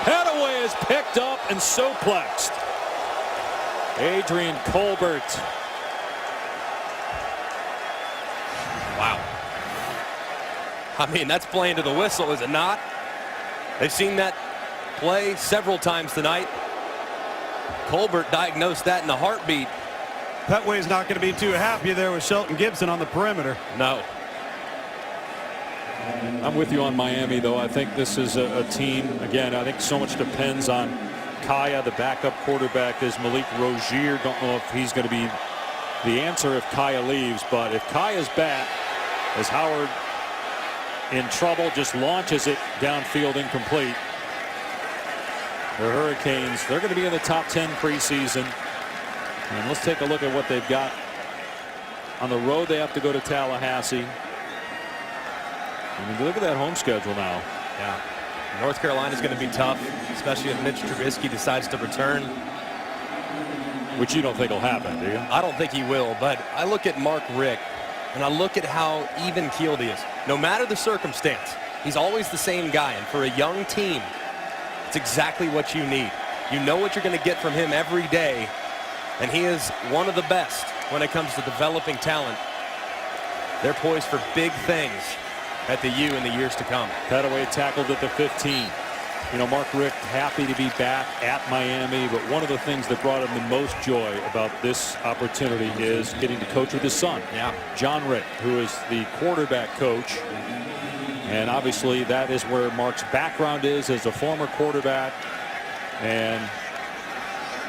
Hadaway is picked up and suplexed. Adrian Colbert. Wow. I mean, that's playing to the whistle, is it not? They've seen that play several times tonight. Colbert diagnosed that in a heartbeat. Petway's not going to be too happy there with Shelton Gibson on the perimeter. No. I'm with you on Miami, though. I think this is a team, again, I think so much depends on Kaya. The backup quarterback is Malik Rozier. Don't know if he's going to be the answer if Kaya leaves, but if Kaya's back, as Howard in trouble, just launches it downfield incomplete. The Hurricanes, they're going to be in the top 10 preseason. And let's take a look at what they've got. On the road, they have to go to Tallahassee. I mean, look at that home schedule now. Yeah. North Carolina's going to be tough, especially if Mitch Trubisky decides to return. Which you don't think will happen, do you? I don't think he will, but I look at Mark Richt, and I look at how even-keeled he is. No matter the circumstance, he's always the same guy, and for a young team, it's exactly what you need. You know what you're going to get from him every day, and he is one of the best when it comes to developing talent. They're poised for big things at the U in the years to come. Petaway tackled at the 15. You know, Mark Richt happy to be back at Miami, but one of the things that brought him the most joy about this opportunity is getting to coach with his son. Yeah. John Richt, who is the quarterback coach. And obviously that is where Mark's background is as a former quarterback. And,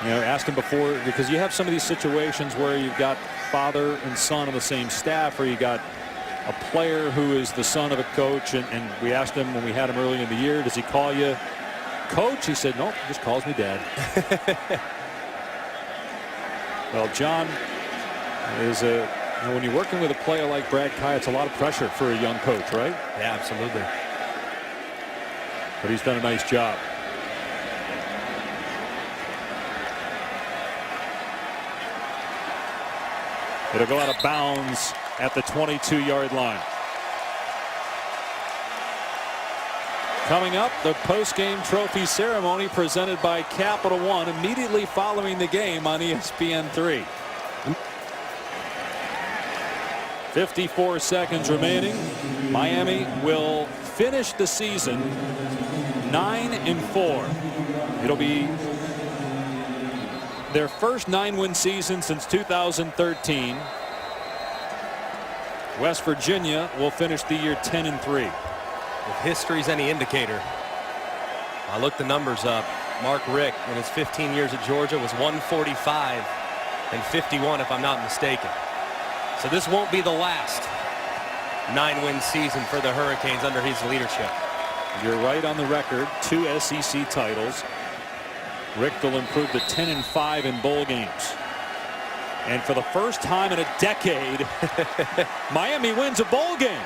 you know, asked him before, because you have some of these situations where you've got father and son on the same staff, or you got a player who is the son of a coach, and we asked him when we had him early in the year, does he call you coach? He said, nope, he just calls me dad. Well, John is you know, when you're working with a player like Brad Kai, it's a lot of pressure for a young coach, right? Yeah, absolutely. But he's done a nice job. It'll go out of bounds at the 22-yard line. Coming up, the post-game trophy ceremony presented by Capital One immediately following the game on ESPN3. 54 seconds remaining. Miami will finish the season 9-4. It'll be their first 9-win season since 2013. West Virginia will finish the year 10-3. If history's any indicator, I looked the numbers up. Mark Richt, in his 15 years at Georgia, was 145 and 51, if I'm not mistaken. So this won't be the last 9-win season for the Hurricanes under his leadership. You're right on the record. 2 SEC titles. Richt will improve to 10-5 in bowl games. And for the first time in a decade, Miami wins a bowl game.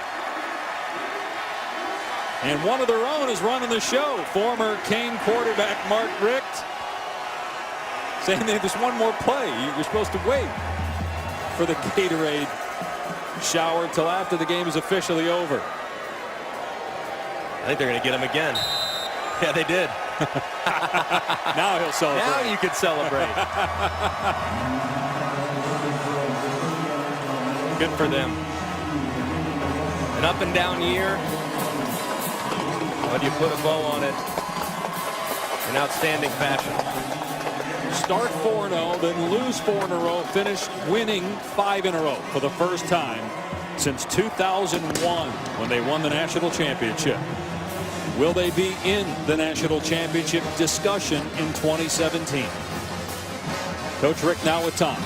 And one of their own is running the show. Former Cane quarterback Mark Richt saying there's one more play. You're supposed to wait for the Gatorade shower till after the game is officially over. I think they're going to get him again. Yeah, they did. Now he'll celebrate. Now you can celebrate. Good for them. An up and down year, but you put a bow on it in outstanding fashion. Start 4-0, then lose 4 in a row, finish winning 5 in a row for the first time since 2001 when they won the national championship. Will they be in the national championship discussion in 2017? Coach Richt now with Tom.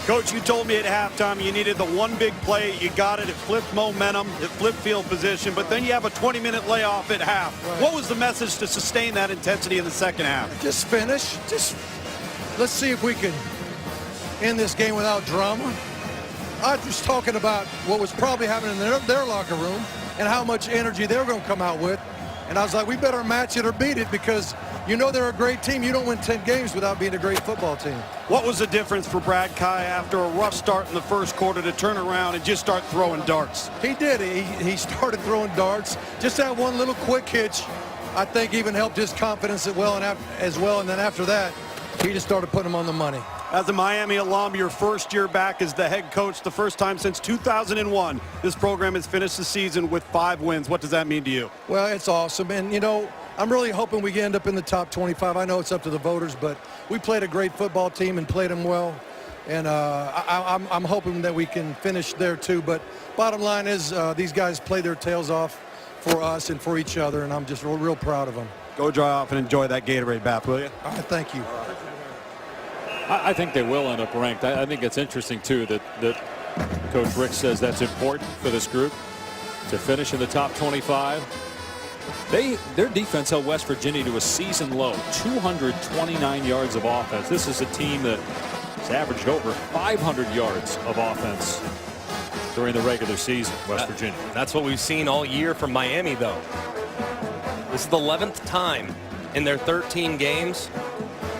Coach, you told me at halftime you needed the one big play. You got it. It flipped momentum. It flipped field position. But then you have a 20-minute layoff at half. Right. What was the message to sustain that intensity in the second half? Just finish. Let's see if we can end this game without drama. I was talking about what was probably happening in their locker room and how much energy they were going to come out with. And I was like, we better match it or beat it, because you know they're a great team. You don't win 10 games without being a great football team. What was the difference for Brad Kai after a rough start in the first quarter to turn around and just start throwing darts? He did. He started throwing darts. Just that one little quick hitch, I think, even helped his confidence as well. And then after that, he just started putting them on the money. As a Miami alum, your first year back as the head coach, the first time since 2001, this program has finished the season with 5 wins. What does that mean to you? Well, it's awesome. And, you know, I'm really hoping we end up in the top 25. I know it's up to the voters, but we played a great football team and played them well. And I'm hoping that we can finish there, too. But bottom line is these guys play their tails off for us and for each other, and I'm just real proud of them. Go dry off and enjoy that Gatorade bath, will you? All right, thank you. I think they will end up ranked. I think it's interesting, too, that Coach Richt says that's important for this group to finish in the top 25. Their defense held West Virginia to a season low 229 yards of offense. This is a team that has averaged over 500 yards of offense during the regular season. West Virginia. That's what we've seen all year from Miami, though. This is the 11th time in their 13 games